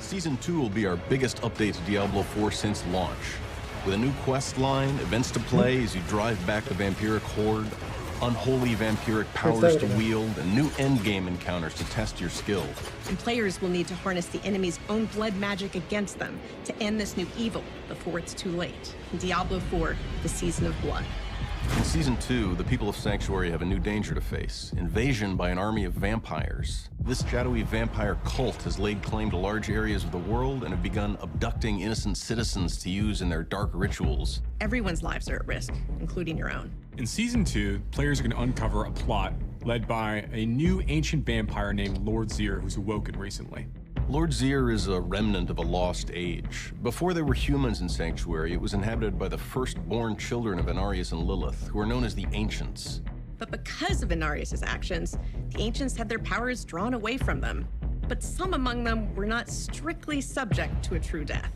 Season 2 will be our biggest update to Diablo 4 since launch. With a new quest line, events to play as you drive back the vampiric horde, unholy vampiric powers to wield, and new endgame encounters to test your skill. And players will need to harness the enemy's own blood magic against them to end this new evil before it's too late. In Diablo 4, the Season of Blood. In Season 2, the people of Sanctuary have a new danger to face: invasion by an army of vampires. This shadowy vampire cult has laid claim to large areas of the world and have begun abducting innocent citizens to use in their dark rituals. Everyone's lives are at risk, including your own. In Season 2, players are going to uncover a plot led by a new ancient vampire named Lord Zir, who's awoken recently. Lord Zir is a remnant of a lost age. Before there were humans in Sanctuary, it was inhabited by the firstborn children of Inarius and Lilith, who are known as the Ancients. But because of Inarius' actions, the Ancients had their powers drawn away from them. But some among them were not strictly subject to a true death.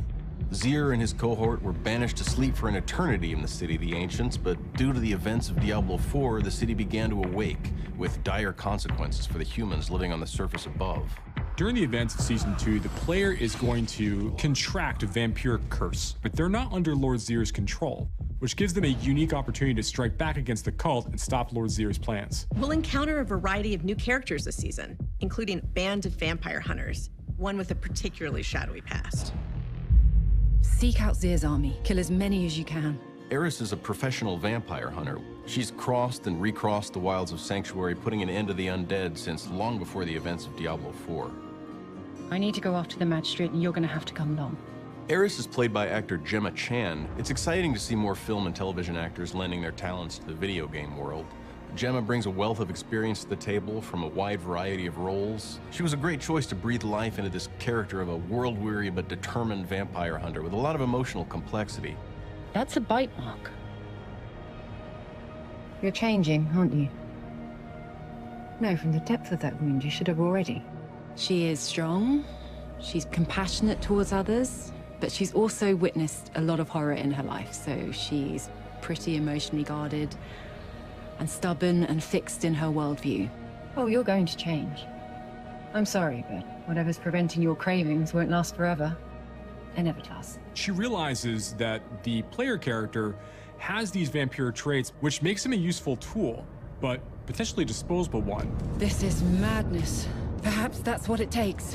Zir and his cohort were banished to sleep for an eternity in the city of the Ancients, but due to the events of Diablo 4, the city began to awake, with dire consequences for the humans living on the surface above. During the events of Season 2, the player is going to contract a vampiric curse, but they're not under Lord Zir's control, which gives them a unique opportunity to strike back against the cult and stop Lord Zir's plans. We'll encounter a variety of new characters this season, including a band of vampire hunters, one with a particularly shadowy past. Seek out Zir's army. Kill as many as you can. Eris is a professional vampire hunter. She's crossed and recrossed the wilds of Sanctuary, putting an end to the undead since long before the events of Diablo 4. I need to go after the magistrate, and you're going to have to come along. Eris is played by actor Gemma Chan. It's exciting to see more film and television actors lending their talents to the video game world. Gemma brings a wealth of experience to the table from a wide variety of roles. She was a great choice to breathe life into this character of a world-weary but determined vampire hunter with a lot of emotional complexity. That's a bite mark. You're changing, aren't you? No, from the depth of that wound, you should have already. She is strong. She's compassionate towards others, but she's also witnessed a lot of horror in her life, so she's pretty emotionally guarded and stubborn and fixed in her worldview. Oh, you're going to change. I'm sorry, but whatever's preventing your cravings won't last forever. It never does. She realizes that the player character has these vampire traits, which makes him a useful tool, but potentially a disposable one. This is madness. Perhaps that's what it takes.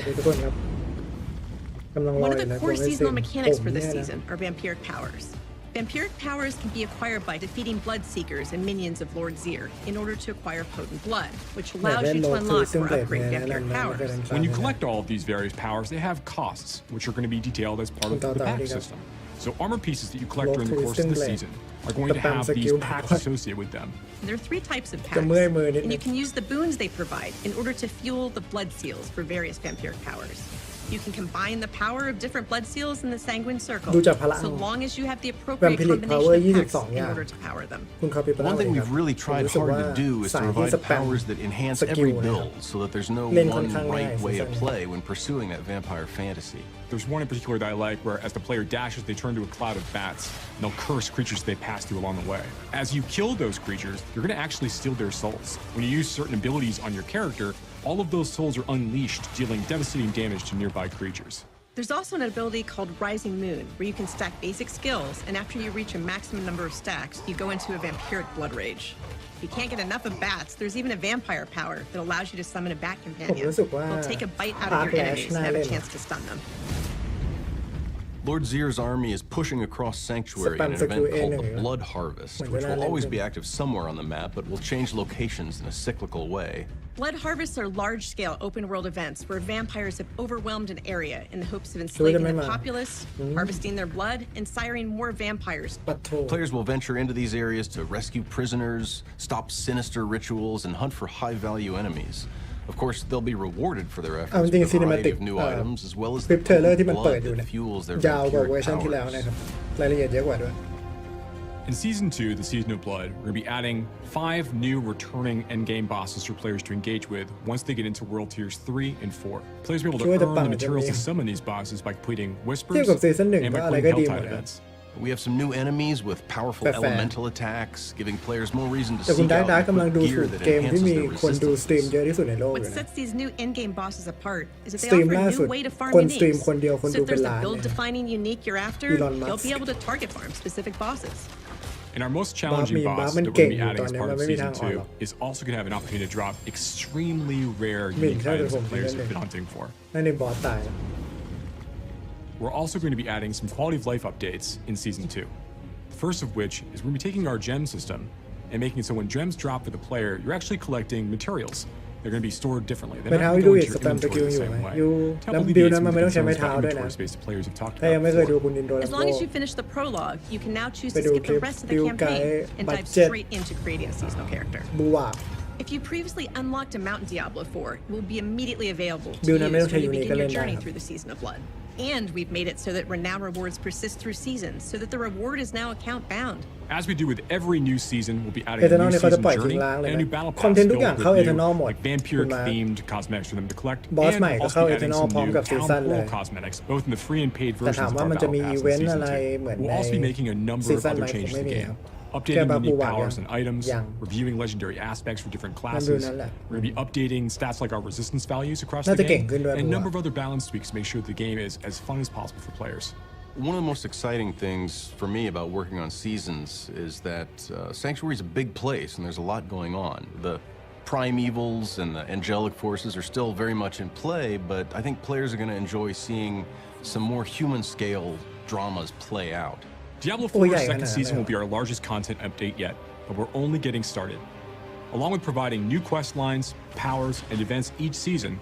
One of the core seasonal mechanics for this season are vampiric powers. Vampiric powers can be acquired by defeating Bloodseekers and minions of Lord Zir in order to acquire potent blood, which allows you to unlock or upgrade vampiric powers. When you collect all of these various powers, they have costs, which are going to be detailed as part of the pack system. So armor pieces that you collect during the course of the season are going to have these packs associated with them. There are 3 types of packs, and you can use the boons they provide in order to fuel the blood seals for various vampiric powers. You can combine the power of different blood seals in the Sanguine Circle, so long as you have the appropriate combination of packs in order to power them. One thing we've really tried hard to do is to provide powers that enhance every build, so that there's no one right way to play when pursuing that vampire fantasy. There's one in particular that I like where as the player dashes, they turn to a cloud of bats, and they'll curse creatures they pass through along the way. As you kill those creatures, you're going to actually steal their souls. When you use certain abilities on your character, all of those souls are unleashed, dealing devastating damage to nearby creatures. There's also an ability called Rising Moon, where you can stack basic skills, and after you reach a maximum number of stacks, you go into a vampiric blood rage. If you can't get enough of bats, there's even a vampire power that allows you to summon a bat companion. They'll take a bite out of your enemies and have a chance to stun them. Lord Zir's army is pushing across Sanctuary in an event called the Blood Harvest, which will always be active somewhere on the map, but will change locations in a cyclical way. Blood harvests are large-scale open-world events where vampires have overwhelmed an area in the hopes of enslaving the populace, harvesting their blood, and siring more vampires. Players will venture into these areas to rescue prisoners, stop sinister rituals, and hunt for high-value enemies. Of course, they'll be rewarded for their efforts with a variety of new items, as well as the blood that fuels their vampiric powers. In Season 2, the Season of Blood, we're going to be adding 5 new returning endgame bosses for players to engage with once they get into World Tiers 3 and 4. Players will be able to earn the materials to summon these bosses by completing Whispers and by playing Helltide events. We have some new enemies with powerful แฟร์ elemental attacks, giving players more reason to แต่คุณ seek ได้ out ได้ and กำลัง equip ดู gear ถูก that เกมที่ enhances มี their คนดูสตรีม resistances. เยอะที่สุดในโลก What เลยนะ sets these new in-game bosses apart is that ส they ตรีม offer ล่า a สุด new way to farm คนสตรีม uniques. คนเดียวคน So ดู if เป็น there's ล้า a นเลย build-defining unique you're after, Elon you'll be Musk able to target farm specific bosses. And our most challenging Bob, boss man, that we're going to be king, adding as Tony, part of man, Season maybe 2 is also going to have an opportunity to drop extremely rare Min, unique sao items được that không? players Thì have lên been hunting for. นั่นในบอสตายแล้ว We're also going to be adding some quality of life updates in Season 2. The first of which is we're going to be taking our gem system and making it so when gems drop for the player, you're actually collecting materials. They're going to be stored differently. They're ไม่ not เท้า going to ดู go อีก into ส your แปมสกิล inventory อ the ยู่ไหม same way. อยู่ To แล้ว help บิล alleviate นั้น some มั of น the ไม่ต้องใช้ concerns ไม้ about เท้าด้วยนะ inventory space that players have talked ถ้ายัง about ไม่เคย before. ดูคุณอินโดแล้ว As long as ก็ you finish the prologue, you can now choose toไปดู skip คลิ the ป rest of ฟิ the ลไกด์ campaign and บัด dive เจ็ต straight into creating a seasonal character. บูวาบ If you previously unlocked a mount in Diablo 4, it will be immediately available to Bill use na meron when you siya begin unique your na journey lang. through the Season of Blood. And we've made it so that renown rewards persist through seasons, so that the reward is now account bound. As we do with every new season, we'll be adding a Eternal new เนี่ยเขาจะ season ปล่อย journey ทิ้งร้างเลย and a นะ new battle คอน pass เทนต์ทุกอย่าง filled เข้า with new, Eternal หมด like คุณมา vampiric-themed cosmetics for them to collect, บอส and ใหม่ก็ also เข้า be adding Eternal some พร้อม new กับซีซั่น town เลย hall cosmetics, both in the free and paid แต่ versions ถาม of ว่า our มันจะ battle มี pass อี in เวนต์ Season อะไร 2. เหมือน We'll ใน also be making a number ซี of ซั่น other ใหม่คง changes to ไม่ the มีค game. รับ Updating แค่บัฟ unique บูวาบ powers and items, ยัง reviewing legendary aspects for different มันดู classes. นั่นแหละ We're going to be updating stats like our resistance values across น่า the จะเก่ง game, ขึ้นด้วย and บู a วา number บ of other balance tweaks to make sure the game is as fun as possible for players. One of the most exciting things for me about working on seasons is that Sanctuary is a big place and there's a lot going on. The primevals and the angelic forces are still very much in play, but I think players are going to enjoy seeing some more human-scale dramas play out. Diablo Oh, 4's yeah, second yeah, season yeah. will be our largest content update yet, but we're only getting started. Along with providing new quest lines, powers, and events each season,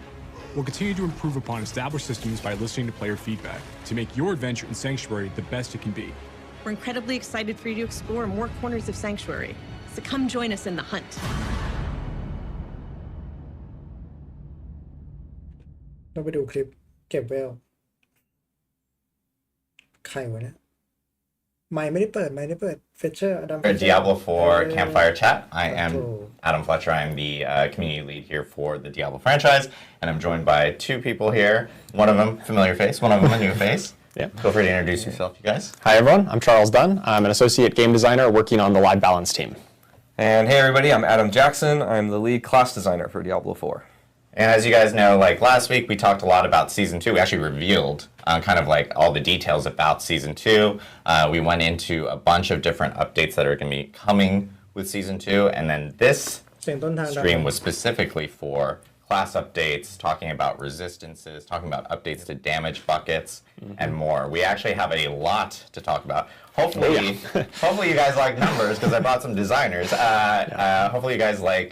we'll continue to improve upon established systems by listening to player feedback to make your adventure in Sanctuary the best it can be. We're incredibly excited for you to explore more corners of Sanctuary, so come join us in the hunt. เราไปดูคลิปเก็บเวลใครวะเนี่ยไม่ได้เปิดเฟเชอร์อดัม Diablo 4 Campfire Chat. I am Adam Fletcher. I'm the community lead here for the Diablo franchise, and I'm joined by two people here. One of them, familiar face, one of them, a new face. Yeah. Feel free to introduce yourself, you guys. Hi everyone, I'm Charles Dunn. I'm an associate game designer working on the live balance team. And hey everybody, I'm Adam Jackson. I'm the lead class designer for Diablo 4. And as you guys know, like last week, we talked a lot about Season 2. We actually revealed kind of like all the details about Season 2. We went into a bunch of different updates that are going to be coming with Season 2. And then this เสียงต้นทางดัง stream was specifically for class updates, talking about resistances, talking about updates to damage buckets, and more. We actually have a lot to talk about. Hopefully you guys like numbers because I brought some designers. Hopefully you guys like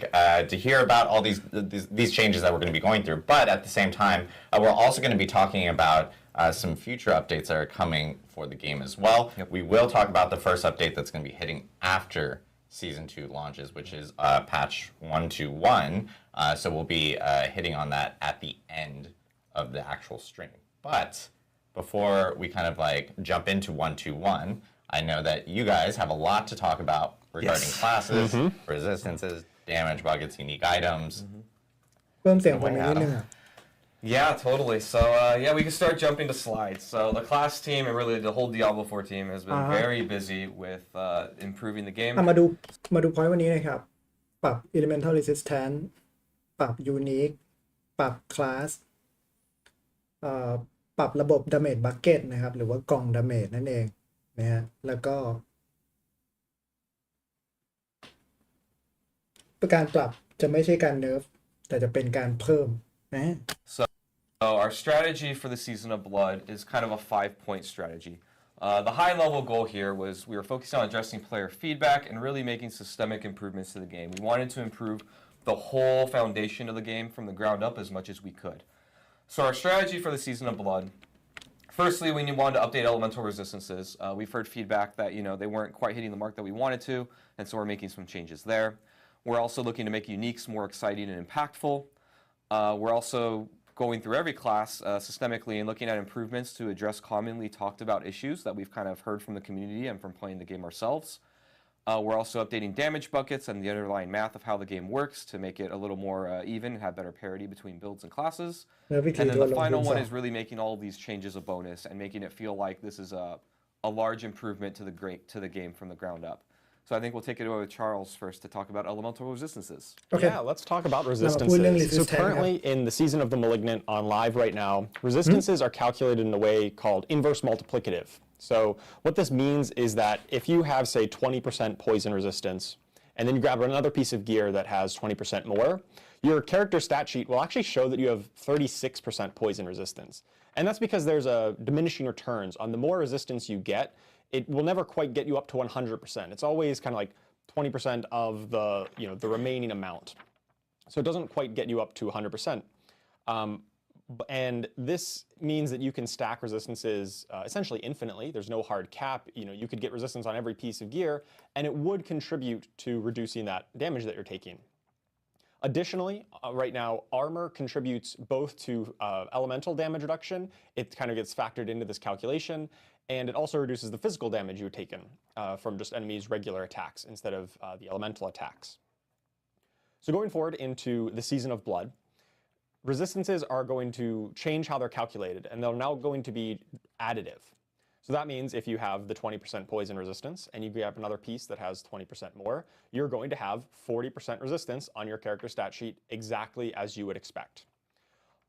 to hear about all these changes that we're going to be going through. But at the same time, we're also going to be talking about some future updates that are coming for the game as well. Yep. We will talk about the first update that's going to be hitting after Season 2 launches, which is patch 121. So we'll be hitting on that at the end of the actual stream. But before we kind of like jump into 121, I know that you guys have a lot to talk about regarding classes, resistances, damage buckets, unique items. เพิ่มเสียงผมอีกนิดนึงอ่ะ Yeah, totally. So yeah, we can start jumping to slides. So the class team and really the whole Diablo 4 team has been very busy with improving the game. มาดูพอยต์วันนี้นะครับปรับ elemental resistance ปรับ unique ปรับ class ปรับระบบ damage bucket นะครับหรือว่ากล่อง damage นั่นเองนะฮะแล้วก็การปรับจะไม่ใช่การ nerf แต่จะเป็นการเพิ่มนะ So our strategy for the Season of Blood is kind of a 5-point strategy. The high-level goal here was we were focusing on addressing player feedback and really making systemic improvements to the game. We wanted to improve the whole foundation of the game from the ground up as much as we could. So our strategy for the Season of Blood, firstly, we wanted to update elemental resistances. We've heard feedback that they weren't quite hitting the mark that we wanted to, and so we're making some changes there. We're also looking to make uniques more exciting and impactful. We're also going through every class systemically and looking at improvements to address commonly talked about issues that we've kind of heard from the community and from playing the game ourselves. We're also updating damage buckets and the underlying math of how the game works to make it a little more even and have better parity between builds and classes. And then the final one is really making all of these changes a bonus and making it feel like this is a large improvement to the game from the ground up. So I think we'll take it away with Charles first to talk about elemental resistances. Okay. Yeah, let's talk about เรามาพูดเรื่อง resistances. So resistance ครับ currently in the Season of the Malignant on live right now, resistances are calculated in a way called inverse multiplicative. So what this means is that if you have, say, 20% poison resistance, and then you grab another piece of gear that has 20% more, your character stat sheet will actually show that you have 36% poison resistance. And that's because there's a diminishing returns. On the more resistance you get, it will never quite get you up to 100%. It's always kind of like 20% of the remaining amount. So it doesn't quite get you up to 100%. And this means that you can stack resistances essentially infinitely. There's no hard cap. You could get resistance on every piece of gear, and it would contribute to reducing that damage that you're taking. Additionally, right now, armor contributes both to elemental damage reduction. It kind of gets factored into this calculation, and it also reduces the physical damage you've taken from just enemies' regular attacks instead of the elemental attacks. So going forward into the Season of Blood, resistances are going to change how they're calculated, and they're now going to be additive. So that means if you have the 20% poison resistance and you grab another piece that has 20% more, you're going to have 40% resistance on your character stat sheet exactly as you would expect.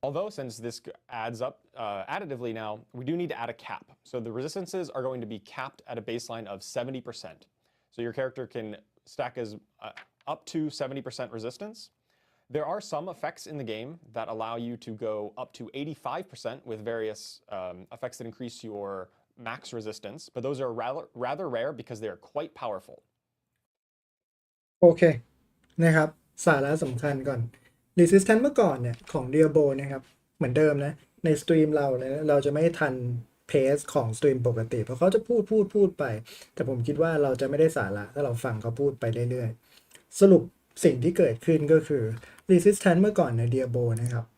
Although since this adds up additively now, we do need to add a cap. So the resistances are going to be capped at a baseline of 70%. So your character can stack as up to 70% resistance. There are some effects in the game that allow you to go up to 85% with various effects that increase your max resistance, but those are rather rare because they are quite powerful. โอเคนะครับสาระสำคัญก่อน resistance เมื่อก่อนเนี่ยของ Diablo นะครับเหมือนเดิมนะในสตรีมเราจะไม่ทันเพสของสตรีมปกติเพราะเขาจะพูดไปแต่ผมคิดว่าเราจะไม่ได้สาระถ้าเราฟังเขาพูดไปเรื่อยๆสรุปสิ่งที่เกิดขึ้นก็คือ resistance เมื่อก่อนใน Diablo นะครับ4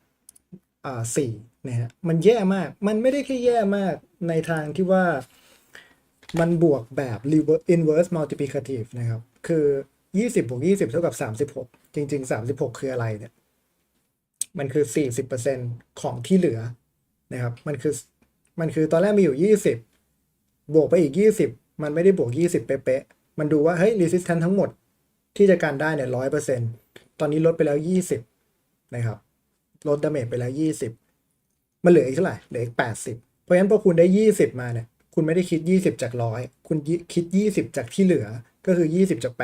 นะฮะมันแย่มากมันไม่ได้แค่แย่มากในทางที่ว่ามันบวกแบบ inverse multiplicative นะครับคือ20บวก20เท่ากับ36จริงๆ36คืออะไรเนี่ยมันคือ 40% ของที่เหลือนะครับมันคือตอนแรกมีอยู่20บวกไปอีก20มันไม่ได้บวก20เป๊ะๆมันดูว่าเฮ้ย resistance ทั้งหมดที่จะกันได้เนี่ย 100% ตอนนี้ลดไปแล้ว20นะครับลดดาเมจไปแล้ว20มันเหลืออีกเท่าไหร่เหลืออีก80เพราะฉะนั้นพอคุณได้20มาเนี่ยคุณไม่ได้คิด20จาก100คุณคิด20จากที่เหลือก็คือ20จาก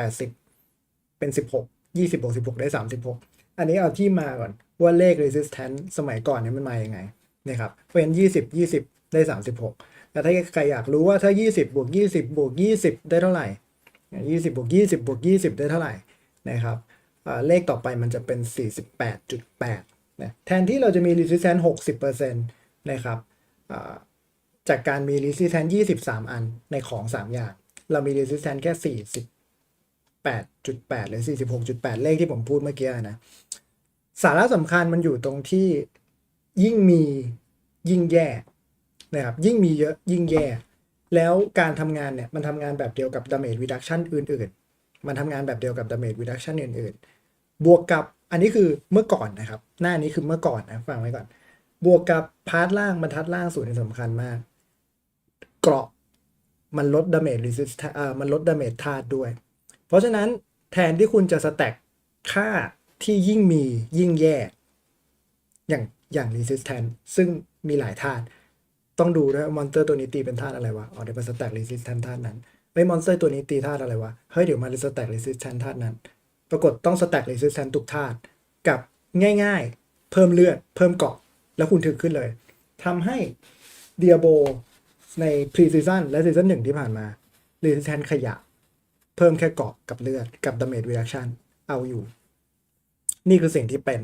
80เป็น16 20บวก16ได้36อันนี้เอาที่มาก่อนว่าเลข resistance สมัยก่อนเนี่ยมันมายังไงนะครับเพราะฉะนั้น20ได้36แล้วถ้าใครอยากรู้ว่าถ้า20บวก20บวก20ได้เท่าไหร่20บวก20บวก20ได้เท่าไหร่นะครับเลขต่อไปมันจะเป็น 48.8 นะแทนที่เราจะมี resistance 60% นะครับจากการมี resistance 23 อันในของ3อย่างเรามี resistance แค่48.8 หรือ 46.8 เลขที่ผมพูดเมื่อกี้นะสาระสำคัญมันอยู่ตรงที่ยิ่งมียิ่งแย่นะครับยิ่งมีเยอะยิ่งแย่แล้วการทำงานเนี่ยมันทำงานแบบเดียวกับ damage reduction อื่นๆมันทำงานแบบเดียวกับ damage reduction อื่นๆบวกกับอันนี้คือเมื่อก่อนนะครับหน้านี้คือเมื่อก่อนนะฟังไว้ก่อนบวกกับพาร์ทล่างบรรทัดล่างสุดที่สำคัญมากเกราะมันลด damage resistance มันลด damage ธาตุด้วยเพราะฉะนั้นแทนที่คุณจะสแต็กค่าที่ยิ่งมียิ่งแย่อย่าง resistance ซึ่งมีหลายธาตุต้องดูด้วยมอนสเตอร์ตัวนี้ตีเป็นธาตุอะไรวะเดี๋ยวมาสแต็ก resistance ธาตุนั้นมอนสเตอร์ตัวนี้ตีธาตุอะไรวะเฮ้ยเดี๋ยวมาสแต็ก resistance ธาตุนั้นปรากฏต้องสแต็ก resistance ทุกธาตุกับง่ายๆเพิ่มเลือดเพิ่มเกาะแล้วคุณถึงขึ้นเลยทำให้ Diablo ใน Pre-Season และ Season 1 ที่ผ่านมา resistance ขยะเพิ่มแค่เกาะกับเลือดกับ damage reduction เอาอยู่นี่คือสิ่งที่เป็น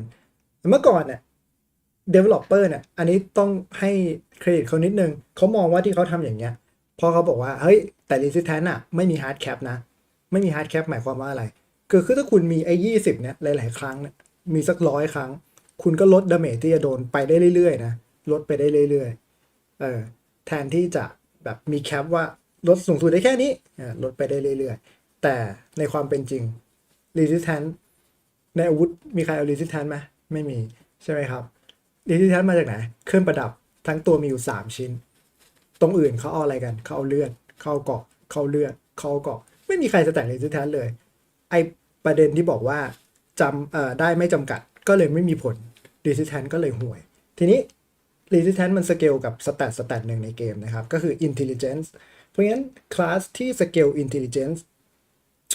เมื่อก่อนเนี่ย developer เนี่ยอันนี้ต้องให้เครดิตเขานิดนึงเขามองว่าที่เขาทำอย่างเงี้ยเพราะเขาบอกว่าเฮ้ยแต่ resistance อะไม่มี hard cap นะไม่มี hard cap หมายความว่าอะไรคือถ้าคุณมีไอ้20เนี่ยหลายๆครั้งเนี่ยมีสัก100ครั้งคุณก็ลด damage ที่จะโดนไปได้เรื่อยๆนะลดไปได้เรื่อยๆแทนที่จะแบบมีแคปว่าลดสูงสุดได้แค่นี้ลดไปได้เรื่อยๆแต่ในความเป็นจริง resistance ในอาวุธมีใครเอา resistance ไหมไม่มีใช่ไหมครับ resistance มาจากไหนเครื่องประดับทั้งตัวมีอยู่3ชิ้น ตรงอื่นเขาเอาอะไรกันเขาเอาเลือดเข้าเกาะเข้าเลือดเข้าเกาะไม่มีใครสแต็ก resistance เลยไอประเด็นที่บอกว่าได้ไม่จำกัดก็เลยไม่มีผล resistance ก็เลยห่วยทีนี้ resistance มันสเกลกับสแตทหนึ่งในเกมนะครับก็คือ intelligence เพราะงั้นคลาสที่สเกล intelligence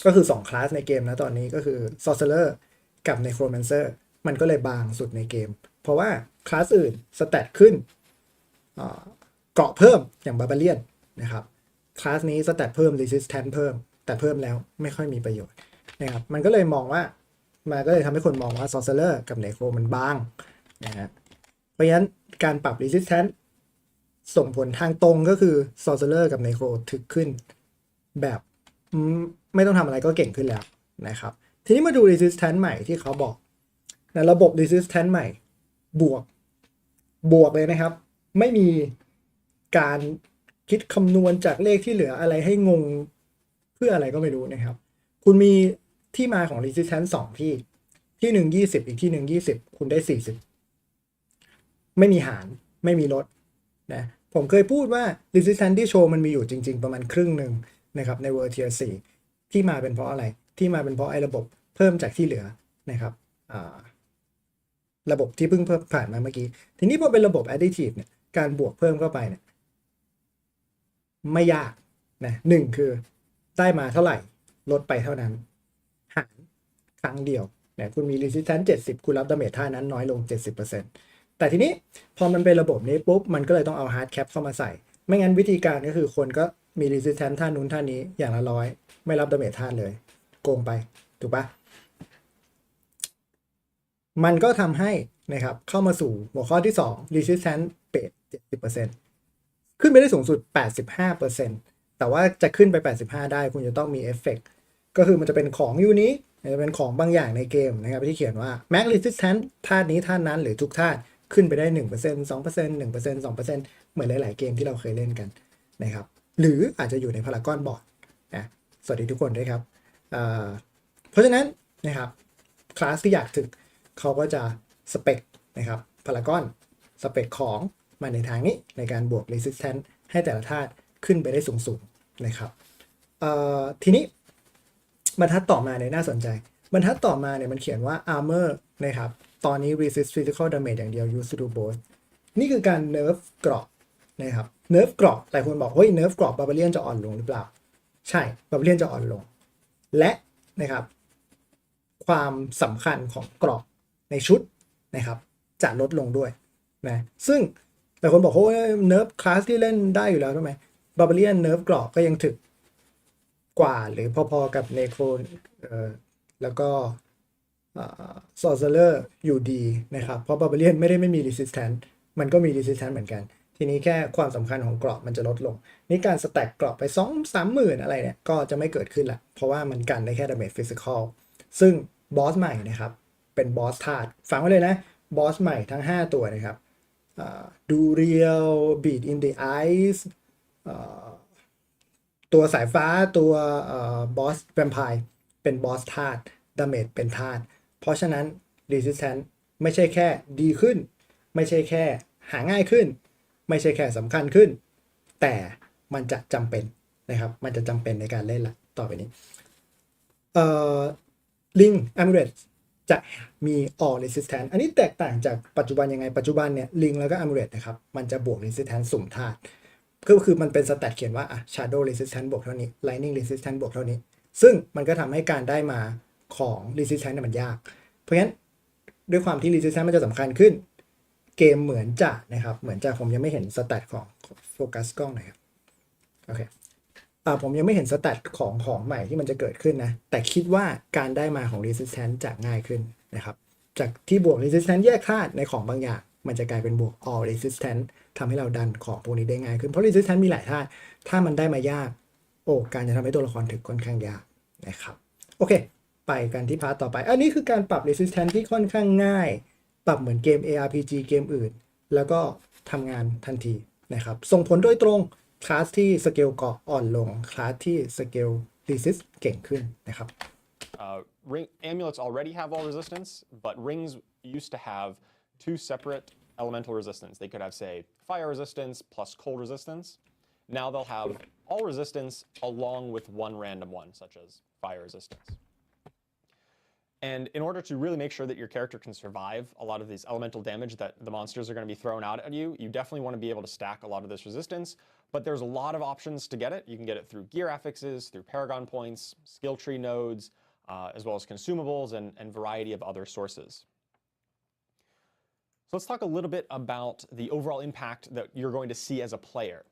ก็คือ2คลาสในเกมนะตอนนี้ก็คือ sorcerer กับ necromancer มันก็เลยบางสุดในเกมเพราะว่าคลาสอื่นสแตทขึ้นเกราะเพิ่มอย่าง barbarian นะครับคลาสนี้สแตทเพิ่ม resistance เพิ่มแต่เพิ่มแล้วไม่ค่อยมีประโยชน์นะครับมันก็เลยมองว่ามันก็เลยทำให้คนมองว่า sorcerer กับ necro มันบางนะฮะเพราะฉะนั้นการปรับ resistance ส่งผลทางตรงก็คือ sorcerer กับ necro ถึกขึ้นแบบไม่ต้องทำอะไรก็เก่งขึ้นแล้วนะครับทีนี้มาดู resistance ใหม่ที่เขาบอกในระบบ resistance ใหม่บวกเลยนะครับไม่มีการคิดคำนวณจากเลขที่เหลืออะไรให้งงเพื่ออะไรก็ไม่รู้นะครับคุณมีที่มาของ resistance 2ที่หนึ่ง20อีกที่หนึ่ง20คุณได้40ไม่มีหารไม่มีลดนะผมเคยพูดว่า resistance ที่โชว์มันมีอยู่จริงๆประมาณครึ่งหนึ่งนะครับใน World Tier 4ที่มาเป็นเพราะอะไรที่มาเป็นเพราะไอ้ระบบเพิ่มจากที่เหลือนะครับระบบที่เพิ่งผ่านมาเมื่อกี้ทีนี้พอเป็นระบบ additive เนี่ยการบวกเพิ่มเข้าไปเนี่ยไม่ยากนะหนึ่งคือได้มาเท่าไหร่ลดไปเท่านั้นหารครั้งเดียวเนี่ยคุณมี resistance 70คุณรับดาเมจท่านั้นน้อยลง 70% แต่ทีนี้พอมันเป็นระบบนี้ปุ๊บมันก็เลยต้องเอา hard cap เข้ามาใส่ไม่งั้นวิธีการก็คือคนก็มี resistance ท่านู้นท่านี้อย่างละ100ไม่รับดาเมจท่าเลยโกงไปถูกปะมันก็ทำให้นะครับเข้ามาสู่หัวข้อที่2 resistance base 70%ขึ้นไปได้สูงสุด 85% แต่ว่าจะขึ้นไป85ได้คุณจะต้องมีเอฟเฟกต์ก็คือมันจะเป็นของยูนิคจะเป็นของบางอย่างในเกมนะครับที่เขียนว่า max resistance ท่านี้ท่านั้นหรือทุกท่าขึ้นไปได้ 1% 2% 1% 2% เหมือนหลายๆเกมที่เราเคยเล่นกันนะครับหรืออาจจะอยู่ในพารากอนบอร์ดนะสวัสดีทุกคนด้วยครับเพราะฉะนั้นนะครับคลาสที่อยากถึงเขาก็จะสเปคนะครับพารากอนสเปคของมาในทางนี้ในการบวก resistance ให้แต่ละธาตุขึ้นไปได้สูงๆนะครับทีนี้บรรทัดต่อมาเนี่ยน่าสนใจบรรทัดต่อมาเนี่ยมันเขียนว่า armor นะครับตอนนี้ resist physical damage อย่างเดียว use to both นี่คือการ nerf เกราะนะครับ nerf เกราะหลายคนบอกเฮ้ย nerf เกราะ barbarian จะอ่อนลงหรือเปล่าใช่ barbarian จะอ่อนลงและนะครับความสำคัญของเกราะในชุดนะครับจะลดลงด้วยนะซึ่งแต่คนบอกโอ้ยเนิร์ฟคลาสที่เล่นได้อยู่แล้วใช่ไหมบาร์เบเรียนเนิร์ฟเกราะก็ยังถึกกว่าหรือพอๆกับเนโครแล้วก็ซอร์เซอร์อยู่ดีนะครับเพราะบาร์เบเรียนไม่มี resistance มันก็มี resistance เหมือนกันทีนี้แค่ความสำคัญของเกราะมันจะลดลงนี่การสแต็กเกราะไป 2-3 หมื่นอะไรเนี่ยก็จะไม่เกิดขึ้นละเพราะว่ามันกันได้แค่ damage physical ซึ่งบอสใหม่นะครับเป็นบอสธาตุฟังไว้เลยนะบอสใหม่ทั้ง5ตัวนะครับดูเรียล beat in the ice ตัวสายฟ้าตัวบอสแวมไพร์เป็นบอสธาตุดาเมจเป็นธาตุเพราะฉะนั้น resistance ไม่ใช่แค่ดีขึ้นไม่ใช่แค่หาง่ายขึ้นไม่ใช่แค่สำคัญขึ้นแต่มันจะจำเป็นนะครับมันจะจำเป็นในการเล่นละต่อไปนี้Ring Amulet จะมี all resistance อันนี้แตกต่างจากปัจจุบันยังไงปัจจุบันเนี่ย Ring แล้วก็ Amulet นะครับมันจะบวก resistance สุ่มธาตุก็คือมันเป็นสแตทเขียนว่าshadow resistance บวกเท่านี้ lightning resistance บวกเท่านี้ซึ่งมันก็ทำให้การได้มาของ resistance มันยากเพราะฉะนั้นด้วยความที่ resistance มันจะสำคัญขึ้นเกมเหมือนจะนะครับเหมือนจะผมยังไม่เห็นสแตทของโฟกัสกล้องหน่อยครับโอเคผมยังไม่เห็นสแตทของใหม่ที่มันจะเกิดขึ้นนะแต่คิดว่าการได้มาของ resistance จะง่ายขึ้นนะครับจากที่บวก resistance แยกธาตุในของบางอย่างมันจะกลายเป็นบวก all resistance ทำให้เราดันของพวกนี้ได้ง่ายขึ้นเพราะ resistance มีหลายธาตุถ้ามันได้มายากการจะทำให้ตัวละครถึงค่อนข้างยากนะครับโอเคไปกันที่พาร์ทต่อไปอันนี้คือการปรับ resistance ที่ค่อนข้างง่ายปรับเหมือนเกม ARPG เกมอื่นแล้วก็ทำงานทันทีนะครับส่งผลโดยตรงคลาสที่สเกลเกาะอ่อนลงคลาสที่สเกล resist เก่งขึ้นนะครับ Amulets already have all resistance, but rings used to have two separate elemental resistance. They could have, say, fire resistance plus cold resistance. Now they'll have all resistance along with one random one, such as fire resistance. And in order to really make sure that your character can survive a lot of these elemental damage that the monsters are going to be thrown out at you, you definitely want to be able to stack a lot of this resistance. But there's a lot of options to get it. You can get it through gear affixes, through paragon points, skill tree nodes, as well as consumables and variety of other sources. So let's talk a little bit about the overall impact that you're going to see as a player.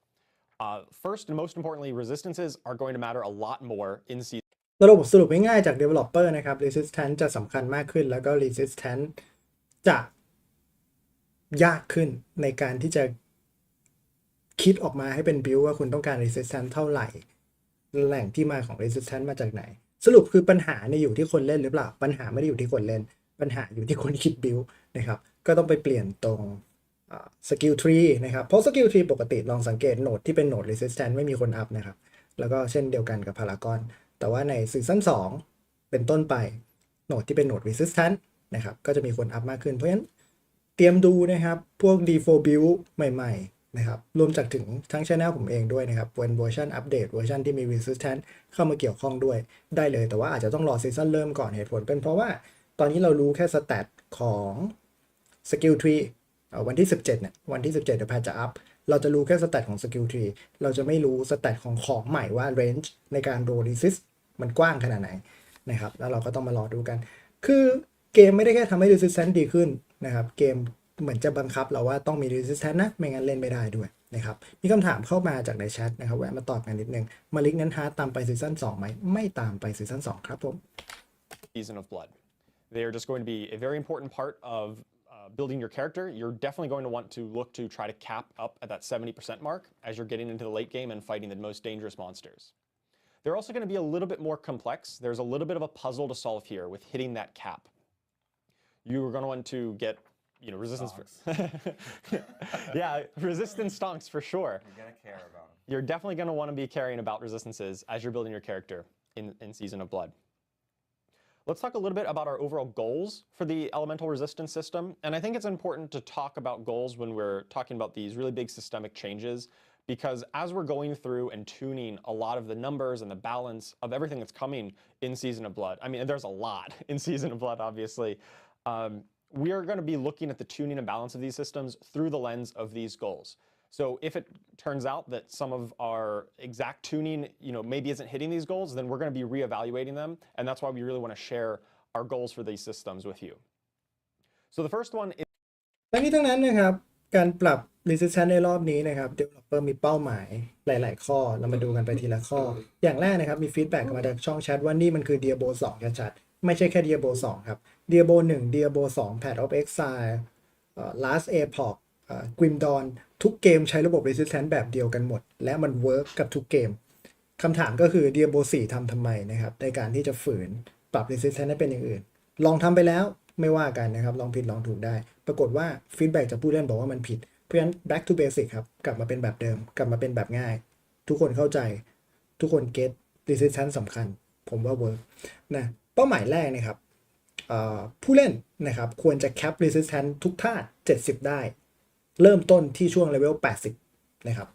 First and most importantly, resistances are going to matter a lot more in season. สรุปง่ายๆจาก developer นะครับ resistance จะสำคัญมากขึ้นแล้วก็ resistance จะยากขึ้นในการที่จะคิดออกมาให้เป็น build ว่าคุณต้องการ resistance เท่าไหร่แหล่งที่มาของ resistance มาจากไหนสรุปคือปัญหาเนี่ยอยู่ที่คนเล่นหรือเปล่าปัญหาไม่ได้อยู่ที่คนเล่นปัญหาอยู่ที่คนคิด build นะครับก็ต้องไปเปลี่ยนตรงskill tree นะครับเพราะ skill tree ปกติลองสังเกตโหนดที่เป็นโหนด resistance ไม่มีคนอัพนะครับแล้วก็เช่นเดียวกันกับ paragon แต่ว่าในซีซั่น2เป็นต้นไปโหนดที่เป็นโหนด resistance นะครับก็จะมีคนอัพมากขึ้นเพราะฉะนั้นเตรียมดูนะครับพวก default build ใหม่ๆนะครับรวมจากถึงทั้ง channel ผมเองด้วยนะครับเป็นเวอร์ชันอัปเดตเวอร์ชันที่มี resistance เข้ามาเกี่ยวข้องด้วยได้เลยแต่ว่าอาจจะต้องรอซีซั่นเริ่มก่อนเหตุผลเป็นเพราะว่าตอนนี้เรารู้แค่สแตทของ skill tree วันที่17เนี่ยวันที่17เดี๋ยวแพทจะอัพเราจะรู้แค่สแตทของ skill tree เราจะไม่รู้สแตทของใหม่ว่า range ในการ roll resist มันกว้างขนาดไหนนะครับแล้วเราก็ต้องมารอดูกันคือเกมไม่ได้แค่ทำให้ resistance ดีขึ้นนะครับเกมเหมือนจะบังคับเราว่าต้องมี resistance นะไม่งั้นเล่นไม่ได้ด้วยนะครับมีคำถามเข้ามาจากในแชทนะครับแวะมาตอบกันนิดนึงมาลิกนั้นฮาร์ดตามไปซีซั่น2ไหมไม่ตามไปซีซั่น2ครับผม Season of Blood. They are just going to be a very important part of building your character. You're definitely going to want to look to try to cap up at that 70% mark as you're getting into the late game and fighting the most dangerous monsters. They're also going to be a little bit more complex. There's a little bit of a puzzle to solve here with hitting that cap. You're going to want to get, resistance. Yeah, resistance stonks for sure. You're going to care about them. You're definitely going to want to be caring about resistances as you're building your character in Season of Blood. Let's talk a little bit about our overall goals for the elemental resistance system. And I think it's important to talk about goals when we're talking about these really big systemic changes, because as we're going through and tuning a lot of the numbers and the balance of everything that's coming in Season of Blood, I mean, there's a lot in Season of Blood, obviously, we are going to be looking at the tuning and balance of these systems through the lens of these goals. So if it turns out that some of our exact tuning, maybe isn't hitting these goals, then we're going to be reevaluating them. And that's why we really want to share our goals for these systems with you. So the first one is ทั้งนี้ทั้งนั้นนะครับการปรับ resistance ในรอบนี้นะครับ developer มีเป้าหมายหลายๆข้อเรามาดูกันไปทีละข้ออย่างแรกนะครับมี feedback มาจากช่องแชทว่านี่มันคือ Diablo 2 ชัดๆไม่ใช่แค่ Diablo 2 ครับ Diablo 1 Diablo 2 Path of Exile Last Epoch Grim Dawn ทุกเกมใช้ระบบ resistance แบบเดียวกันหมดและมันเวิร์กกับทุกเกมคำถามก็คือ Diablo 4 ทำไมนะครับในการที่จะฝืนปรับ resistance ให้เป็นอย่างอื่นลองทำไปแล้วไม่ว่ากันนะครับลองผิดลองถูกได้ปรากฏว่า feedback จากผู้เล่นบอกว่ามันผิดเพราะฉะนั้น back to basic ครับกลับมาเป็นแบบเดิมกลับมาเป็นแบบง่ายทุกคนเข้าใจทุกคน get resistance สำคัญผมว่าเวิร์กนะเป้าหมายแรกนะครับผู้เล่นนะครับควรจะ cap resistance ทุกธาตุ70ได้เริ่มต้นที่ช่วงเลเวล80นะครับ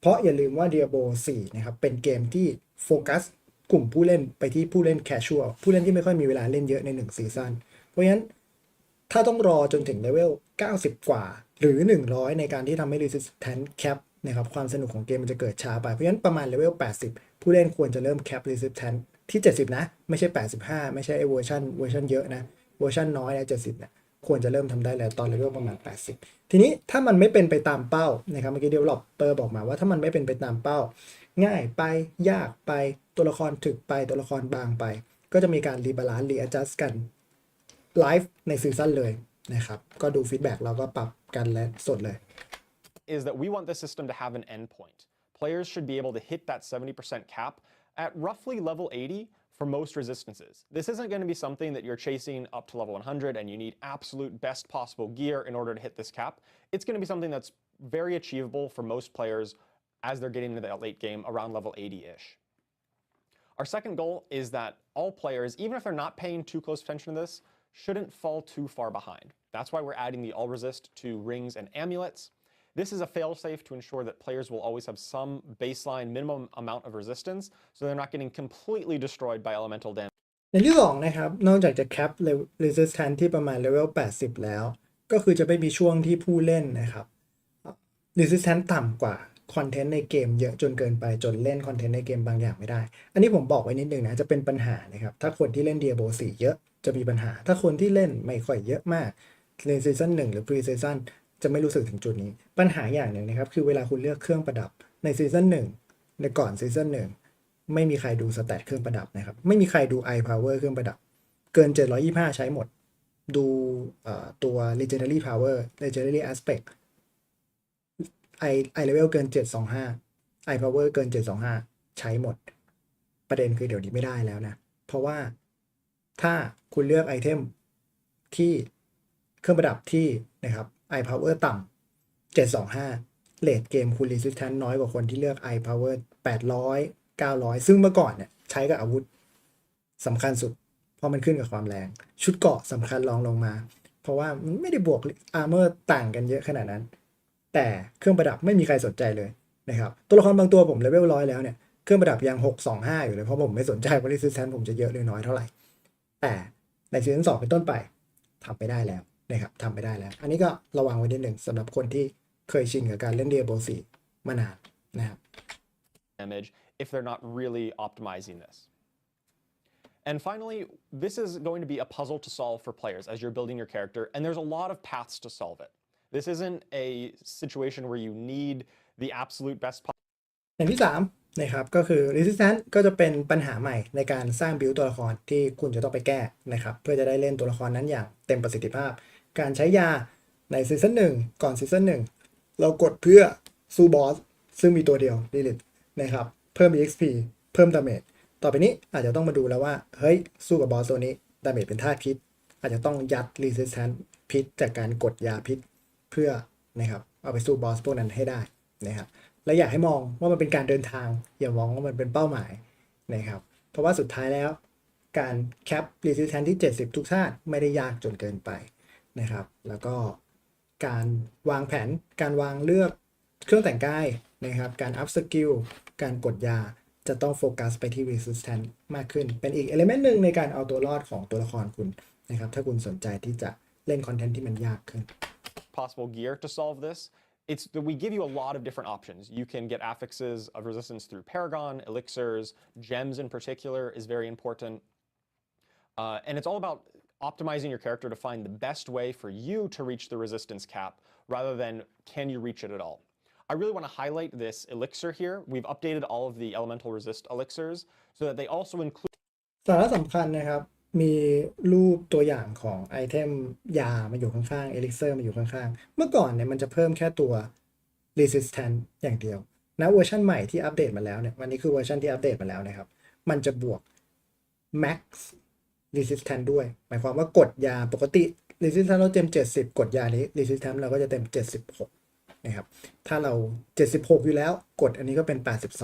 เพราะอย่าลืมว่า Diablo 4 นะครับเป็นเกมที่โฟกัสกลุ่มผู้เล่นไปที่ผู้เล่น casual ผู้เล่นที่ไม่ค่อยมีเวลาเล่นเยอะใน1ซีซั่นเพราะฉะนั้นถ้าต้องรอจนถึงเลเวล90กว่าหรือ100ในการที่ทำให้ resistance cap นะครับความสนุกของเกมมันจะเกิดช้าไปเพราะฉะนั้นประมาณเลเวล80ผู้เล่นควรจะเริ่ม cap resistance ที่70นะไม่ใช่85ไม่ใช่เวอร์ชันเยอะนะเวอร์ชันน้อยนะ70นะควรจะเริ่มทำได้แล้วตอนเลเวลประมาณ80ทีนี้ถ้ามันไม่เป็นไปตามเป้านะครับเมื่อกี้ developer บอกมาว่าถ้ามันไม่เป็นไปตามเป้าง่ายไปยากไปตัวละครถึกไปตัวละครบางไปก็จะมีการ rebalance readjust กันไลฟ์ในซีซั่นเลยนะครับก็ดูฟีดแบ็กเราก็ปรับกันและสดเลย is that we want the system to have an endpoint. Players should be able to hit that 70% cap at roughly level 80 for most resistances. This isn't going to be something that you're chasing up to level 100 and you need absolute best possible gear in order to hit this cap. It's going to be something that's very achievable for most players as they're getting into that late game around level 80-ish. Our second goal is that all players, even if they're not paying too close attention to this, shouldn't fall too far behind. That's why we're adding the all resist to rings and amulets. This is a failsafe to ensure that players will always have some baseline minimum amount of resistance, so they're not getting completely destroyed by elemental damage. ในที่2นะครับนอกจากจะแคป resistance ที่ประมาณเลเวล80แล้วก็คือจะไม่มีช่วงที่ผู้เล่นนะครับ resistance ต่ำกว่าคอนเทนต์ในเกมเยอะจนเกินไปจนเล่นคอนเทนต์ในเกมบางอย่างไม่ได้อันนี้ผมบอกไว้นิดนึงนะจะเป็นปัญหานะครับถ้าคนที่เล่น Diablo 4 เยอะจะมีปัญหาถ้าคนที่เล่นไม่ค่อยเยอะมากในซีซั่น1หรือ pre season จะไม่รู้สึกถึงจุดนี้ปัญหาอย่างหนึ่งนะครับคือเวลาคุณเลือกเครื่องประดับในซีซั่น1ในก่อนซีซั่น1ไม่มีใครดูสแตทเครื่องประดับนะครับไม่มีใครดู eye power เครื่องประดับเกิน725ใช้หมดดูตัว legendary power legendary aspect I level เกิน725 I power เกิน725ใช้หมดประเด็นคือเดี๋ยวนี้ไม่ได้แล้วนะเพราะว่าถ้าคุณเลือกไอเทมที่เครื่องประดับที่นะครับ I power ต่ำ725เลทเกมคุณ resistance น้อยกว่าคนที่เลือก I power 800 900ซึ่งเมื่อก่อนเนี่ยใช้กับอาวุธสำคัญสุดเพราะมันขึ้นกับความแรงชุดเกราะสำคัญรองลงมาเพราะว่าไม่ได้บวก armor ต่างกันเยอะขนาดนั้นแต่เครื่องประดับไม่มีใครสนใจเลยนะครับตัวละครบางตัวผมเลเวล100แล้วเนี่ยเครื่องประดับยัง625อยู่เลยเพราะผมไม่สนใจว่า resistance ผมจะเยอะหรือน้อยเท่าไหร่แต่ในซีซั่น2เป็นต้นไปทำไปได้แล้วนะครับทำไปได้แล้วอันนี้ก็ระวังไว้นิดหนึ่งสำหรับคนที่เคยชินกับการเล่น Diablo 4 มานานนะครับ damage if they're not really optimizing this. And finally, this is going to be a puzzle to solve for players as you're building your character, and there's a lot of paths to solve it. This isn't a situation where you need the absolute best. อย่างที่3นะครับก็คือ resistance ก็จะเป็นปัญหาใหม่ในการสร้าง build ตัวละครที่คุณจะต้องไปแก้นะครับเพื่อจะได้เล่นตัวละครนั้นอย่างเต็มประสิทธิภาพการใช้ยาในซีซั่น1ก่อนซีซั่น1เรากดเพื่อสู้บอสซึ่งมีตัวเดียวลิลิทนะครับเพิ่ม EXP เพิ่ม damage ต่อไปนี้อาจจะต้องมาดูแล้วว่าเฮ้ยสู้กับบอสตัวนี้ damage เป็นธาตุพิษอาจจะต้องยัด resistance พิษจากการกดยาพิษเพื่อนะครับเอาไปสู้บอสพวกนั้นให้ได้นะครับและอยากให้มองว่ามันเป็นการเดินทางอย่ามองว่ามันเป็นเป้าหมายนะครับเพราะว่าสุดท้ายแล้วการแคป resistance ที่70ทุกชาติไม่ได้ยากจนเกินไปนะครับแล้วก็การวางแผนการวางเลือกเครื่องแต่งกายนะครับการ up skill การกดยาจะต้องโฟกัสไปที่ resistance มากขึ้นเป็นอีก element หนึ่งในการเอาตัวรอดของตัวละครคุณนะครับถ้าคุณสนใจที่จะเล่นคอนเทนต์ที่มันยากขึ้น Possible gear to solve this. It's that we give you a lot of different options. You can get affixes of resistance through Paragon, elixirs, gems in particular is very important. And it's all about optimizing your character to find the best way for you to reach the resistance cap rather than can you reach it at all. I really want to highlight this elixir here. We've updated all of the elemental resist elixirs so that they also include สาระสำคัญนะครับมีรูปตัวอย่างของไอเทมยามาอยู่ข้างๆ elixir มาอยู่ข้างๆเมื่อก่อนเนี่ยมันจะเพิ่มแค่ตัว resistance อย่างเดียวนะเวอร์ชันใหม่ที่อัปเดตมาแล้วเนี่ยวันนี้คือเวอร์ชันที่อัปเดตมาแล้วนะครับมันจะบวก max resistance ด้วยหมายความว่ากดยาปกติ resistance เราเต็ม70กดยานี้ resistance เราก็จะเต็ม76นะครับถ้าเรา76อยู่แล้วกดอันนี้ก็เป็น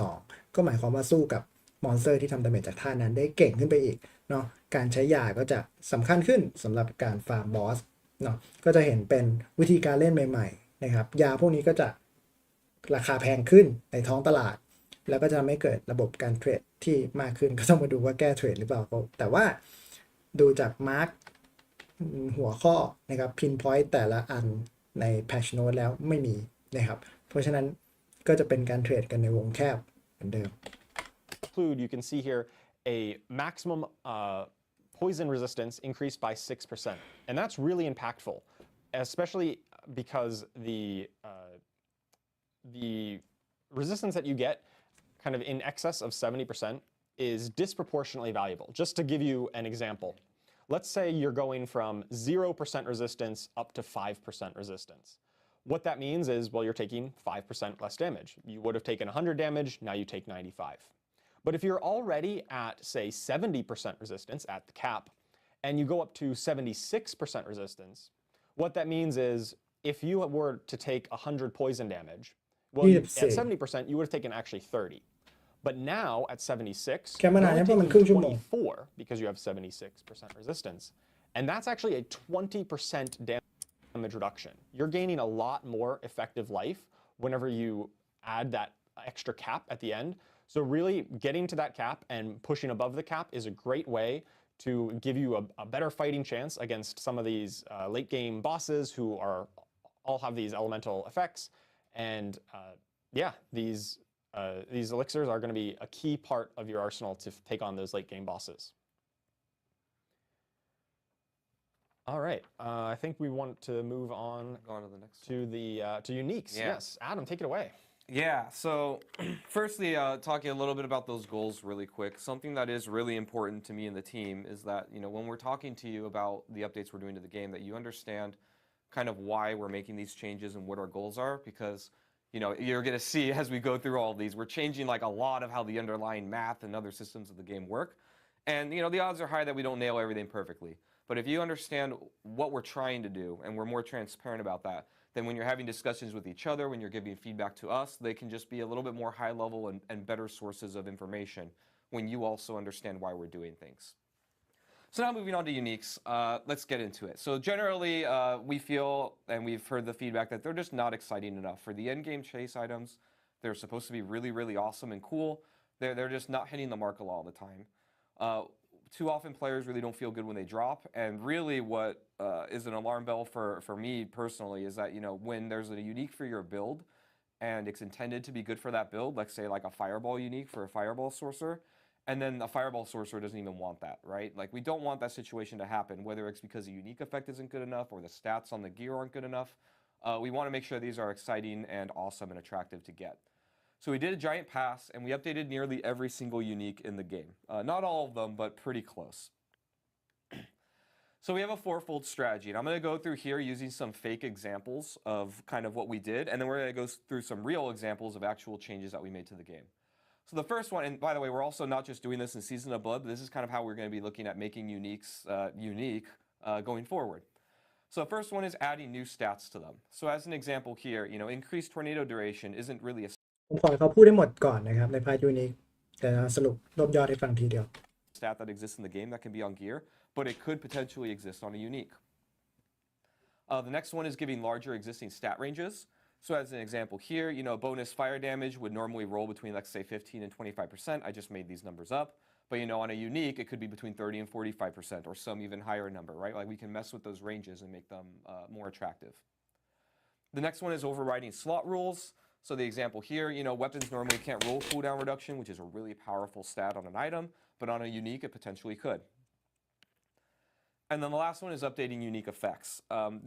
82ก็หมายความว่าสู้กับมอนสเตอร์ที่ทำดาเมจจากท่านั้นได้เก่งขึ้นไปอีกเนาะการใช้ยาก็จะสำคัญขึ้นสำหรับการฟาร์มบอสเนาะก็จะเห็นเป็นวิธีการเล่นใหม่ๆนะครับยาพวกนี้ก็จะราคาแพงขึ้นในท้องตลาดแล้วก็จะทำให้เกิดระบบการเทรดที่มากขึ้นก็ต้องมาดูว่าแก้เทรดหรือเปล่าแต่ว่าดูจากมาร์กหัวข้อนะครับพินพอยต์แต่ละอันในแพชโน้ตแล้วไม่มีนะครับเพราะฉะนั้นก็จะเป็นการเทรดกันในวงแคบเหมือนเดิมyou can see here a maximum poison resistance increased by 6%. And that's really impactful, especially because the resistance that you get kind of in excess of 70% is disproportionately valuable. Just to give you an example, let's say you're going from 0% resistance up to 5% resistance. What that means is, well, you're taking 5% less damage. You would have taken 100 damage, now you take 95. But if you're already at, say, 70% resistance at the cap, and you go up to 76% resistance, what that means is if you were to take 100 poison damage, well, at 70%, you would have taken actually 30. But now at 76, you're taking 24 because you have 76% resistance. And that's actually a 20% damage. introduction. You're gaining a lot more effective life whenever you add that extra cap at the end. So really getting to that cap and pushing above the cap is a great way to give you a better fighting chance against some of these late game bosses who all have these elemental effects. And yeah, these elixirs are going to be a key part of your arsenal to take on those late game bosses. All right, I think we want to move on to the next to uniques. Yeah. Yes, Adam, take it away. Yeah, so firstly, talking a little bit about those goals really quick. Something that is really important to me and the team is that, when we're talking to you about the updates we're doing to the game, that you understand kind of why we're making these changes and what our goals are, because, you're going to see as we go through all of these, we're changing like a lot of how the underlying math and other systems of the game work. And, the odds are high that we don't nail everything perfectly. But if you understand what we're trying to do and we're more transparent about that, then when you're having discussions with each other, when you're giving feedback to us, they can just be a little bit more high level and better sources of information when you also understand why we're doing things. So now moving on to uniques, let's get into it. So generally, we feel, and we've heard the feedback, that they're just not exciting enough. For the end game chase items, they're supposed to be really, really awesome and cool. They're just not hitting the mark a lot of the time. Too often players really don't feel good when they drop, and really what is an alarm bell for me personally is that, when there's a unique for your build and it's intended to be good for that build, let's say like a fireball unique for a fireball sorcerer, and then a fireball sorcerer doesn't even want that, right? Like, we don't want that situation to happen, whether it's because the unique effect isn't good enough or the stats on the gear aren't good enough. We want to make sure these are exciting and awesome and attractive to get. So we did a giant pass, and we updated nearly every single unique in the game. Not all of them, but pretty close. So we have a fourfold strategy, and I'm going to go through here using some fake examples of kind of what we did, and then we're going to go through some real examples of actual changes that we made to the game. So the first one, and by the way, we're also not just doing this in Season of Blood, but this is kind of how we're going to be looking at making uniques unique going forward. So the first one is adding new stats to them. So as an example here, increased tornado duration isn't really a ผมขอเขาพูดได้หมดก่อนนะครับในพาร์ทยูนิคแต่สรุปรวบยอดให้ฟังทีเดียว stat that exists in the game that can be on gear, but it could potentially exist on a unique. The next one is giving larger existing stat ranges. So as an example here, bonus fire damage would normally roll between, let's say, 15 and 25%. I just made these numbers up. But, on a unique, it could be between 30 and 45%, or some even higher number, right? Like, we can mess with those ranges and make them more attractive. The next one is overriding slot rules. So the example here, weapons normally can't roll cooldown reduction, which is a really powerful stat on an item, but on a unique, it potentially could. And then the last one is updating unique effects.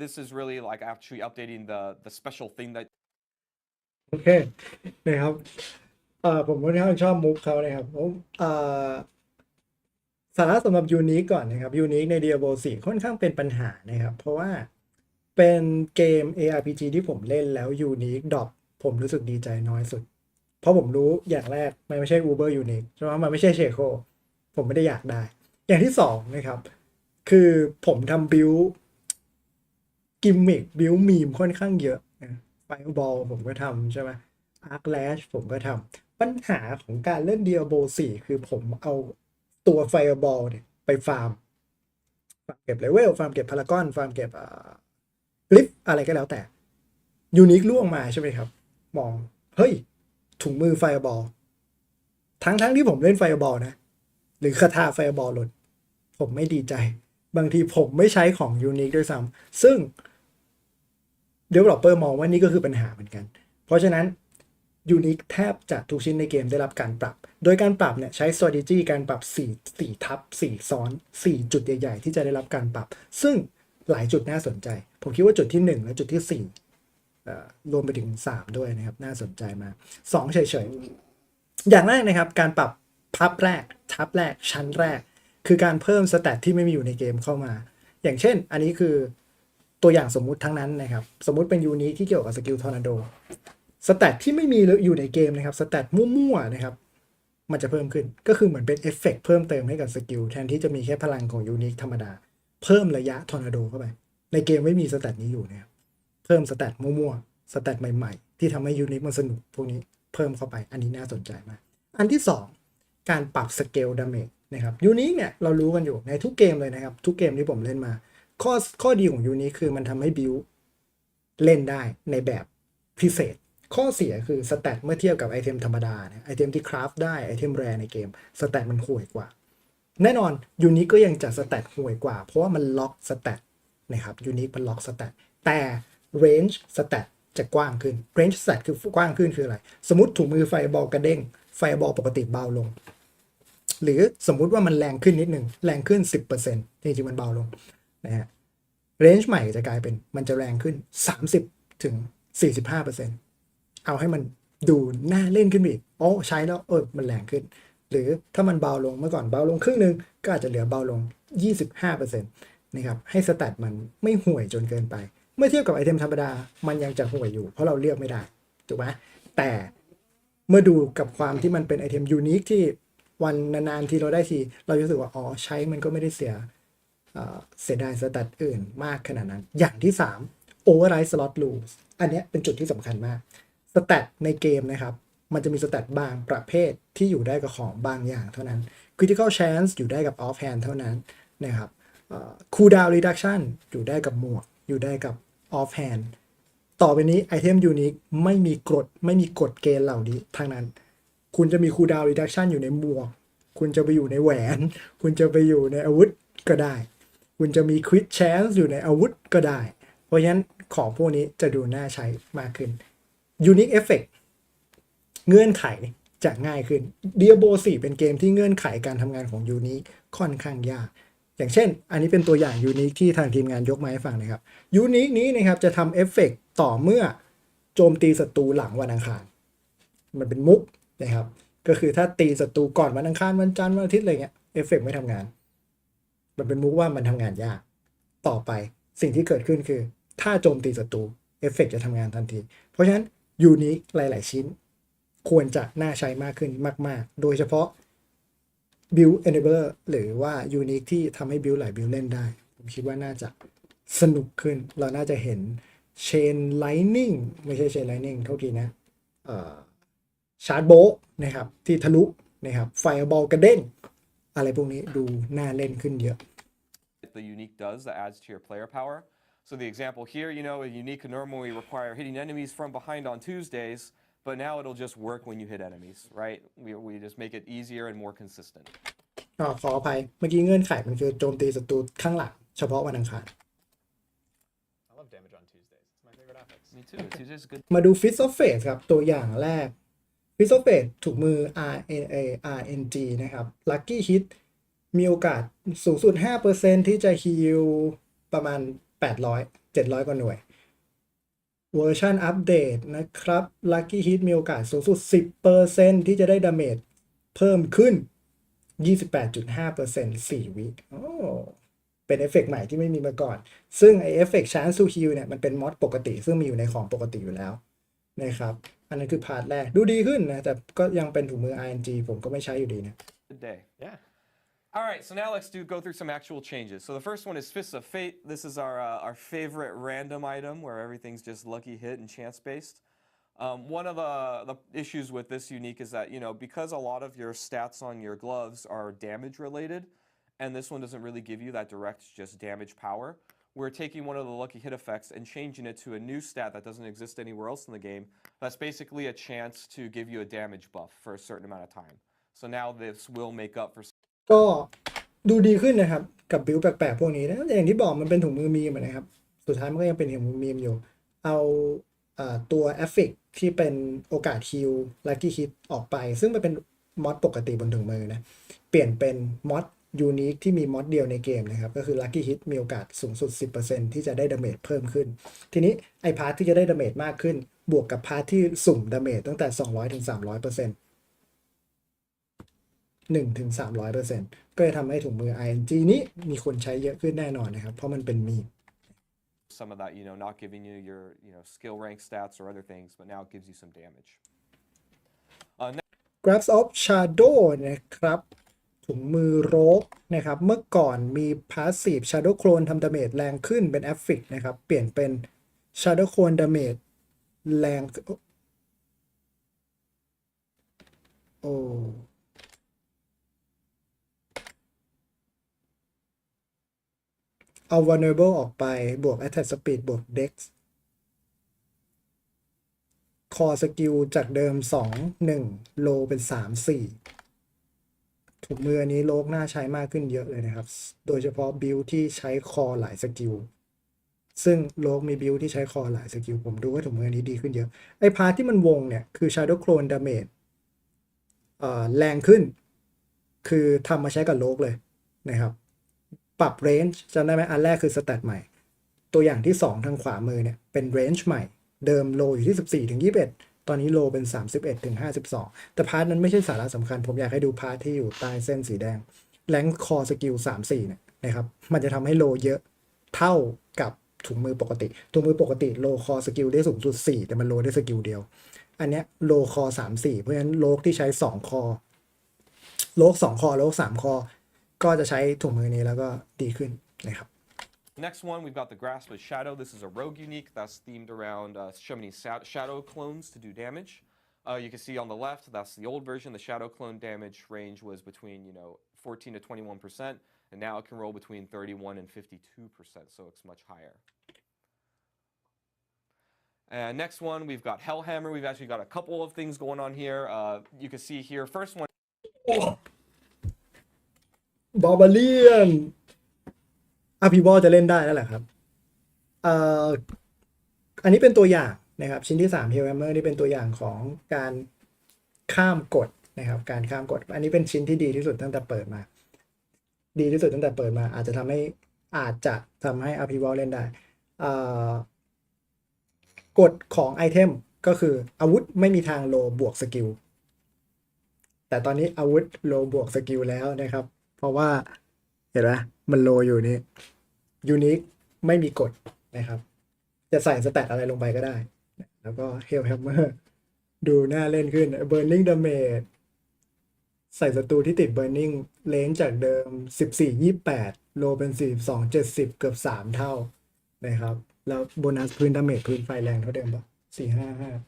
This is really like actually updating the special thing that โอเคนะครับผมค่อนข้างชอบมุกเขานะครับสาระสำหรับยูนิคก่อนนะครับยูนิคใน Diablo 4ค่อนข้างเป็นปัญหานะครับเพราะว่าเป็นเกม ARPG ที่ผมเล่นแล้วยูนิคดรอปผมรู้สึกดีใจน้อยสุดเพราะผมรู้อย่างแรกมันไม่ใช่ Uber Unique ใช่ไหมมันไม่ใช่เชโคผมไม่ได้อยากได้อย่างที่สองนะครับคือผมทำบิวกิมมิคบิวมีมค่อนข้างเยอะไฟบอลผมก็ทำใช่ไหมอาร์คแลชผมก็ทำปัญหาของการเล่น Diablo 4คือผมเอาตัวไฟบอลเนี่ยไปฟาร์มเก็บเลเวลฟาร์มเก็บพารากอนฟาร์มเก็บกลิฟอะไรก็แล้วแต่ยูนิคล่วงมาใช่ไหมครับมองเฮ้ยถุงมือไฟบอลทั้งที่ผมเล่นไฟบอลนะหรือคาถาไฟบอลหล่นผมไม่ดีใจบางทีผมไม่ใช้ของยูนิคด้วยซ้ำซึ่ง developer มองว่านี่ก็คือปัญหาเหมือนกันเพราะฉะนั้นยูนิคแทบจะทุกชิ้นในเกมได้รับการปรับโดยการปรับเนี่ยใช้ strategy การปรับ4ทับ4ซ้อน4จุดใหญ่ๆที่จะได้รับการปรับซึ่งหลายจุดน่าสนใจผมคิดว่าจุดที่1และจุดที่4รวมไปถึง3ด้วยนะครับน่าสนใจมาก2เฉยๆอย่างแรกนะครับการปรับทับแรกชั้นแรกคือการเพิ่มสแตทที่ไม่มีอยู่ในเกมเข้ามาอย่างเช่นอันนี้คือตัวอย่างสมมุติทั้งนั้นนะครับสมมุติเป็นยูนิคที่เกี่ยวกับสกิลทอร์นาโดสแตทที่ไม่มีอยู่ในเกมนะครับสแตทมั่วๆนะครับมันจะเพิ่มขึ้นก็คือเหมือนเป็นเอฟเฟกต์เพิ่มเติมให้กับสกิลแทนที่จะมีแค่พลังของยูนิคธรรมดาเพิ่มระยะทอร์นาโดเข้าไปในเกมไม่มีสแตทนี้อยู่นะครับเพิ่มสแตทมั่วๆสแตทใหม่ๆที่ทำให้ยูนิคมันสนุกพวกนี้เพิ่มเข้าไปอันนี้น่าสนใจมากอันที่2การปรับสเกลดาเมจนะครับยูนิคเนี่ยเรารู้กันอยู่ในทุกเกมเลยนะครับทุกเกมที่ผมเล่นมาข้อดีของยูนิคคือมันทำให้บิล เล่นได้ในแบบพิเศษข้อเสียคือสแตทเมื่อเทียบกับไอเทมธรรมดานะไอเทมที่คราฟได้ไอเทมแรในเกมสแตทมันห่วยกว่าแน่นอนยูนิคก็ยังจะสแตทห่วยกว่าเพราะว่ามันล็อกสแตทนะครับยูนิคมันล็อกสแตทแต่เรนจ์สแตทจะกว้างขึ้นเรนจ์สแตทคือกว้างขึ้นคืออะไรสมมติถุงมือไฟบอลกระเด้งไฟบอลปกติเบาลงหรือสมมุติว่ามันแรงขึ้นนิดหนึ่งแรงขึ้น 10% จริงๆมันเบาลงนะฮะเรนจ์ใหม่จะกลายเป็นมันจะแรงขึ้น 30 ถึง 45%เอาให้มันดูน่าเล่นขึ้นอีกอ๋อใช้แล้วมันแรงขึ้นหรือถ้ามันเบาลงเมื่อก่อนเบาลงครึ่งหนึ่งก็อาจจะเหลือเบาลง 25% นะครับให้สแตทมันไม่ห่วยจนเกินไปเมื่อเทียบกับไอเทมธรรมดามันยังจะห่วยอยู่เพราะเราเลือกไม่ได้ถูกไหมแต่เมื่อดูกับความที่มันเป็นไอเทมยูนิคที่วันนานๆทีเราได้ทีเรารู้สึกว่าอ๋อใช้มันก็ไม่ได้เสียดายสแตทอื่นมากขนาดนั้นอย่างที่3 override slot rules อันนี้เป็นจุดที่สำคัญมากสแตทในเกมนะครับมันจะมีสแตทบางประเภทที่อยู่ได้กับของบางอย่างเท่านั้น critical chance อยู่ได้กับ off hand เท่านั้นนะครับcooldown reduction อยู่ได้กับหมวกอยู่ได้กับ off hand ต่อไปนี้ไอเทมยูนิคไม่มีกฎเกณฑ์เหล่านี้ทั้งนั้นคุณจะมี cooldown reduction อยู่ในหมวกคุณจะไปอยู่ในแหวนคุณจะไปอยู่ในอาวุธก็ได้คุณจะมี crit chance อยู่ในอาวุธก็ได้เพราะฉะนั้นของพวกนี้จะดูน่าใช้มากขึ้น unique effect เงื่อนไขจะง่ายขึ้น Diablo 4เป็นเกมที่เงื่อนไขการทำงานของ unique ค่อนข้างยากอย่างเช่นอันนี้เป็นตัวอย่าง unique ที่ทางทีมงานยกมาให้ฟังนะครับ unique นี้นะครับจะทำเอฟเฟกต์ต่อเมื่อโจมตีศัตรูหลังวันอังคารมันเป็นมุกนะครับก็คือถ้าตีศัตรูก่อนวันอังคารวันจันทร์วันอาทิตย์อะไรเงี้ยเอฟเฟกต์ไม่ทำงานมันเป็นมุกว่ามันทำงานยากต่อไปสิ่งที่เกิดขึ้นคือถ้าโจมตีศัตรูเอฟเฟกต์จะทำงานทันทีเพราะฉะนั้นยูนิคหลายๆชิ้นควรจะน่าใช้มากขึ้นมากๆโดยเฉพาะ build enabler หรือว่ายูนิคที่ทำให้ build หลาย build เล่นได้ผมคิดว่าน่าจะสนุกขึ้นเราน่าจะเห็น chain lightning ไม่ใช่ chain lightning เท่าทีนะชาร์จโบนะครับที่ทะลุนะครับไฟบอลกระเด้งอะไรพวกนี้ดูน่าเล่นขึ้นเยอะ The unique does that adds to your player power. So the example here, a unique could normally require hitting enemies from behind on Tuesdays, but now it'll just work when you hit enemies, right? We just make it easier and more consistent. ขออภัยเมื่อกี้เงื่อนไขมันคือโจมตีศัตรูข้างหลังเฉพาะวันอังคาร I love damage on Tuesdays. It's my favorite affix. Me too. Tuesday's good. มาดู Fist of Fate ครับตัวอย่างแรก Fist of Fate ถูกมือ RNG นะครับ Lucky Hit มีโอกาสสูงสุด 5% ที่จะฮีลประมาณ700 กว่าหน่วยเวอร์ชันอัปเดตนะครับ Lucky Hit มีโอกาสสูงสุด 10% ที่จะได้ดาเมจเพิ่มขึ้น 28.5% 4 วิเป็นเอฟเฟกต์ใหม่ที่ไม่มีมาก่อนซึ่งไอเอฟเฟกต์ Chance to Heal เนี่ยมันเป็นมอดปกติซึ่งมีอยู่ในของปกติอยู่แล้วนะครับอันนั้นคือพาร์ทแรกดูดีขึ้นนะแต่ก็ยังเป็นถุงมือ RNG ผมก็ไม่ใช้อยู่ดีนะ Good day. Yeah. All right, so now let's go through some actual changes. So the first one is Fists of Fate. This is our favorite random item where everything's just lucky hit and chance based. One of the issues with this unique is that because a lot of your stats on your gloves are damage related, and this one doesn't really give you that direct just damage power. We're taking one of the lucky hit effects and changing it to a new stat that doesn't exist anywhere else in the game. That's basically a chance to give you a damage buff for a certain amount of time. So now this will make up for. ก็ดูดีขึ้นนะครับกับบิลแปลกๆพวกนี้นะอย่างที่บอกมันเป็นถุงมือมีมนะครับสุดท้ายมันก็ยังเป็นถุงมือมีมอยู่เอาตัวแอฟฟิกที่เป็นโอกาสฮิลลัคกี้ฮิตออกไปซึ่งมันเป็นมอดปกติบนถุงมือนะเปลี่ยนเป็นมอดยูนิคที่มีมอดเดียวในเกมนะครับก็คือ Lucky Hit มีโอกาสสูงสุด 10% ที่จะได้ดาเมจเพิ่มขึ้นทีนี้ไอ้พาร์ทที่จะได้ดาเมจมากขึ้นบวกกับพาร์ทที่สุ่มดาเมจตั้งแต่ 200 ถึง 300% 1 ถึง 300% ก็จะทำให้ถุงมือ RNG นี้มีคนใช้เยอะขึ้นแน่นอนนะครับเพราะมันเป็นมีม Some of that, not giving you your, skill rank stats or other things, but now it gives you some damage. Grasp of Shadow นะครับถุงมือโรกนะครับเมื่อก่อนมี Passive Shadow Clone ทำดาเมจแรงขึ้นเป็น Affix นะครับเปลี่ยนเป็น Shadow Clone ดาเมจแรงเอา vulnerable ออกไปบวก attack speed บวก dex คอสกิลจากเดิม2 1โลเป็น3 4ถุงมืออันนี้โลกน่าใช้มากขึ้นเยอะเลยนะครับโดยเฉพาะบิลที่ใช้คอหลายสกิลซึ่งโลกมีบิลที่ใช้คอหลายสกิลผมดูว่าถุงมืออันนี้ดีขึ้นเยอะไอ้พาร์ทที่มันวงเนี่ยคือ Shadow Clone Damage แรงขึ้นคือทำมาใช้กับโลกเลยนะครับปรับ range จำได้ไหมอันแรกคือสแตทใหม่ตัวอย่างที่2ทางขวามือเนี่ยเป็น range ใหม่เดิมโลอยู่ที่14ถึง21ตอนนี้โลเป็น31ถึง52แต่พาร์ทนั้นไม่ใช่สาระสำคัญผมอยากให้ดูพาร์ทที่อยู่ใต้เส้นสีแดงแรงคอสกิล3-4เนี่ยนะครับมันจะทำให้โลเยอะเท่ากับถุงมือปกติถุงมือปกติโลคอสกิลได้สูงสุด4แต่มันโลได้สกิลเดียวอันเนี้ยโลคอ3-4เพราะฉะนั้นโลกที่ใช้2คอโลก2คอโลก3คอก็จะใช้ถุงมือนี้แล้วก็ดีขึ้นนะครับ Next one, we've got the Grasp of Shadow. This is a rogue unique that's themed around summoning shadow clones to do damage. You can see on the left, that's the old version. The shadow clone damage range was between 14 to 21%, and now it can roll between 31 and 52%, so it's much higher. And next one, we've got Hellhammer. We've actually got a couple of things going on here. You can see here, first one. Barbarian RP จะเล่นได้แล้วแหละครับอันนี้เป็นตัวอย่างนะครับชิ้นที่3 Hellhammer นี่เป็นตัวอย่างของการข้ามกฎนะครับการข้ามกฎอันนี้เป็นชิ้นที่ดีที่สุดตั้งแต่เปิดมาอาจจะทำให้ RP เล่นได้กฎของไอเทมก็คืออาวุธไม่มีทางโลบวกสกิลแต่ตอนนี้อาวุธโลบวกสกิลแล้วนะครับเพราะว่าเห็นไหมมันโลอยู่นี่ยูนิคไม่มีกฎนะครับจะใส่สแตทอะไรลงไปก็ได้แล้วก็ Hellhammer ดูน่าเล่นขึ้น Burning Damage ใส่ศัตรูที่ติด Burning เลนจากเดิม14-28โลเป็น42-70เกือบ3เท่านะครับแล้วโบนัสพื้นดาเมจพื้นไฟแรงเท่าเดิมปะ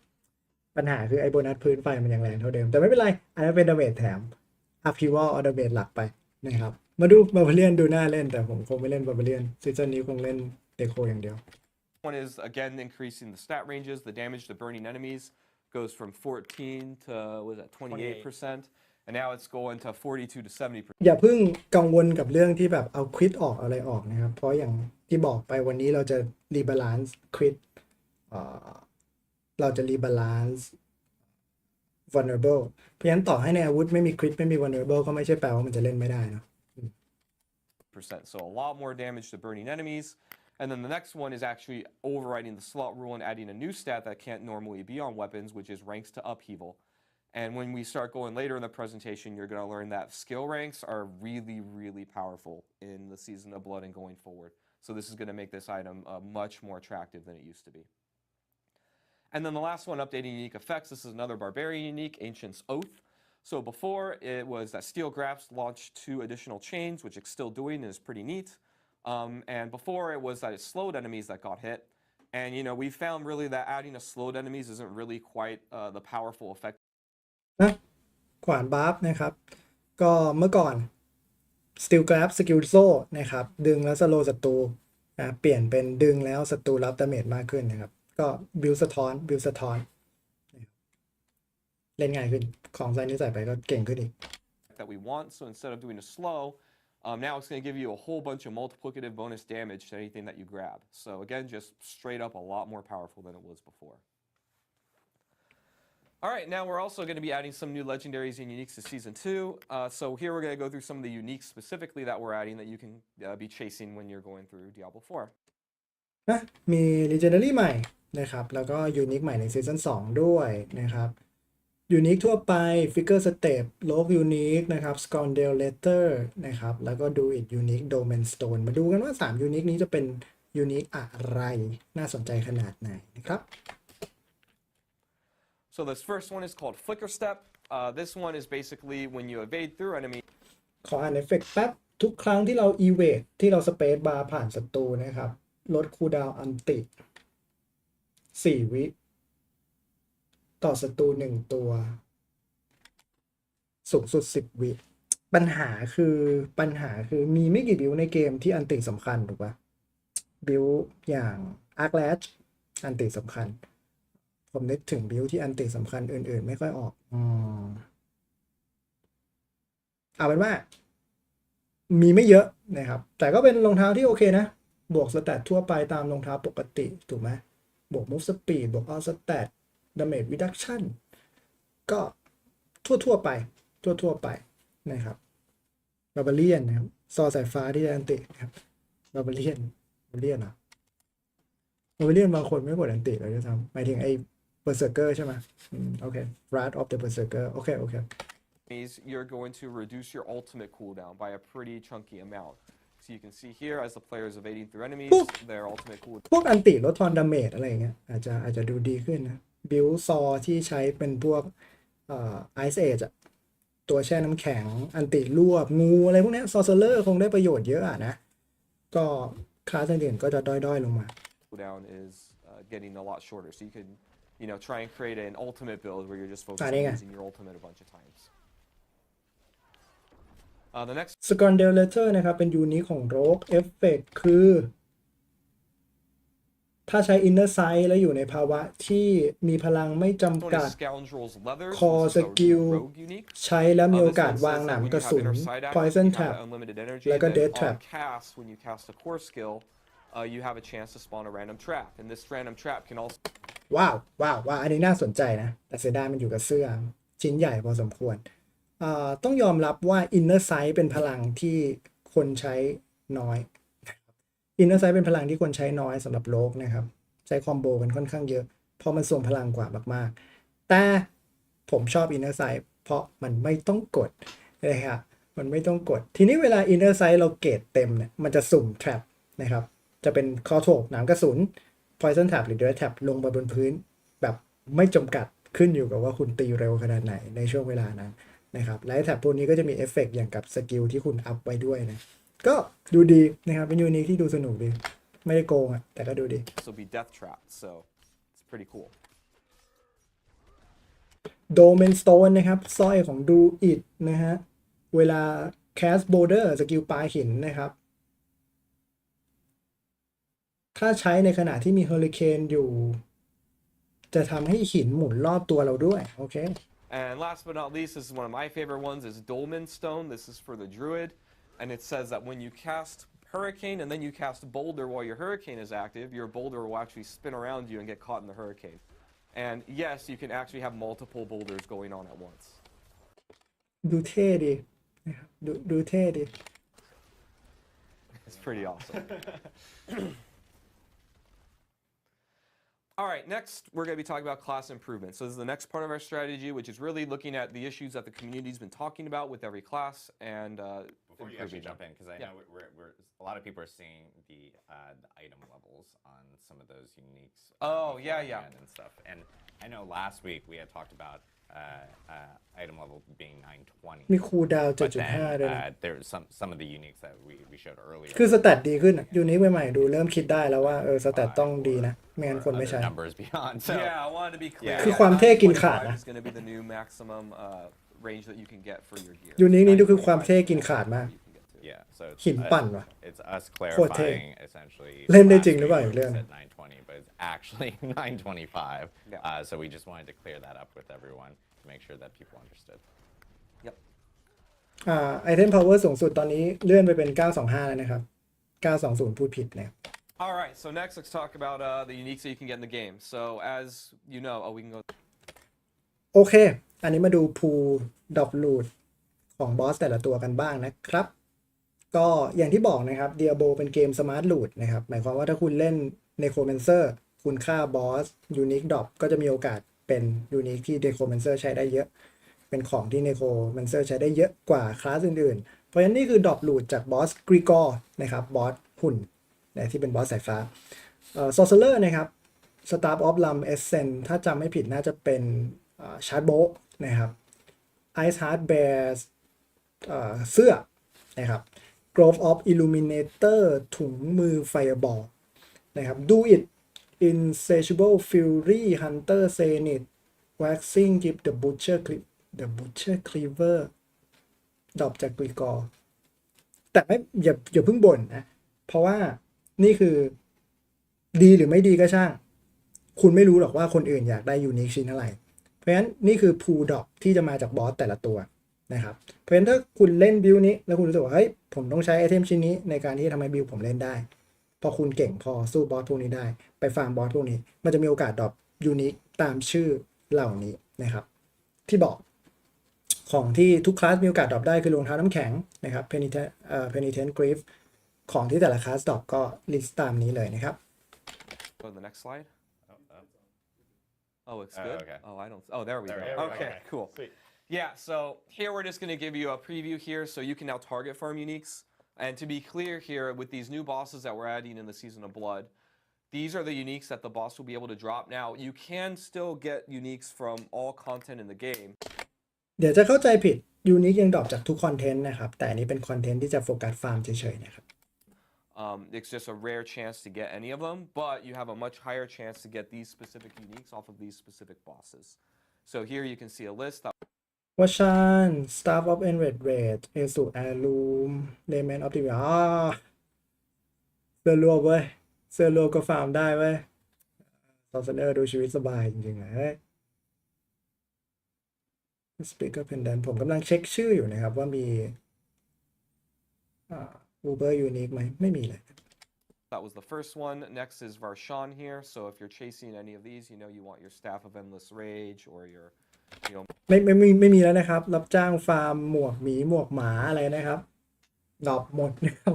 455ปัญหาคือไอ้โบนัสพื้นไฟมันยังแรงเท่าเดิมแต่ไม่เป็นไรอันนั้นเป็นดาเมจแถมอัพพิวอลเอาดาเมจหลักไปนะครับมาดูบาร์บาเรียนดูน่าเล่นแต่ผมคงไม่เล่นบาร์บาเรียนซีซั่นนี้คงเล่นเดโคอย่างเดียว One is again increasing the stat ranges. The damage to burning enemies goes from 14 to 28%, and now it's going to 42 to 70%. อย่าเพิ่งกังวลกับเรื่องที่แบบเอาควิดออกอะไรออกนะครับเพราะอย่างที่บอกไปวันนี้เราจะรีบาลานซ์ควิดเราจะรีบาลานซ์ vulnerable เพราะฉะนั้นต่อให้ในอาวุธไม่มีคริตไม่มี vulnerable ก็ไม่ใช่แปลว่ามันจะเล่นไม่ได้เนาะSo a lot more damage to burning enemies. And then the next one is actually overriding the slot rule and adding a new stat that can't normally be on weapons, which is ranks to upheaval. And when we start going later in the presentation, you're going to learn that skill ranks are really, really powerful in the Season of Blood and going forward. So this is going to make this item much more attractive than it used to be. And then the last one, updating unique effects. This is another Barbarian unique, Ancient's Oath. So before, it was that Steel Grasp launched 2 additional chains, which it's still doing and is pretty neat. And before, it was that it slowed enemies that got hit. And, we found really that adding a slowed enemies isn't really quite the powerful effect. ขวานบาร์ฟนะครับก็เมื่อก่อน Steel Grasp สกิลโซ่นะครับดึงแล้วสโลว์ศัตรูเปลี่ยนเป็นดึงแล้วศัตรูรับดาเมจมากขึ้นนะครับก็บิลสะท้อนเล่นง่ายขึ้นของไซนี้ใส่ไปก็เก่งขึ้นอีก that we want. So instead of doing a slow, now it's going to give you a whole bunch of multiplicative bonus damage to anything that you grab. So again, just straight up a lot more powerful than it was before. All right, now we're also going to be adding some new legendaries and uniques to Season 2. So here we're going to go through some of the uniques specifically that we're adding that you can be chasing when you're going through Diablo 4. มี Legendary ใหม่นะครับแล้วก็ Unique ใหม่ใน Season 2 ด้วยนะครับยูนิคทั่วไป Figure Step โลกยูนิคนะครับ Scoundrel Letter นะครับแล้วก็ดูอิทยูนิค Domain Stone มาดูกันว่า3ยูนิคนี้จะเป็นยูนิคอะไรน่าสนใจขนาดไหนนะครับ So this first one is called Flicker Step. This one is basically when you evade through enemy. ขออ่านเอฟเฟกต์แป๊บทุกครั้งที่เรา evade ที่เรา Space Bar ผ่านศัตรูนะครับลดคูลดาวน์อันติ4 วิต่อศัตรู1ตัวสูงสุด10 วิปัญหาคือมีไม่กี่บิลในเกมที่อันติสำคัญถูกปะบิลอย่าง Arc Lash อันติสำคัญ ผมนึกถึงบิลที่อันติสำคัญอื่นๆไม่ค่อยออกเอาเป็นว่ามีไม่เยอะนะครับแต่ก็เป็นรองเท้าที่โอเคนะบวกสแตททั่วไปตามรองเท้าปกติถูกไหมบวก move speed บวก all stat damage reduction ก็ทั่วไปนะครับบาบาเลียนนะครับซอสายฟ้าที่อันตินะครับบาบาเลียนเหรอบาบาเลียนบางคนไม่กดอันติเลยด้วยซ้ำหมายถึงไอ้เบอร์เซอร์เกอร์ใช่ไหมโอเค Wrath of the Berserker โอเคyou're going to reduce your ultimate cooldown by a pretty chunky amount. So you can see here as the player is evading through enemies, their ultimate cooldown. พวกอันติลดทอนดาเมจอะไรอย่างเงี้ยอาจจะดูดีขึ้นนะบิลซอที่ใช้เป็นพวกไอซ์เอจอะตัวแช่น้ำแข็งอันติรวบงูอะไรพวกนี้ซอร์เซอร์คงได้ประโยชน์เยอะอะนะก็คลาสอื่นๆก็จะด้อยๆลงมา Cooldown is getting a lot shorter, so you could try and create an ultimate build where you're just focusing on using your ultimate a bunch of times. The next Scandalator นะครับเป็นยูนิคของโรกเอฟเฟกคือถ้าใช้ Inner Sight แล้วอยู่ในภาวะที่มีพลังไม่จำกัดคอสกิลใช้แล้วมีโอกาสวางหนามกระสุน Poison Trap แล้วก็ Death Trap when you cast a core skill you have a chance to spawn a random trap and this random trap can also ว้าวอันนี้น่าสนใจนะแต่เสียดายมันอยู่กับเสื้อชิ้นใหญ่พอสมควรต้องยอมรับว่า Inner Sight เป็นพลังที่คนใช้น้อย Inner Sight เป็นพลังที่คนใช้น้อยสำหรับโลกนะครับใช้คอมโบกันค่อนข้างเยอะเพราะมันทรงพลังกว่ามากๆแต่ผมชอบ Inner Sight เพราะมันไม่ต้องกดนะครับมันไม่ต้องกดทีนี้เวลา Inner Sight เราเกรดเต็มเนี่ยมันจะสุ่ม Trap นะครับจะเป็นคอโถกหนามกระสุน Poison Trap หรือ Death Trap ลงมาบนพื้นแบบไม่จำกัดขึ้นอยู่กับว่าคุณตีเร็วขนาดไหนในช่วงเวลานั้นนะครับและแท็บพวกนี้ก็จะมีเอฟเฟกต์อย่างกับสกิลที่คุณอัพไว้ด้วยนะก็ดูดีนะครับเป็นยูนิคที่ดูสนุกดีไม่ได้โกงอะแต่ก็ดูดี be death trap so it's pretty cool Domain Stone นะครับสร้อยของดูอิดนะฮะเวลา Cast Boulder สกิลปาหินนะครับถ้าใช้ในขณะที่มีเฮอริเคนอยู่จะทำให้หินหมุนรอบตัวเราด้วยโอเคAnd last but not least, this is one of my favorite ones, is Dolmen Stone. This is for the Druid. And it says that when you cast Hurricane and then you cast Boulder while your Hurricane is active, your Boulder will actually spin around you and get caught in the Hurricane. And yes, you can actually have multiple Boulders going on at once. ดูเท่ดีนะครับดูเท่ดี It's pretty awesome. All right, next we're going to be talking about class improvement. So this is the next part of our strategy, which is really looking at the issues that the community's been talking about with every class and before you actually jump in, because I know we're a lot of people are seeing the item levels on some of those uniques. Oh yeah. And stuff. And I know last week we had talked about item level being 920. มีคูลดาวน์ 7.5 ด้วยนะ There's some of the uniques that we showed earlier. คือสแตทดีขึ้นยูนิคใหม่ๆดูเริ่มคิดได้แล้วว่าสแตทต้องดีนะไม่งั้นคนไม่ใช้ numbers beyond. So yeah, I wanted to be clear. คือความเท่กินขาดนะ Is going to be the new maximum range that you can get for your gear. ยูนิคนี้ดูคือความเท่กินขาดมาก Yeah, so หินปั่นว่ะ it's us clarifying essentially เล่นได้จริงหรือเปล่าอีกเรื่อง at 920, but it's actually 925. So we just wanted to clear that up with everyone to make sure that people understood. Yep. ไอเทมพาวเวอร์สูงสุดตอนนี้เลื่อนไปเป็น 925 แล้วนะครับ 920 พูดผิดนะครับ All right, so next let's talk about the uniques that you can get in the game. So as you know, we can go. โอเค อันนี้มาดูพูลดรอปลูทของบอสแต่ละตัวกันบ้างนะครับก็อย่างที่บอกนะครับ Diablo เป็นเกม Smart Loot นะครับหมายความว่าถ้าคุณเล่น Necromancer คุณฆ่าบอส Unique Drop ก็จะมีโอกาสเป็น Unique ที่ Necromancer ใช้ได้เยอะเป็นของที่ Necromancer ใช้ได้เยอะกว่าคลาสอื่นๆเพราะฉะนั้นนี่คือ Drop Loot จากบอส Grigor นะครับบอสหุ่นที่เป็นบอสสายฟ้าSorcerer นะครับ Staff of Lam Essence ถ้าจำไม่ผิดน่าจะเป็นShard Bow นะครับ Ice Heart Bear เสื้อนะครับGrove of Illuminator ถุงมือ Fireball นะครับ Do It Insatiable Fury Hunter Zenith Waxing Gift The Butcher Cleaver ดรอปจากกรีกอร์แต่ไม่อย่าเพิ่งบ่นนะเพราะว่านี่คือดีหรือไม่ดีก็ช่าง คุณไม่รู้หรอกว่าคนอื่นอยากได้ยูนิคชิ้นอะไรเพราะฉะนั้นนี่คือพูลดอกที่จะมาจากบอสแต่ละตัวนะครับเพราะฉะนั้นถ้าคุณเล่นบิลนี้แล้วคุณรู้สึกว่าเฮ้ยผมต้องใช้ไอเทมชิ้นนี้ในการที่จะทำให้บิลผมเล่นได้พอคุณเก่งพอสู้บอสพวกนี้ได้ไปฟาร์มบอสพวกนี้มันจะมีโอกาสดรอปยูนิคตามชื่อเหล่านี้นะครับที่บอกของที่ทุกคลาสมีโอกาสดรอปได้คือรองเท้าน้ำแข็งนะครับ Penitent Grief ของที่แต่ละคลาสดรอปก็ลิสต์ตามนี้เลยนะครับ Go to the next slide. Oh, it's good? Okay. Oh, I don't. Oh, there we go. There we go. Okay, cool. Sweet. Yeah, so here we're just going to give you a preview here so you can now target farm uniques. And to be clear here, with these new bosses that we're adding in the Season of Blood, these are the uniques that the boss will be able to drop. Now, you can still get uniques from all content in the game. เดี๋ยวจะเข้าใจผิดยูนิคยังดรอปจากทุกคอนเทนต์นะครับแต่อันนี้เป็นคอนเทนต์ที่จะโฟกัสฟาร์มเฉยๆนะครับ It's just a rare chance to get any of them, but you have a much higher chance to get these specific uniques off of these specific bosses. So here you can see a list that วัชชัน Staff of Enred Red เอสุแอลูมเลเมนออปติมิเสื้อรวบเว้ยเสื้อรวบก็ฟาร์มได้เว้ยซอสเนอร์ดูชีวิตสบายจริงๆเลยSpeaker Pendant ผมกำลังเช็คชื่ออยู่นะครับว่ามีUber Unique ไหมไม่มีเลย That was the first one. Next is Varshan here. So if you're chasing any of these, you know you want your Staff of Endless Rage or your, you know. ไม่มีแล้วนะครับรับจ้างฟาร์มหมวกหมีหมวกหมาอะไรนะครับดรอปหมดนะครับ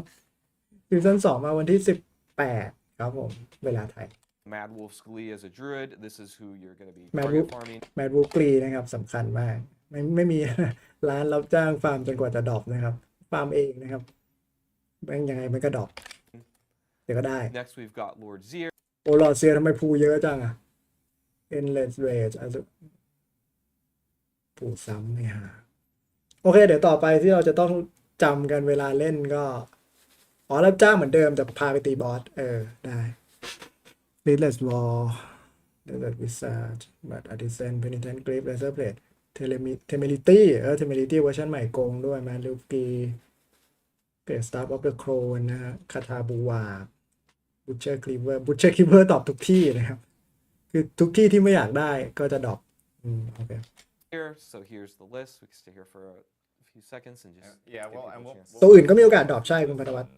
ซีซั่น2มาวันที่18ครับผมเวลาไทย Mad Wolf's Glee as a druid. This is who you're going to be Mad target Wolf farming. Mad Wolf Glee นะครับสำคัญมากไม่มี ร้านรับจ้างฟาร์มจนกว่าจะดรอปนะครับฟาร์มเองนะครับแม่งยังไงมันก็ดรอปเดี๋ยวก็ได้ Next we've got Lord Zir. โอ้หลอดเซียทำไมพูเยอะจังอะ Endless Rage พูซ้ำไม่หาโอเคเดี๋ยวต่อไปที่เราจะต้องจำกันเวลาเล่นก็รับจ้างเหมือนเดิมแต่พาไปตีบอสได้ Leadless War Desert Wizard But Artisan Penitent Grip Laser Blade Temerity Temerity เวอร์ชันใหม่โกงด้วยมาลูกีเกรด Staff of the Crown นะฮะคาทาบูวา Butcher Cleaver ตอบทุกที่นะครับคือทุกที่ที่ไม่อยากได้ก็จะดรอปโอเค Here, so here's the list. We can stay here for a few seconds and just Yeah, give well, people and a we'll- chance. ตัวอื่นก็มีโอกาสดรอปใช่คุณพัทวัฒน์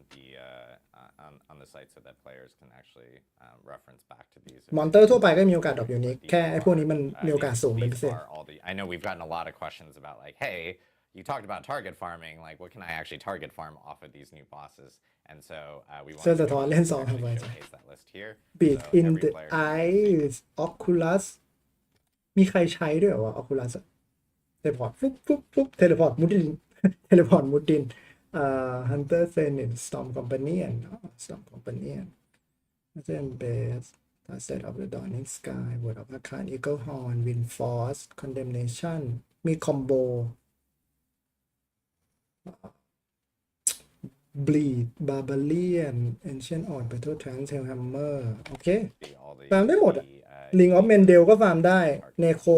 on the site so that players can actually reference back to these. มอนเตอร์ทั่วไปก็มีโอกาสดรอปยูนิคแค่ไอ้พวกนี้มันมีโอกาสสูงเป็นพิเศษ I know we've gotten a lot of questions about like, hey, you talked about target farming. Like, what can I actually target farm off of these new bosses? And so we want to showcase that list here. Beat So in every the player- eyes Oculus มีใครใช้ด้วยเหรอวะ Oculus เทเลพอร์ตฟุ๊บเทเลพอร์ตมุดดินเทเลพอร์ตมุดดินHunter Zenith Storm Companion Storm Companion Then Base Set of the Dawning Sky Word of Arcane Eagle Horn Wind Force Condemnation มีคอมโบBleed Barbarian Ancient Orc Battle Trance Hellhammer โอเค ฟาร์มได้หมดอะ Ring of Mendel ก็ฟาร์มได้ Neko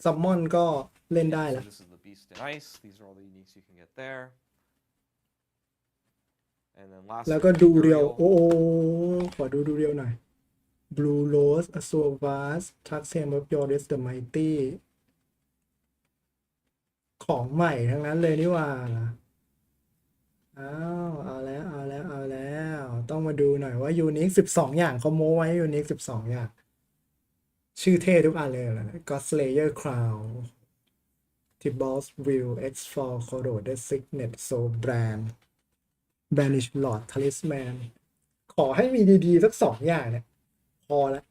Summon ก็เล่นได้ So แล้ว this is the Beast in Ice. These are all the uniques you can get there. And then last แล้วก็ดูเรียวโอ้ขอดูเรียวหน่อย Blue Rose Azure Vast Tuxedo of Yoris the Mighty ของใหม่ทั้งนั้นเลยนี่หว่าเอาแล้วต้องมาดูหน่อยว่ายูนิค12อย่างเขาโม้ไว้ยูนิค12อย่างชื่อเท่ทุกอันเลยนะ God Slayer Crown Tibble's Will X4 Corroded Signet Soul Brand Banish Lord Talisman ขอให้มีดีๆสัก2อย่างเนี่ยพอแล้ว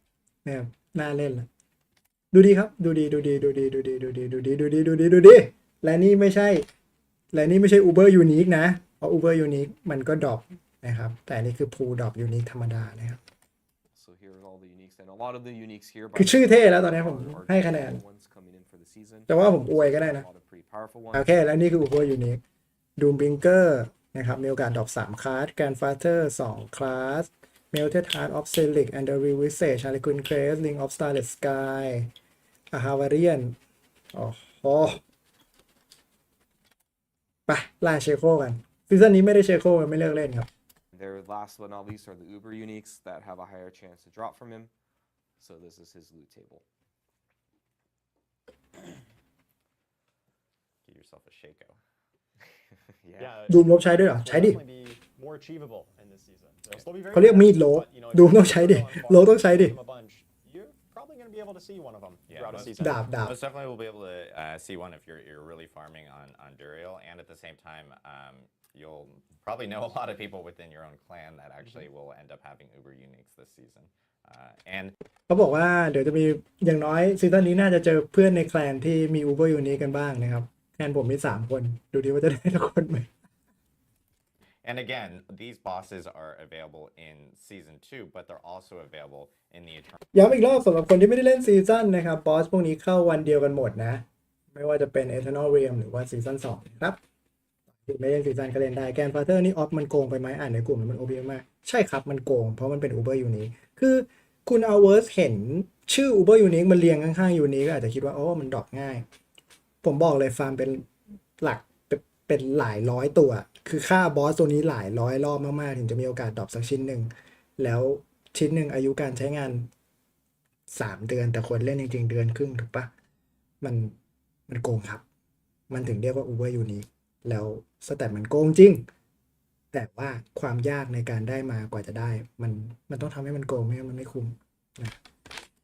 นะครับน่าเล่นละดูดีครับดูดีและนี่ไม่ใช่ Uber Unique นะเพราะ Uber Unique มันก็ดรอปนะครับแต่นี่คือ Pool Drop Unique ธรรมดานะครับ So here are all the uniques, and a lot of the uniques here. คือชื่อเท่แล้วตอนนี้ผมให้คะแนน Ones coming in for the season. แต่ว่าผมอวยก็ได้นะ A lot of pretty powerful ones. โอเคแล้วนี่คือ Uber Unique Doom Bringer นะครับมีโอกาสดรอป3คลาส Grandfather 2คลาส Melted Heart of Celic and the Revisage Harlequin Crest Ring of Starlit Sky A Havarian โอ้โหไปล่าเชโคกันซีซั่นนี้ไม่ได้เชโคกันไม่เลิกเล่นครับ There, last but not least, are the Uber uniques that have a higher chance to drop from him. So this is his loot table. Give yourself a shako. Yeah. ดูมลบใช้ด้วยเหรอ Will ใช้ดิ definitely be more achievable in this season. They'll still be very เขาเรียกมีดโล but, you know, if ดู you ต้องใช้ดิ go on โล farm ต้องใช้ดิ them a bunch, you're probably going to be able to see one of them Yeah, throughout a most- season. ดาบ Most definitely will be able to see one if you're really farming on Duriel, and at the same time, you'll probably know a lot of people within your own clan that actually will end up having Uber Uniques this season. And เขาบอกว่าเดี๋ยวจะมีอย่างน้อยซีซั่นนี้น่าจะเจอเพื่อนในแคลนที่มีอูเบอร์ยูนี้กันบ้างนะครับแคลนผมมี3 คนดูดีว่าจะได้ทุกคนไหม And again, these bosses are available in season 2, but they're also available in the Eternal. ย้ำอีกรอบสำหรับคนที่ไม่ได้เล่นซีซั่นนะครับบอสพวกนี้เข้าวันเดียวกันหมดนะไม่ว่าจะเป็น Eternal Realm หรือว่าซีซั่น2นะครับที่ไม่เล่นซีซั่นก็เล่นได้แกนฟาเธอร์นี่ออฟมันโกงไปไหมอ่านในกลุ่มมันโอเบียมากใช่ครับมันโกงเพราะมันเป็นอูเบอร์ยูนิคคือคุณเอาเวิร์สเห็นชื่ออูเบอร์ยูนิคมันเรียงข้างๆยูนิคก็อาจจะคิดว่าโอ้มันดรอปง่ายผมบอกเลยฟาร์มเป็นหลักเป็นหลายร้อยตัวคือค่าบอสตัวนี้หลายร้อยรอบมากๆถึงจะมีโอกาสดรอปสักชิ้นหนึ่งแล้วชิ้นหนึ่งอายุการใช้งาน3 เดือนแต่คนเล่นจริงๆเดือนครึ่งถูกปะมันโกงครับมันถึงเรียกว่าอูเบอร์ยูนิคแล้วสแตทมันโกงจริงแต่ว่าความยากในการได้มากว่าจะได้มันต้องทำให้มันโกงไม่งั้นมันไม่คุ้มนะ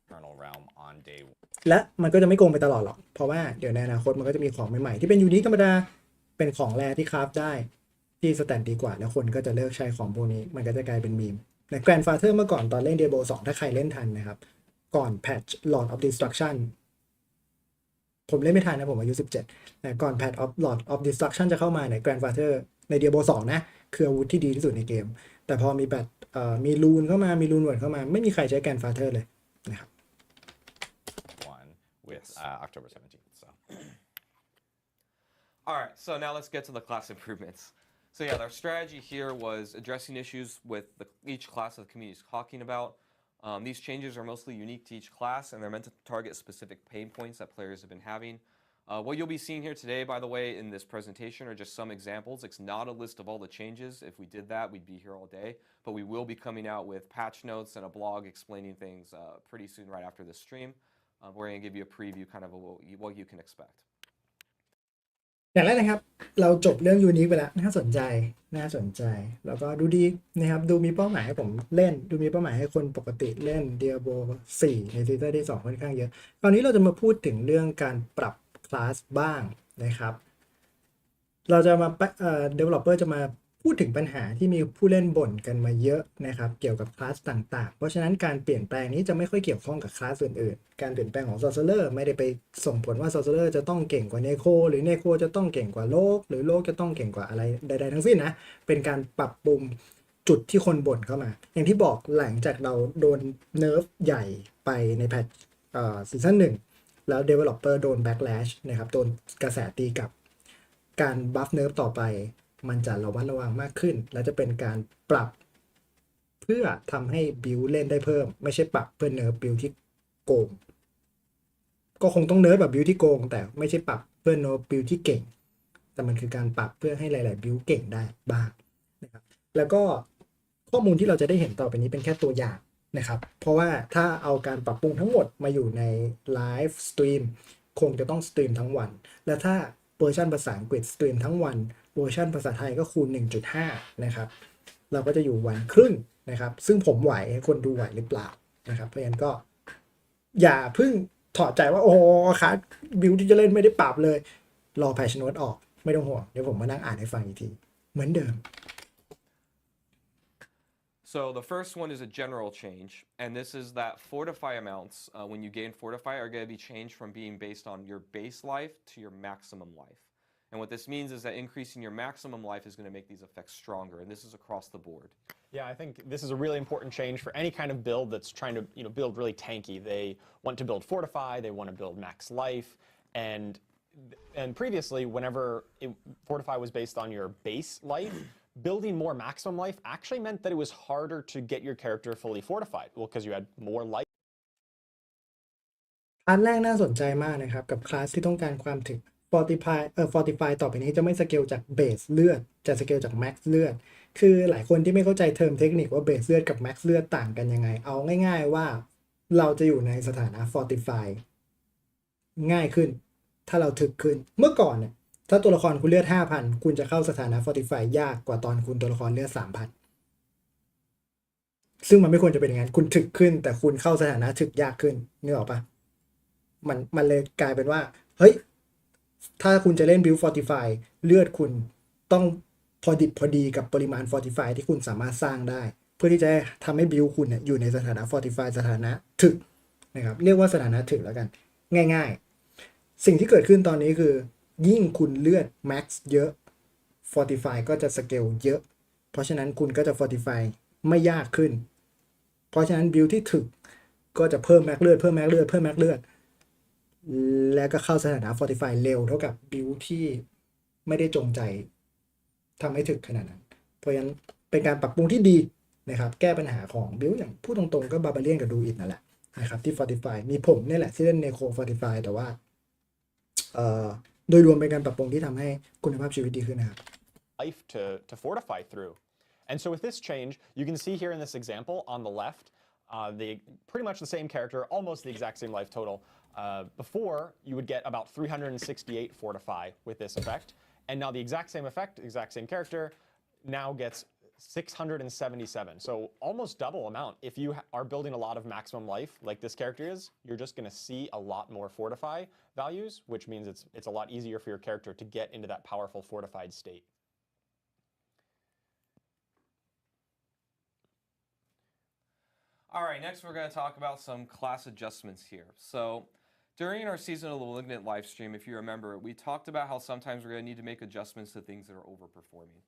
Eternal Realm on day และมันก็จะไม่โกงไปตลอดหรอกเพราะว่าเดี๋ยวในอนาคตมันก็จะมีของใหม่ๆที่เป็นยูนิคธรรมดาเป็นของแรที่คราฟได้ที่สแตทดีกว่าแล้วคนก็จะเลิกใช้ของพวกนี้มันก็จะกลายเป็นมีมใน Grandfather เมื่อก่อนตอนเล่น Diablo 2ถ้าใครเล่นทันนะครับก่อนแพทช์ Lord of Destruction ผมเล่นไม่ทันนะผมอายุ17แต่ก่อนแพทช์ Lord of Destruction จะเข้ามาใน Grandfather ใน Diablo 2นะคืออาวุธที่ดีที่สุดในเกมแต่พอมีมีรูนเข้ามามีรูนเวิร์ดเข้ามาไม่มีใครใช้ Grandfather เลยนะครับ 1 with October 17th. So. All right, so now let's get to the class improvements. So yeah, our strategy here was addressing issues with each class that the community is talking about. These changes are mostly unique to each class, and they're meant to target specific pain points that players have been having. What you'll be seeing here today, by the way, in this presentation are just some examples. It's not a list of all the changes. If we did that, we'd be here all day. But we will be coming out with patch notes and a blog explaining things pretty soon right after this stream. We're going to give you a preview kind of what you can expect. อย่างแรกนะครับเราจบเรื่องยูนิคไปแล้วน่าสนใจแล้วก็ดูดีนะครับดูมีเป้าหมายให้ผมเล่นดูมีเป้าหมายให้คนปกติเล่น Diablo 4 ในซีซั่นที่2ค่อนข้างเยอะตอนนี้เราจะมาพูดถึงเรื่องการปรับคลาสบ้างนะครับเราจะมาdeveloper จะมาพูดถึงปัญหาที่มีผู้เล่นบ่นกันมาเยอะนะครับเกี่ยวกับคลาสต่างๆเพราะฉะนั้นการเปลี่ยนแปลงนี้จะไม่ค่อยเกี่ยวข้องกับคลาสอื่นๆการเปลี่ยนแปลงของ Sorcerer ไม่ได้ไปส่งผลว่า Sorcerer จะต้องเก่งกว่า Neko หรือ Neko จะต้องเก่งกว่าโลกหรือโลกจะต้องเก่งกว่าอะไรใดๆทั้งสิ้นนะเป็นการปรับปรุงจุดที่คนบ่นเข้ามาอย่างที่บอกหลังจากเราโดนเนิร์ฟใหญ่ไปในแพทซีซั่น1แล้ว developer โดน backlash นะครับโดนกระแสตีกลับการบัฟเนิร์ฟต่อไปมันจะระมัดระวังมากขึ้นและจะเป็นการปรับเพื่อทำให้บิลเล่นได้เพิ่มไม่ใช่ปรับเพื่อเนิร์ฟบิลที่โกงก็คงต้องเนิร์ฟแบบบิลที่โกงแต่ไม่ใช่ปรับเพื่อเนิร์ฟบิลที่เก่งแต่มันคือการปรับเพื่อให้หลายๆบิลเก่งได้บ้างนะครับแล้วก็ข้อมูลที่เราจะได้เห็นต่อไปนี้เป็นแค่ตัวอย่างนะครับเพราะว่าถ้าเอาการปรับปรุงทั้งหมดมาอยู่ในไลฟ์สตรีมคงจะต้องสตรีมทั้งวันและถ้าเวอร์ชันภาษาอังกฤษสตรีมทั้งวันเวอร์ชันภาษาไทยก็คูณ 1.5 นะครับเราก็จะอยู่วันครึ่งนะครับซึ่งผมไหวคนดูไหวหรือเปล่านะครับเพราะฉะนั้นก็อย่าเพิ่งถอดใจว่าโอ้ค่ะบิลที่จะเล่นไม่ได้ปรับเลยรอแพชโน้ตออกไม่ต้องห่วงเดี๋ยวผมมานั่งอ่านให้ฟังอีกทีเหมือนเดิมSo the first one is a general change, and this is that fortify amounts, when you gain fortify, are going to be changed from being based on your base life to your maximum life. And what this means is that increasing your maximum life is going to make these effects stronger, and this is across the board. Yeah, I think this is a really important change for any kind of build that's trying to build really tanky. They want to build fortify, they want to build max life, and previously, whenever fortify was based on your base life, building more maximum life actually meant that it was harder to get your character fully fortified. Well, because you had more life. อันแรกน่าสนใจมากนะครับกับคลาสที่ต้องการความถึง fortify ต่อไปนี้จะไม่สเกลจากเบสเลือดจะสเกลจากแม็กซ์เลือดคือหลายคนที่ไม่เข้าใจเทอมเทคนิคว่าเบสเลือดกับแม็กซ์เลือดต่างกันยังไงเอาง่ายๆว่า เราจะอยู่ในสถานะ fortify ง่ายขึ้นถ้าเราถึกขึ้นเมื่อก่อนเนี่ยถ้าตัวละครคุณเลือด 5,000 คุณจะเข้าสถานะ fortify ยากกว่าตอนคุณตัวละครเลือด 3,000 ซึ่งมันไม่ควรจะเป็นอย่างนั้นคุณถึกขึ้นแต่คุณเข้าสถานะถึกยากขึ้นนึกออกปะมันเลยกลายเป็นว่าเฮ้ยถ้าคุณจะเล่น build fortify เลือดคุณต้องพอดิบพอดีกับปริมาณ fortify ที่คุณสามารถสร้างได้เพื่อที่จะทำให้ build คุณเนี่ยอยู่ในสถานะ fortify สถานะถึกนะครับเรียกว่าสถานะถึกแล้วกันง่ายๆสิ่งที่เกิดขึ้นตอนนี้คือยิ่งคุณเลือด max เยอะ fortify ก็จะสเกลเยอะเพราะฉะนั้นคุณก็จะ fortify ไม่ยากขึ้นเพราะฉะนั้น build ที่ถึกก็จะเพิ่ม max เลือดแล้วก็เข้าสถานะ fortify เร็วเท่ากับ build ที่ไม่ได้จงใจทำให้ถึกขนาดนั้นเพราะฉะนั้นเป็นการปรับปรุงที่ดีนะครับแก้ปัญหาของ build อย่างพูดตรงๆก็ barbarian กับ druid นั่นแหละนะครับที่ fortify มีผมนี่แหละที่เล่น necro fortify แต่ว่าโดยรวมเป็นการปรับปรุงที่ทำให้คุณภาพชีวิตดีขึ้นนะครับ life to fortify through. And so with this change, you can see here in this example on the left, pretty much the same character, almost the exact same life total. Before, you would get about 368 fortify with this effect. And now the exact same effect, exact same character, now gets 677. So almost double amount. If you are building a lot of maximum life, like this character is, you're just going to see a lot more fortify values, which means it's a lot easier for your character to get into that powerful fortified state. All right, next we're going to talk about some class adjustments here. So during our Season of the Malignant live stream, if you remember, we talked about how sometimes we're going to need to make adjustments to things that are overperforming,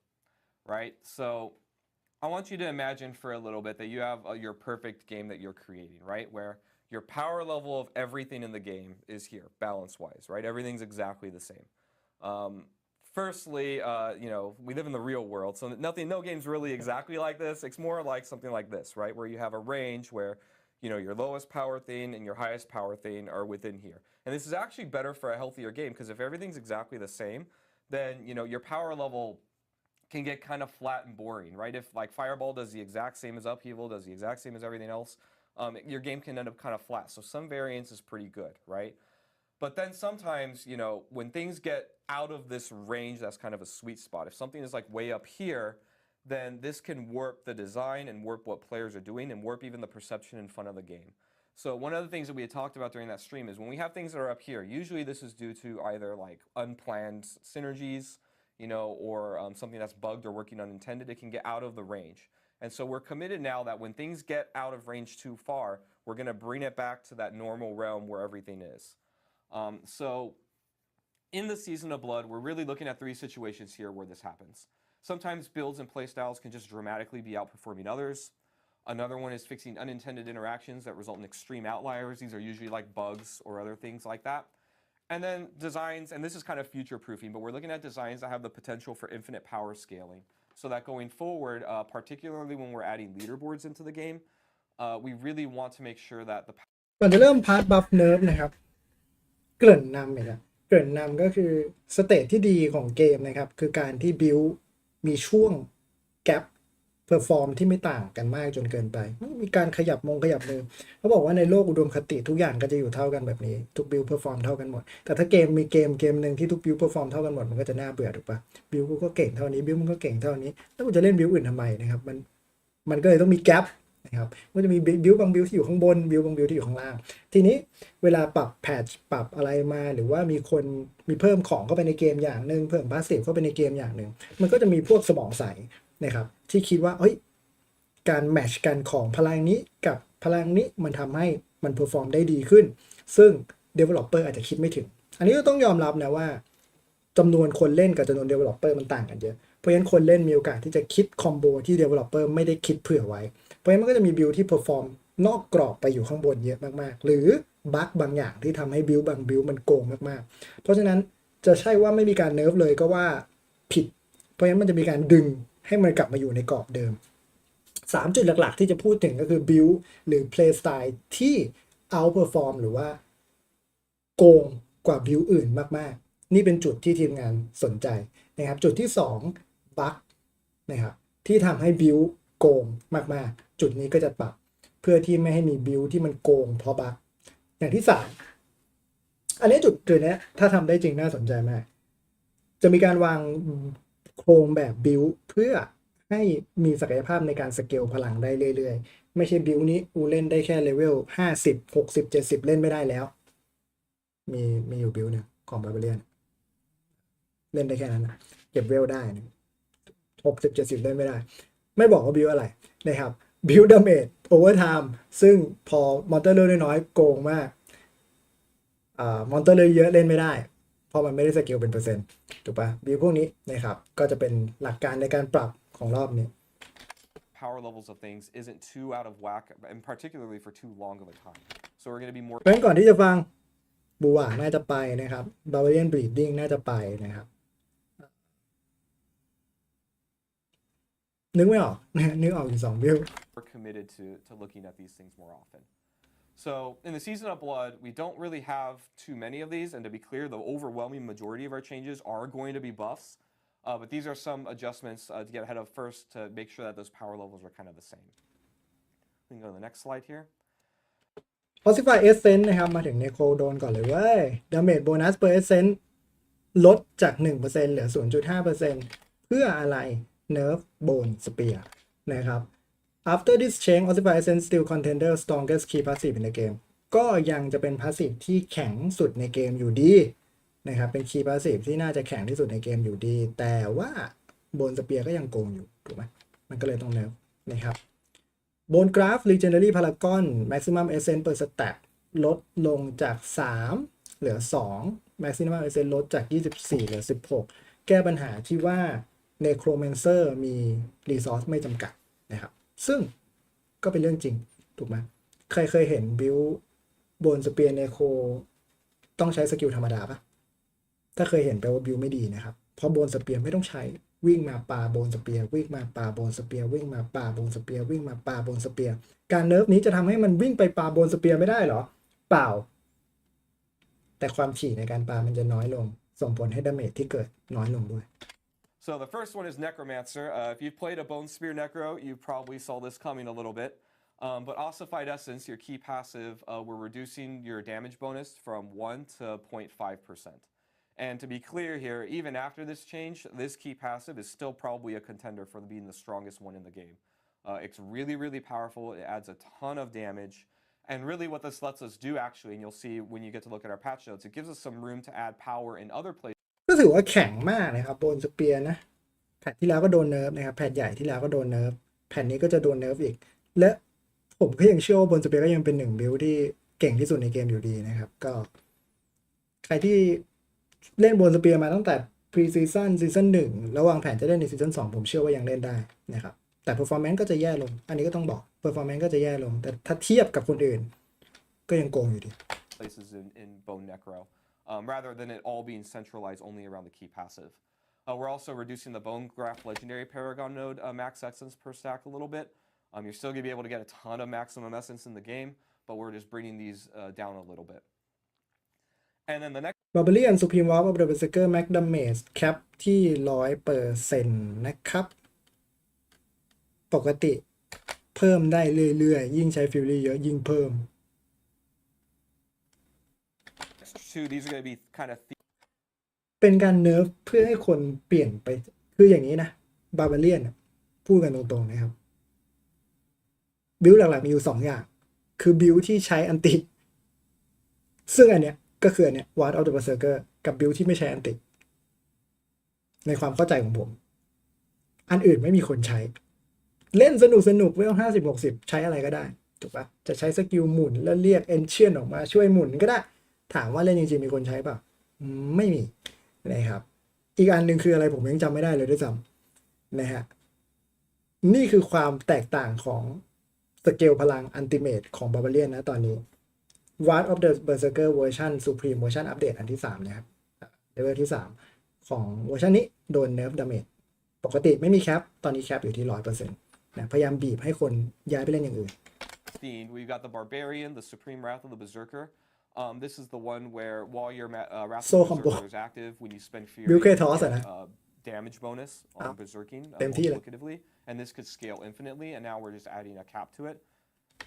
right? So I want you to imagine for a little bit that you have your perfect game that you're creating, right? Where your power level of everything in the game is here, balance-wise, right? Everything's exactly the same. Firstly, we live in the real world, so no game's really exactly like this. It's more like something like this, right? Where you have a range where, your lowest power thing and your highest power thing are within here. And this is actually better for a healthier game because if everything's exactly the same, then, your power level can get kind of flat and boring, right? If like Fireball does the exact same as Upheaval, does the exact same as everything else, your game can end up kind of flat. So some variance is pretty good, right? But then sometimes, when things get out of this range, that's kind of a sweet spot. If something is like way up here, then this can warp the design and warp what players are doing and warp even the perception in front of the game. So one of the things that we had talked about during that stream is when we have things that are up here, usually this is due to either like unplanned synergies, or something that's bugged or working unintended, it can get out of the range. And so we're committed now that when things get out of range too far, we're going to bring it back to that normal realm where everything is. So in the Season of Blood, we're really looking at 3 situations here where this happens. Sometimes builds and playstyles can just dramatically be outperforming others. Another one is fixing unintended interactions that result in extreme outliers. These are usually like bugs or other things like that. And then designs, and this is kind of future-proofing, but we're looking at designs that have the potential for infinite power scaling. So that going forward, particularly when we're adding leaderboards into the game, we really want to make sure that the... ก่อนจะเริ่มพาร์ทบัฟเนิร์ฟนะครับเกริ่นนำเนี่ยเกริ่นนำก็คือสเตจที่ดีของเกมนะครับคือการที่บิวมีช่วงแกปเพอร์ฟอร์มที่ไม่ต่างกันมากจนเกินไปมีการขยับมือเขาบอกว่าในโลกอุดมคติทุกอย่างก็จะอยู่เท่ากันแบบนี้ทุกบิวเพอร์ฟอร์มเท่ากันหมดแต่ถ้าเกมหนึ่งที่ทุกบิวเพอร์ฟอร์มเท่ากันหมดมันก็จะน่าเบื่อถูกปะบิวกูก็เก่งเท่านี้บิวมันก็เก่งเท่านี้แล้วกูจะเล่นบิวอื่นทำไมนะครับมันก็เลยต้องมีแกปนะครับก็จะมีบิวบางบิวที่อยู่ข้างบนบิวบางบิวที่อยู่ข้างล่างทีนี้เวลาปรับแพทช์ปรับอะไรมาหรือว่ามีคนมีเพิ่มของเข้าไปในเกมอย่างนึงเพิ่มพาสซีฟเข้าไปในเกมอย่างนึงมันก็จะมีพวกสมองใสนะครับที่คิดว่าเฮ้ยการแมทช์กันของพลังนี้กับพลังนี้มันทำให้มันเพอร์ฟอร์มได้ดีขึ้นซึ่ง Developer อาจจะคิดไม่ถึงอันนี้ก็ต้องยอมรับนะว่าจำนวนคนเล่นกับจำนวน Developer มันต่างกันเยอะเพราะฉะนั้นคนเล่นมีโอกาสที่จะคิดคอมโบที่ Developer ไม่ได้คิดเผื่อไว้เพราะฉะนั้นมันก็จะมีบิลที่เพอร์ฟอร์มนอกกรอบไปอยู่ข้างบนเยอะมากๆหรือบั๊กบางอย่างที่ทำให้บิลบางบิลมันโกงมากๆเพราะฉะนั้นจะใช่ว่าไม่มีการเนิร์ฟเลยก็ว่าผิดเพราะฉะนั้นมันจะมีการดึงให้มันกลับมาอยู่ในกรอบเดิม3จุดหลักๆที่จะพูดถึงก็คือ build หรือ play style ที่ outperform หรือว่าโกงกว่า build อื่นมากๆนี่เป็นจุดที่ทีมงานสนใจนะครับจุดที่2 bug นะครับที่ทำให้ build โกงมากๆจุดนี้ก็จะปรับ เพื่อที่ไม่ให้มีบิลที่มันโกงเพราะบั๊กอย่างที่3อันนี้จุดนี้ถ้าทำได้จริงน่าสนใจมากจะมีการวางโครงแบบบิลเพื่อให้มีศักยภาพในการสเกลพลังได้เรื่อยๆไม่ใช่บิลนี้เล่นได้แค่เลเวล50 60 70เล่นไม่ได้แล้วมีอยู่บิลเนี่ยของบาร์เบเรียนเล่นได้แค่นั้นนะเก็บเวลได้นะ60 70เล่นไม่ได้ไม่บอกว่าบิลอะไรนะครับบิลดาเมจโอเวอร์ไทม์ซึ่งพอมอนเตอร์เลือดน้อยโกงมากมอนเตอร์เลยเยอะเล่นไม่ได้เพราะมันไม่ได้สเกลเป็นเปอร์เซ็นต์ถูกปะบิลพวกนี้นะครับก็จะเป็นหลักการในการปรับของรอบนี้ Power levels of things isn't too out of whack, and particularly for too long of a time. So we're going to be more. เพราะฉะนั้นก่อนที่จะฟังบูวาน่าจะไปนะครับบาร์เบียนบลีดดิ้งน่าจะไปนะครับนึกไม่ออกนึกออกอยู่2บิล We're committed to looking at these things more often. So in the Season of Blood, we don't really have too many of these, and to be clear, the overwhelming majority of our changes are going to be buffs. But these are some adjustments to get ahead of first to make sure that those power levels are kind of the same. We can go to the next slide here. Pacify Essence นะครับมาถึงเนโคโดนก่อนเลยเว้ย Damage Bonus per Essence ลดจาก 1% เหลือ 0.5% เพื่ออะไร Nerf Bone Spear นะครับ After this change Pacify Essence still contain the strongest key passive in the game ก็ยังจะเป็น passive ที่แข็งสุดในเกมอยู่ดีนะครับเป็น key passive ที่น่าจะแข็งที่สุดในเกมอยู่ดีแต่ว่า Bone Spear ก็ยังโกงอยู่ถูกไหมมันก็เลยต้อง Nerf นะครับBone Graph Legendary Paragon Maximum Essence per Stack ลดลงจาก 3 เหลือ 2 Maximum Essence ลดจาก 24 เหลือ 16 แก้ปัญหาที่ว่า Necromancer มี Resource ไม่จำกัดนะครับซึ่งก็เป็นเรื่องจริงถูกไหมใครเคยเห็นบิล Bone Spear Necro ต้องใช้สกิลธรรมดาปะถ้าเคยเห็นแปลว่าบิลไม่ดีนะครับเพราะ Bone Spear ไม่ต้องใช้วิ่งมาปาโบนสเปียร์วิ่งมาปาโบนสเปียร์วิ่งมาปาโบนสเปียร์วิ่งมาปาโบนสเปียร์การเนิร์ฟนี้จะทำให้มันวิ่งไปปาโบนสเปียร์ไม่ได้เหรอเปล่าแต่ความถี่ในการปามันจะน้อยลงส่งผลให้ดาเมจที่เกิดน้อยลงด้วย So the first one is Necromancer. If you've played a Bone Spear Necro, you probably saw this coming a little bit. But Ossified Essence, your key passive, we're reducing your damage bonus from 1 to 0.5%.And to be clear here, even after this change, this key passive is still probably a contender for being the strongest one in the game. It's really, really powerful. It adds a ton of damage. And really what this lets us do actually, and you'll see when you get to look at our patch notes, it gives us some room to add power in other places. ก็ถือว่าแข็งมากนะครับโบนสเปียร์นะแพทที่แล้วก็โดนเนิร์ฟนะครับแพทใหญ่ที่แล้วก็โดนเนิร์ฟแผ่นนี้ก็จะโดนเนิร์ฟอีกและผมก็ยังเชื่อว่าโบนสเปียร์ก็ยังเป็น1บิลที่เก่งที่สุดในเกมอยู่ดีนะครับก็ใครที่เล่นบนสเปียร์มาตั้งแต่ Pre-Season ซีซั่น1แล้ววางแผนจะเล่นในซีซั่น2ผมเชื่อว่ายังเล่นได้นะครับแต่ Performance ก็จะแย่ลงอันนี้ก็ต้องบอก Performance ก็จะแย่ลงแต่ถ้าเทียบกับคนอื่นก็ยังโกงอยู่ดี Places in Bone Necro, rather than it all being centralized only around the key passive. We're also reducing the Bone Graph Legendary Paragon node max essence per stack a little bit. You're still going to be able to get a ton of maximum essence in the game, but we're just bringing these down a little bit.And then the next Barbarian Supreme Warp of the Berserker Max Damage แคปที่ 100% นะครับปกติเพิ่มได้เรื่อยๆยิ่งใช้ฟิลลี่เยอะยิ่งเพิ่ม two, these are going to be kind of เป็นการเนิร์ฟเพื่อให้คนเปลี่ยนไปคืออย่างนี้นะ Barbarian พูดกันตรงๆนะครับบิลหลักๆมีอยู่2อย่างคือบิลที่ใช้อันติซึ่งอันเนี้ยก็คืออันเนี้ย Ward of the Berserker กับบิลที่ไม่ใช้อันติในความเข้าใจของผมอันอื่นไม่มีคนใช้เล่นสนุกเวล50-60ใช้อะไรก็ได้ถูกปะจะใช้สกิลหมุนแล้วเรียก Ancient ออกมาช่วยหมุนก็ได้ถามว่าเล่นจริงๆมีคนใช้เปล่าไม่มีนะครับอีกอันหนึ่งคืออะไรผมยังจำไม่ได้เลยด้วยซ้ำนะฮะนี่คือความแตกต่างของสเกลพลังอันติเมตของ Barbarian นะตอนนี้ Ward of the Berserker Version Supreme Version อัปเดตอันที่3นะครับเลเวลที่3ของเวอร์ชันนี้โดน Nerf Damage ปกติไม่มีแคปตอนนี้แคปอยู่ที่ 100% นะพยายามบีบให้คนย้ายไปเล่นอย่างอื่น We've got the Barbarian, the Supreme Wrath of the Berserker. This is the one where while your Wrath of the Berserker is active, when you spend Fury, you get damage bonus on Berserking multiplicatively, and this could scale infinitely, and now we're just adding a cap to it.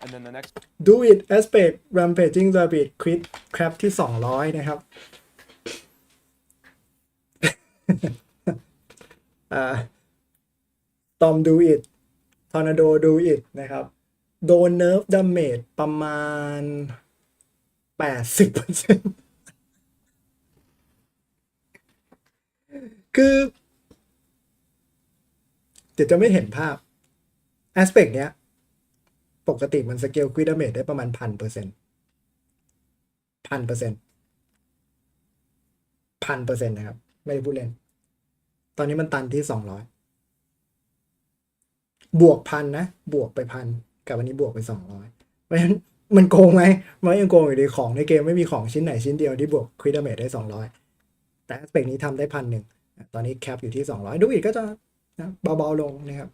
And then the next do it aspect rampaging rabbit crit crab ที่200นะครับStorm do it Tornado do it นะครับโดน nerf damage ประมาณ 80% คือเดี๋ยวจะไม่เห็นภาพ aspect เนี้ยปกติมันสเกลควิดดาเมจได้ประมาณ 1,000% นะครับ ไม่ได้พูดเล่น ตอนนี้มันตันที่200บวก1,000นะบวกไป1,000กับวันนี้บวกไป200เพราะฉะนั้นมันโกงไหมมันยังโกงอยู่ดีของในเกมไม่มีของชิ้นไหนชิ้นเดียวที่บวกควิดดาเมจได้200แต่แอสเปกนี้ทำได้1,001ตอนนี้แคปอยู่ที่200ดูอีกก็จะนะเบาๆลงนะครับ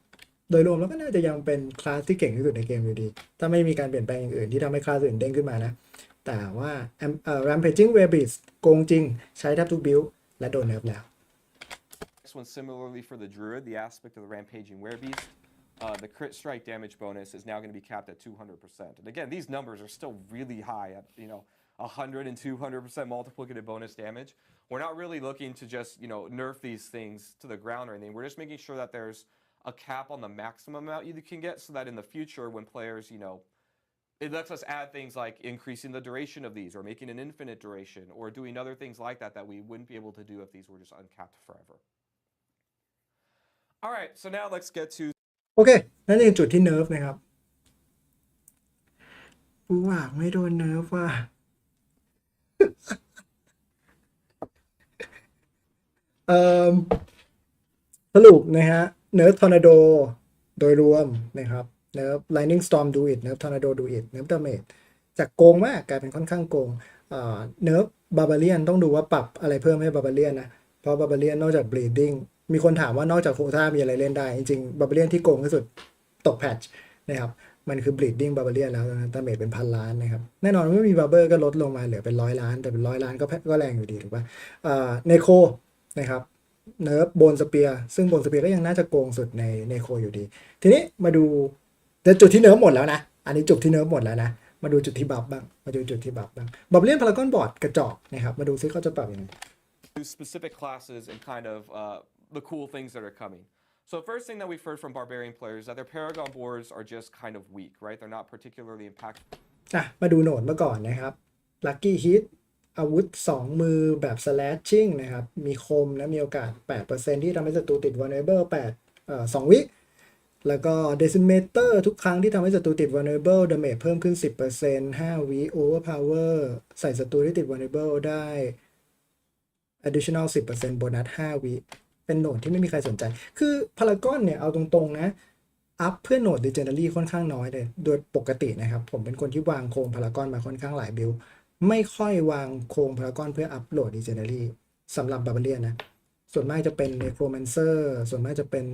โดยรวมแล้วก็น่าจะยังเป็นคลาสที่เก่งที่สุดในเกมอยู่ดีถ้าไม่มีการเปลี่ยนแปลงอย่างอื่นที่ทำให้คลาสอื่นเด้งขึ้นมานะแต่ว่าRampaging Rabbits โกงจริงใช้แทบทุกบิลด์และโดนเนิร์ฟแล้ว next one similarly for the druid, the aspect of the rampaging werebeast. The crit strike damage bonus is now going to be capped at 200%. And again, these numbers are still really high at 100 and 200% multiplicative bonus damage. We're not really looking to just nerf these things to the ground or anything. We're just making sure that there's a cap on the maximum amount you can get, so that in the future, when players it lets us add things like increasing the duration of these, or making an infinite duration, or doing other things like that that we wouldn't be able to do if these were just uncapped forever. All right, so now let's get to โอเคนั่นคือจุดที่เนิร์ฟนะครับกูว่าไม่โดนเนิร์ฟว่า สรุปนะฮะเนิร์ฟทอร์นาโดโดยรวมนะครับเนิร์ฟ Lightning Storm do it เนิร์ฟทอร์นาโด do it เนิร์ฟดาเมจจากโกงมากกลายเป็นค่อนข้างโกงเนิร์ฟบาบาเลียนต้องดูว่าปรับอะไรเพิ่มให้บาบาเลียนนะเพราะบาบาเลียนนอกจาก bleeding มีคนถามว่านอกจากโควต้ามีอะไรเล่นได้จริงๆบาบาเลียนที่โกงที่สุดตกแพทช์นะครับมันคือ bleeding บาบาเลียนแล้วดาเมจเป็น1,000 ล้านนะครับแน่นอนไม่มีบาเบอร์ก็ลดลงมาเหลือเป็น100 ล้านแต่เป็น100 ล้านก็แรงอยู่ดีถูกป่ะเนโคนะครับเนิร์ฟโบนสเปียร์ซึ่งโบนสเปียร์ก็ยังน่าจะโกงสุดในเนโคอยู่ดีทีนี้มาดูแต่จุดที่เนิร์ฟหมดแล้วนะอันนี้จุดที่เนิร์ฟหมดแล้วนะมาดูจุดที่บัฟบ้างบาบาเลียนพารากอนบอร์ดกระจอกนะครับมาดูซิเขาจะปรับยังไง specific classes and kind of the cool things that are coming. So the first thing that we've heard from Barbarian players is that their Paragon boards are just kind of weak, right? They're not particularly impactful. มาดูโหนดมาก่อนนะครับ Lucky Hit อาวุธ2มือแบบ slashing นะครับมีคมและมีโอกาส 8% ที่ทำให้ศัตรูติด vulnerable 2 วิแล้วก็ Decimator ทุกครั้งที่ทำให้ศัตรูติด vulnerable damage เพิ่มขึ้น 10% 5 วิ Overpower ใส่ศัตรูที่ติด vulnerable ได้ additional 10% โบนัส 5 วิเป็นโหนดที่ไม่มีใครสนใจคือพารากอนเนี่ยเอาตรงๆนะอัพเพื่อโหนด Legendary ค่อนข้างน้อยเลยโดยปกตินะครับผมเป็นคนที่วางโครงพารากอนมาค่อนข้างหลายบิลไม่ค่อยวางโครงพารากอนเพื่ออัพโหลด Legendary สำหรับบาบาเลียนนะส่วนมากจะเป็น Necromancer ส่วนมากจะเป็น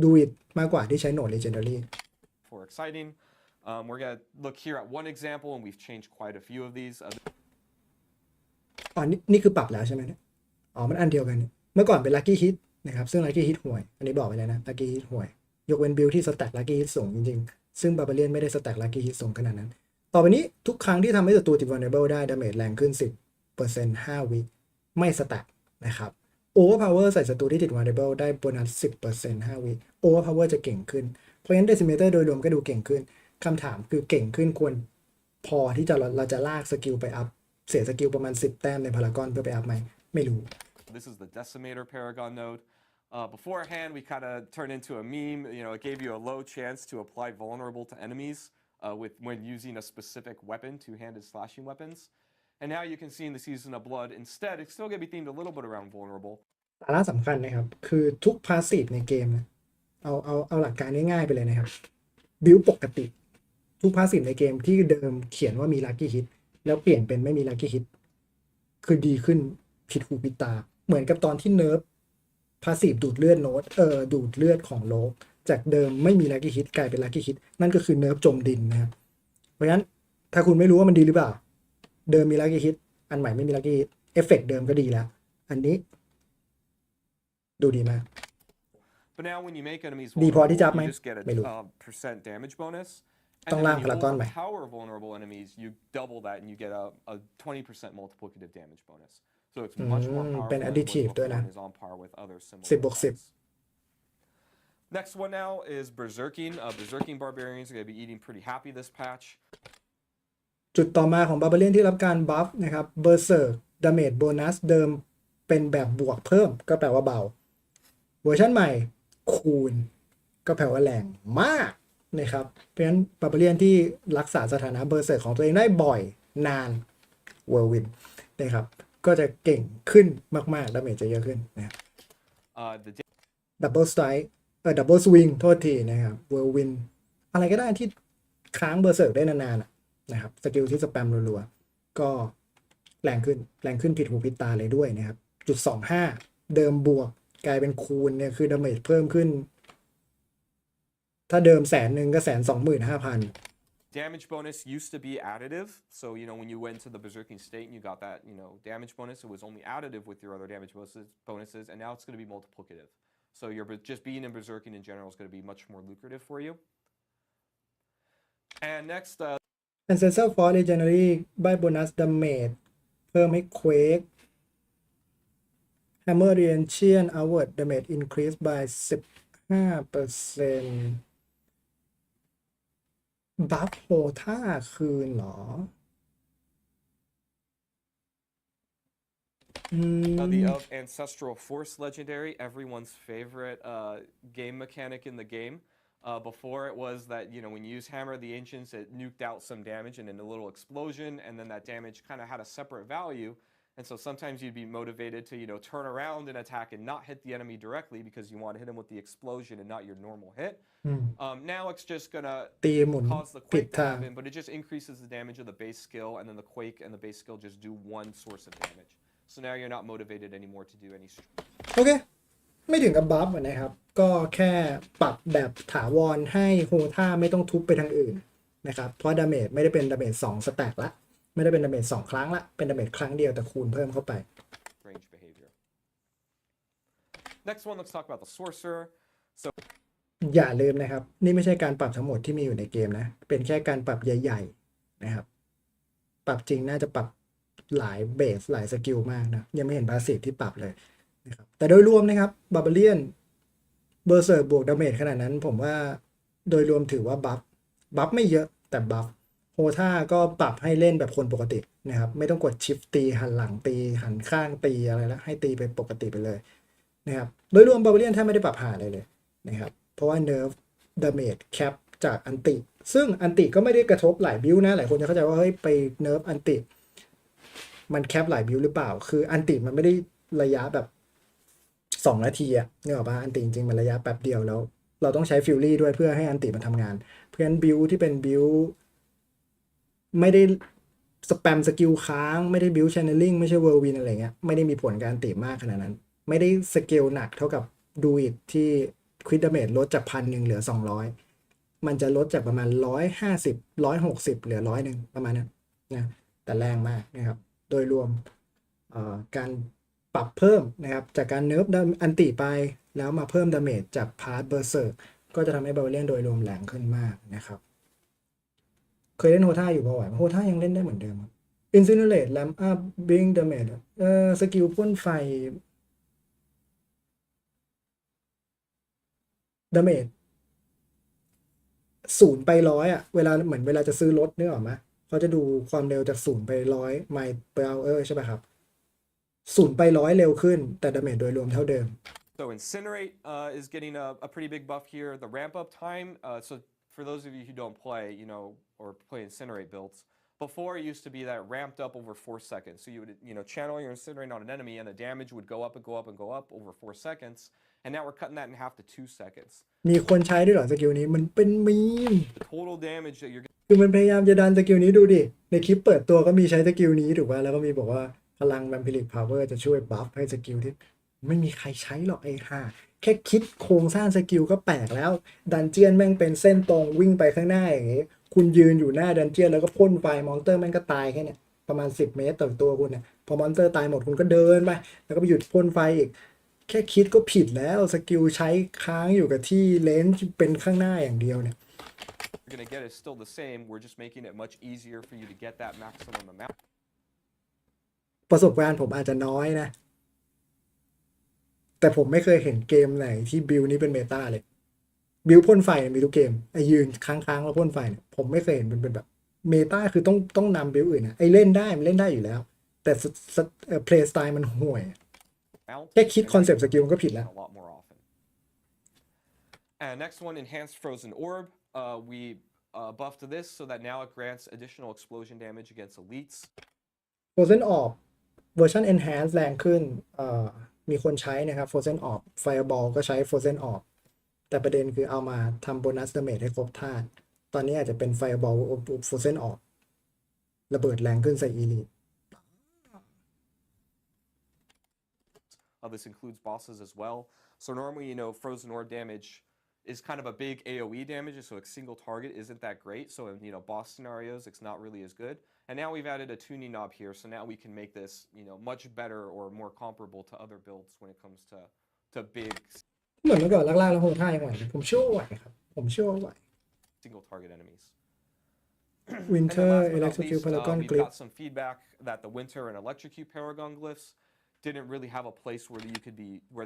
Do it มากกว่าที่ใช้โหนด Legendary. For exciting, we're gonna look here at one example, and we've changed quite a few of these. นี่คือปรับแล้วใช่ไหมเนี่ยมันอันเดียวกันเมื่อก่อนเป็น Lucky Hit นะครับซึ่ง Lucky Hit ห่วยอันนี้บอกไปแล้วนะ Lucky Hit ห่วยยกเว้นบิลที่สแต็ก Lucky Hit สูงจริงๆซึ่งบาบาเลียนไม่ได้สแต็ก Lucky Hit สูงขนาดนั้นต่อไปนี้ทุกครั้งที่ทำให้ศัตรูติด Vulnerable ได้ damage แรงขึ้น 10% 5 วิไม่สแต็กนะครับ Overpower ใส่ศัตรูที่ติด Vulnerable ได้โบนัส 10% 5 วิ Overpower จะเก่งขึ้นเพราะฉะนั้น Decimator โดยรวมก็ดูเก่งขึ้นคำถามคือเก่งขึ้นควรพอที่เราจะลากสกิลไปอัพเสียสกิลประมาณ10 แต้มในพารากอนเพื่อไปอัพไหมไม่รู้ This is the Decimator Paragon node. Beforehand, we kind of turned into a meme. It gave you a low chance to apply vulnerable to enemies when using a specific weapon, two-handed slashing weapons. And now you can see in the Season of Blood, instead, it's still going to be themed a little bit around vulnerable. สาระสำคัญนะครับคือทุกพาสซีฟในเกมนะเอาหลักการง่ายๆไปเลยนะครับบิลปกติทุกพาสซีฟในเกมที่เดิมเขียนว่ามี Lucky Hit แล้วเปลี่ยนเป็นไม่มี Lucky Hit คือดีขึ้นผิดหูผิดตาเหมือนกับตอนที่เนิร์ฟพาสซีฟดูดเลือดโน้ตดูดเลือดของโลกจากเดิมไม่มี Lucky Hit กลายเป็น Lucky Hit นั่นก็คือเนิร์ฟจมดินนะครับเพราะฉะนั้นถ้าคุณไม่รู้ว่ามันดีหรือเปล่าเดิมมี Lucky Hit อันใหม่ไม่มี Lucky Hit เอฟเฟกต์เดิมก็ดีแล้วอันนี้ดูดีมาก But now when you make enemies ดีพอที่จะอัพไหม you just get a ไม่รู้ percent damage bonus. And ต้อง then ล่าง when พา you รากอนใหม่ overpower vulnerable enemies, you double that and you get a 20% multiplicative damage bonus. So it's much more เป็น powerful than it was additive ด้วย before นะ and is on par with other 10 similar บวก 10 attacks. Next one now is Berserking. Berserking Barbarians are going to be eating pretty happy this patch. จุดต่อมาของบาร์เบเรียนที่รับการบัฟนะครับเบอร์เซอร์ดาเมจโบนัสเดิมเป็นแบบบวกเพิ่มก็แปลว่าเบาเวอร์ชันใหม่คูณก็แปลว่าแรงมากนะครับเพราะฉะนั้นบาร์เบเรียนที่รักษาสถานะเบอร์เซอร์ของตัวเองได้บ่อยนานเวอร์วินนะครับก็จะเก่งขึ้นมากๆดาเมจจะเยอะขึ้นนะครับดับเบิลสไตร์ดับเบิลสวิงโทษทีนะครับเวอร์วินอะไรก็ได้ที่ค้างเบอร์เซอร์ได้นานๆนะครับสกิลที่สแปมรัวๆก็แรงขึ้นผิดหูผิดตาเลยด้วยนะครับจุด25เดิมบวกกลายเป็นคูณเนี่ยคือดาเมจเพิ่มขึ้นถ้าเดิม100,000ก็125,000 Damage bonus used to be additive, so when you went to the Berserking state and you got that damage bonus, it was only additive with your other damage bonuses, and now it's going to be multiplicative. So just being in Berserking in general is going to be much more lucrative for you. And next, Ancestral Force Legendary ใบโบนัสดาเมจเพิ่มให้ Quake Hammer Reaction Outward Damage Increase by 15%บัฟโฮท่าคืนเหรอthe Ancestral Force Legendary, everyone's favorite game mechanic in the game. Before it was that, when you use Hammer of the Ancients, it nuked out some damage and then a little explosion, and then that damage kind of had a separate value. And so sometimes you'd be motivated to, turn around and attack and not hit the enemy directly because you want to hit him with the explosion and not your normal hit. Now it's just going to cause the Quake to happen, but it just increases the damage of the base skill, and then the Quake and the base skill just do one source of damage. So now you're not motivated anymore to do any. โอเคไม่ถึงกับบัฟนะครับก็แค่ปรับแบบถาวรให้โฮท่าไม่ต้องทุบไปทางอื่นนะครับเพราะดาเมจไม่ได้เป็นดาเมจ2สแต็กละไม่ได้เป็นดาเมจ2ครั้งละเป็นดาเมจครั้งเดียวแต่คูณเพิ่มเข้าไป Range behavior. Next one, let's talk about the Sorcerer. So อย่าลืมนะครับนี่ไม่ใช่การปรับทั้งหมดที่มีอยู่ในเกมนะเป็นแค่การปรับใหญ่ๆนะครับปรับจริงน่าจะปรับหลายเบสหลายสกิลมากนะยังไม่เห็นพาสซีฟที่ปรับเลยนะครับแต่โดยรวมนะครับบาร์เบเรียนเบอร์เซอร์บวกดาเมจขนาดนั้นผมว่าโดยรวมถือว่าบัฟไม่เยอะแต่บัฟโฮท่าก็ปรับให้เล่นแบบคนปกตินะครับไม่ต้องกดชิปตีหันหลังตีหันข้างตีอะไรแล้วให้ตีไปปกติไปเลยนะครับโดยรวมบาร์เบเรียนแทบไม่ได้ปรับหาเลยนะครับเพราะว่าเนิร์ฟดาเมจแคปจากอันติซึ่งอันติก็ไม่ได้กระทบหลายบิลนะหลายคนจะเข้าใจว่าเฮ้ยไปเนิร์ฟอันติมันแคปหลายบิลหรือเปล่าคืออันติมันไม่ได้ระยะแบบ2 นาทีอะเนี่ยหรอป่ะอันติจริงๆมันระยะแป๊บเดียวแล้วเราต้องใช้ฟิลลี่ด้วยเพื่อให้อันติมันทำงานเพื่อนบิลที่เป็นบิลไม่ได้สแปมสกิลค้างไม่ได้บิลแชนเนลลิ่งไม่ใช่เวิร์วินอะไรเงี้ยไม่ได้มีผลการอันติมากขนาดนั้นไม่ได้สเกลหนักเท่ากับดูอิทที่ควิดดาเมจลดจาก1,000เหลือ200มันจะลดจากประมาณ150 160เหลือ100ประมาณนั้นนะแต่แรงมากนะครับโดยรวมการปรับเพิ่มนะครับจากการเนิร์ฟอันติไปแล้วมาเพิ่มดาเมจจากพาร์ทเบอร์เซอร์ก็จะทำให้บาร์เรียนโดยรวมแรงขึ้นมากนะครับเคยเล่นโฮท่าอยู่บ่อยโฮท่ายังเล่นได้เหมือนเดิม Incinerate Lamp Up Bring Damage สกิลพ่นไฟดาเมจ0 ไป 100อ่ะเวลาเหมือนเวลาจะซื้อรถนึกออกไหมเขาจะดูความเร็วจาก0 ไป 100 ไมล์ per hour ใช่ป่ะครับ0 ไป 100เร็วขึ้นแต่ดาเมจโดยรวมเท่าเดิม So Incinerate is getting a pretty big buff here. The ramp up time, so for those of you who don't play, or play Incinerate builds, before it used to be that ramped up over 4 seconds. So you would, channel your Incinerate on an enemy and the damage would go up and go up and go up over 4 seconds. And now we're cutting that in half to 2 seconds. มีคนใช้ด้วยเหรอสกิลนี้มันเป็นมีม The total damage that you're คือมันพยายามจะดันสกิลนี้ดูดิในคลิปเปิดตัวก็มีใช้สกิลนี้ถูกป่ะแล้วก็มีบอกว่าพลัง Vampiric Power จะช่วยบัฟให้สกิลที่ไม่มีใครใช้หรอกไอ้ห่าแค่คิดโครงสร้างสกิลก็แปลกแล้วดันเจียนแม่งเป็นเส้นตรงวิ่งไปข้างหน้าอย่างงี้คุณยืนอยู่หน้าดันเจียนแล้วก็พ่นไฟมอนสเตอร์แม่งก็ตายแค่เนี้ยประมาณ10 เมตรต่อตัวคุณเนี่ยพอมอนสเตอร์ตายหมดคุณก็เดินไปแล้วก็ไปหยุดพ่นไฟอีกแค่คิดก็ผิดแล้วสกิลใช้ค้างอยู่กับที่เลนส์เป็นข้างหน้าอย่างเดียวเนี่ย you're going to get is still the same. We're just making it much easier for you to get that maximum amount. ประสบการณ์ผมอาจจะน้อยนะแต่ผมไม่เคยเห็นเกมไหนที่บิลนี้เป็นเมตาเลยบิลพ่นไฟมีทุกเกมไอ้ยืนค้างๆแล้วพ่นไฟเนี่ยผมไม่เคยเห็นมันเป็นแบบเมตาคือต้องนำบิลอื่นนะไอ้เล่นได้มันเล่นได้อยู่แล้วแต่เพลย์สไตล์มันห่วยแค่คิดคอนเซปต์สกิลมันก็ผิดแล้ว And next one, enhanced frozen orb. We buffed this so that now it grants additional explosion damage against elites. Frozen Orb เวอร์ชัน Enhanced แรงขึ้นมีคนใช้นะครับ Frozen Orb Fireball ก็ใช้ Frozen Orb แต่ประเด็นคือเอามาทำโบนัสดาเมจให้ครบธาตุตอนนี้อาจจะเป็น Fireball Frozen Orb ระเบิดแรงขึ้นใส่ Elite. This includes bosses as well. So normally, frozen orb damage is kind of a big AoE damage, so a single target isn't that great. So in boss scenarios, it's not really as good. And now we've added a tuning knob here, so now we can make this much better or more comparable to other builds when it comes to big เหมือนเมื่อก่อนล่างๆแล้วโหดท่ายังไหวผมเชื่อว่าไหวครับผมเชื่อว่าไหว single target enemies. Winter Electrocute Paragon We've Glyph got some feedback that the Winter and Electrocute Paragon glyphs didn't really have a place where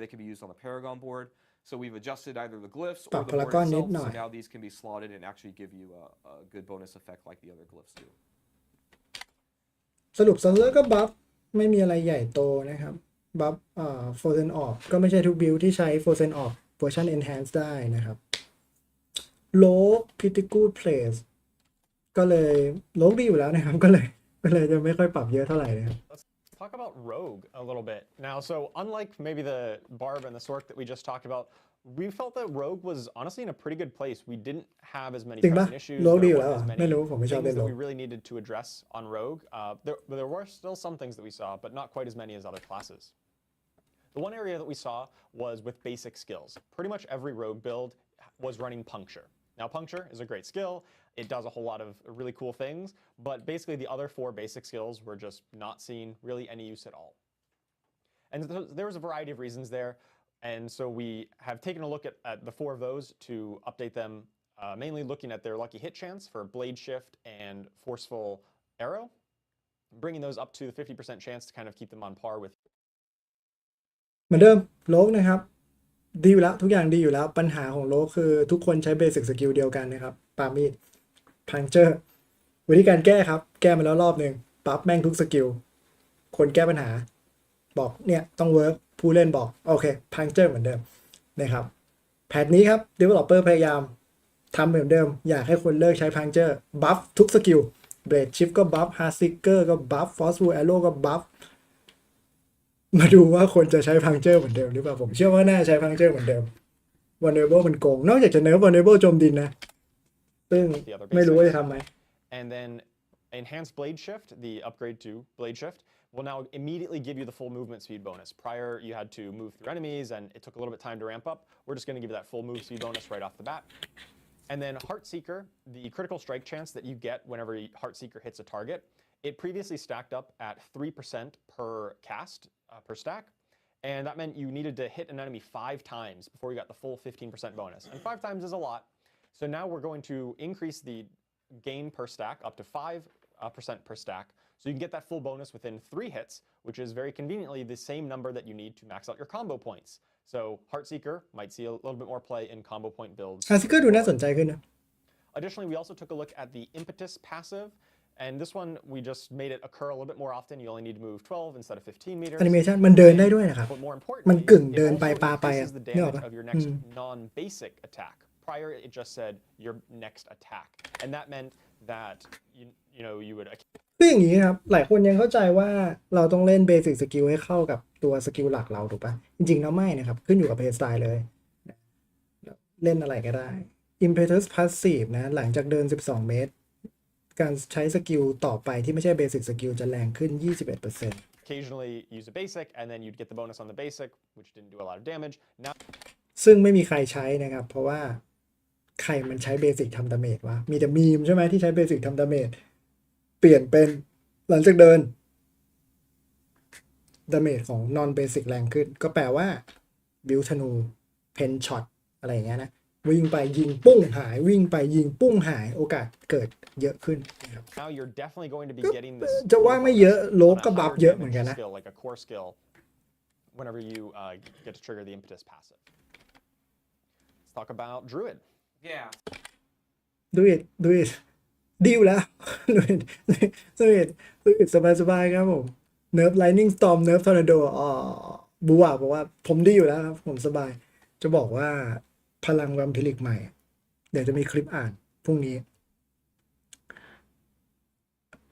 they could be used on the Paragon board. So we've adjusted either the glyphs or the board itself. So now these can be slotted and actually give you a good bonus effect like the other glyphs do. สรุปซันเลอร์ก็บัฟไม่มีอะไรใหญ่โตนะครับบัฟFrozen Orb ก็ไม่ใช่ทุกบิลที่ใช้ Frozen Orb เวอร์ชัน Enhanced ได้นะครับโลก Pretty Good Place ก็เลยโลกดีอยู่แล้วนะครับก็เลยจะไม่ค่อยปรับเยอะเท่าไหร่นะครับTalk about Rogue a little bit. Now, so unlike maybe the Barb and the Sork that we just talked about, we felt that Rogue was honestly in a pretty good place. We didn't have as many pressing issues. There weren't as many things that we really needed to address on Rogue. There were still some things that we saw, but not quite as many as other classes. The one area that we saw was with basic skills. Pretty much every Rogue build was running Puncture. Now, Puncture is a great skill. It does a whole lot of really cool things, but basically the other 4 basic skills were just not seeing really any use at all. And there was a variety of reasons there, and so we have taken a look at the 4 of those to update them, mainly looking at their lucky hit chance for Blade Shift and Forceful Arrow, bringing those up to the 50% chance to kind of keep them on par with. เหมือนเดิมโลกนะครับดีอยู่แล้วทุกอย่างดีอยู่แล้วปัญหาของโลกคือทุกคนใช้เบสิกสกิลเดียวกันนะครับปามีดพังเจอร์วิธีการแก้ครับแก้มาแล้วรอบหนึ่งปั๊บแม่งทุกสกิลคนแก้ปัญหาบอกเนี่ยต้องเวิร์กผู้เล่นบอกโอเคพังเจอร์เหมือนเดิมนะครับแพทนี้ครับ Developer พยายามทำเหมือนเดิมอยากให้คนเลิกใช้พังเจอร์บัฟทุกสกิลเบรดชิฟก็บัฟฮาร์ซิกเกอร์ก็บัฟฟอสฟูแอโร่ก็บัฟมาดูว่าคนจะใช้พังเจอร์เหมือนเดิมหรือเปล่าผมเชื่อว่าน่าใช้พังเจอร์เหมือนเดิม Vulnerable มันโกงนอกจากจะเนิร์ฟ Vulnerable โจมดินนะซึ่งไม่รู้ว่าจะทำไหม And then enhanced Blade Shift, the upgrade to Blade Shift, will now immediately give you the full movement speed bonus. Prior, you had to move through enemies, and it took a little bit of time to ramp up. We're just going to give you that full move speed bonus right off the bat. And then Heartseeker, the critical strike chance that you get whenever Heartseeker hits a target, it previously stacked up at 3% per cast, per stack. And that meant you needed to hit an enemy 5 times before you got the full 15% bonus. And 5 times is a lot. So now we're going to increase the gain per stack up to 5% per stack. So you can get that full bonus within 3 hits, which is very conveniently the same number that you need to max out your combo points. So Heartseeker might see a little bit more play in combo point builds. Heartseeker ดูน่าสนใจขึ้นนะ Additionally, we also took a look at the Impetus passive. And this one, we just made it occur a little bit more often. You only need to move 12 instead of 15 meters. แอนิเมชันมันเดินได้ด้วยนะครับ But more มัน importantly, กึ่งเดินไปปาไป it อ่ะ also increases the นึกออก damage ปะ of your next non-basic attack. Prior, it just said your next attack. And that meant that, you would... คืออย่างนี้ครับหลายคนยังเข้าใจว่าเราต้องเล่นเบสิกสกิลให้เข้ากับตัวสกิลหลักเราถูกปะจริงๆแล้วไม่นะครับขึ้นอยู่กับเพลย์สไตล์เลยเล่นอะไรก็ได้ Impetus Passive นะหลังจากเดิน12 เมตรการใช้สกิลต่อไปที่ไม่ใช่เบสิกสกิลจะแรงขึ้น 21% Occasionally use a basic, and then you'd get the bonus on the basic, which didn't do a lot of damage. Now, ซึ่งไม่มีใครใช้นะครับเพราะว่าใครมันใช้เบสิกทำดาเมจวะมีแต่มีมใช่ไหมที่ใช้เบสิกทำดาเมจเปลี่ยนเป็นหลังจากเดินดาเมจของ non basic แรงขึ้นก็แปลว่าบิวธนูเพนช็อตอะไรอย่างเงี้ยนะ วิ่งไปยิงปุ้งหายวิ่งไปยิงปุ้งหายโอกาสเกิดเยอะขึ้นนะครับ Now you're definitely going to be getting this จะว่าไม่เยอะโลบ on a ก็บัฟ higher เยอะเหมือน damage กันนะ skill, like a core skill, whenever you get to trigger the impetus passive. Let's talk about Druid. Yeah. ดูอิดดิวแล้ว ดูอิดสบายๆครับผมเนิร์ฟไลนิ่งสตอร์มเนิร์ฟทอร์นาโดบูว่าบอกว่าผมดีอยู่แล้วครับผมสบายจะบอกว่าพลังแวมพิลิกใหม่ เดี๋ยวจะมีคลิปอ่านพรุ่งนี้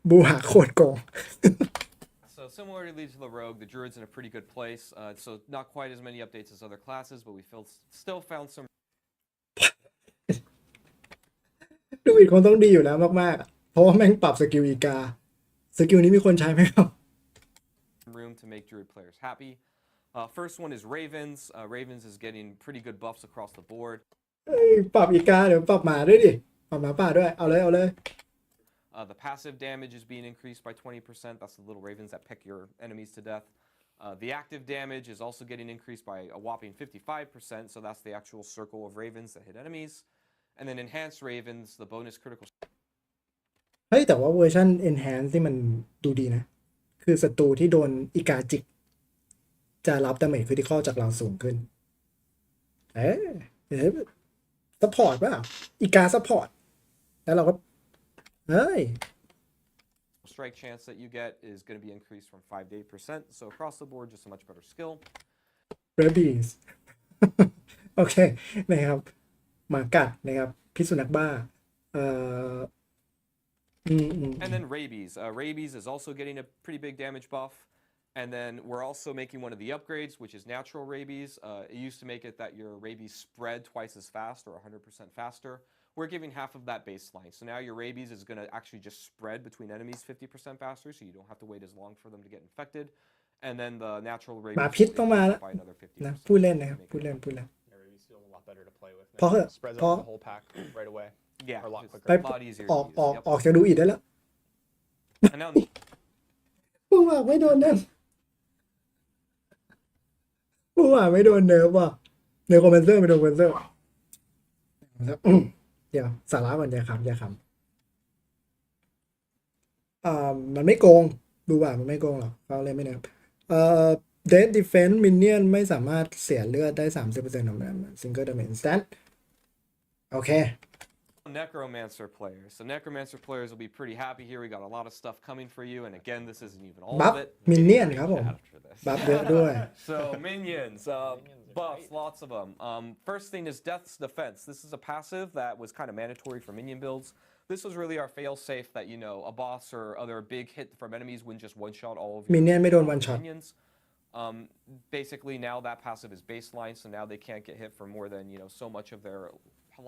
บูว่าโคตรโกง So similarly to the Rogue, the Druid's in a pretty good place. So not quite as many updates as other classes, but we still found some ดูอิดคงต้องดีอยู่แล้วมากๆเพราะว่าแม่งปรับสกิลอีกาสกิลนี้มีคนใช้ไหมครับ room to make Druid players happy. First one is Ravens. Ravens is getting pretty good buffs across the board. ปรับอีกาเดี๋ยวปรับหมาด้วยดิปรับหมาป่าด้วยเอาเลย The passive damage is being increased by 20%. That's the little ravens that peck your enemies to death. The active damage is also getting increased by a whopping 55%. So that's the actual circle of ravens that hit enemies. And then enhanced ravens, the bonus critical. เฮ้ยแต่ว่าเวอร์ชัน Enhance ที่มันดูดีนะคือศัตรูที่โดนอีกาจิกจะรับดาเมจคริติคอลจากเราสูงขึ้นซัพพอร์ตป่ะอีกาซัพพอร์ตแล้วเราก็เฮ้ย Strike chance that you get is going to be increased from 5 to 8%. So across the board, just a much better skill. Rabies โอเคนะครับหมากัดนะครับพิษสุนัขบ้าAnd then rabies. Rabies is also getting a pretty big damage buff. And then we're also making one of the upgrades, which is natural rabies. It used to make it that your rabies spread twice as fast or 100% faster. We're giving half of that baseline. So now your rabies is going to actually just spread between enemies 50% faster, so you don't have to wait as long for them to get infected. And then the natural rabies หมาพิษต้องมาแล้ว by another 50%. นะพูดเล่นนะครับพูดเล่น Yeah, rabies feels a lot better to play with. เพราะ Spreads เพราะ out the whole pack right away. Yeah, Or a lot it's quicker. ไป a lot easier อ to อก use. ออก Yep. ออกจากดูอิดได้แล้ว And now ผู้ว่าไม่โดนเนิร์ฟผู้ว่าไม่โดนเนิร์ฟว่ะเนิร์ฟคอมเพนเซอร์ไม่โดนคอมเพนเซอร์เดี๋ยวสาระก่อนอย่าขำมันไม่โกงดูว่ามันไม่โกงหรอกเขาเลยไม่เนิร์ฟDead Defense Minion ไม่สามารถเสียเลือดได้ 30% ของมัน Single Damage Instant โอเค Necromancer players. So Necromancer players will be pretty happy here. We got a lot of stuff coming for you. And again, this isn't even all Buff of it. Minion ครับผม After this. บัฟเยอะด้วย So minions, buffs, lots of them. First thing is Death's Defense. This is a passive that was kind of mandatory for minion builds. This was really our fail-safe that, you know, a boss or other big hit from enemies wouldn't just one-shot all of your Minion ไม่โดน one shot minions. Basically, now that passive is baseline, so now they can't get hit for more than, you know, so much of their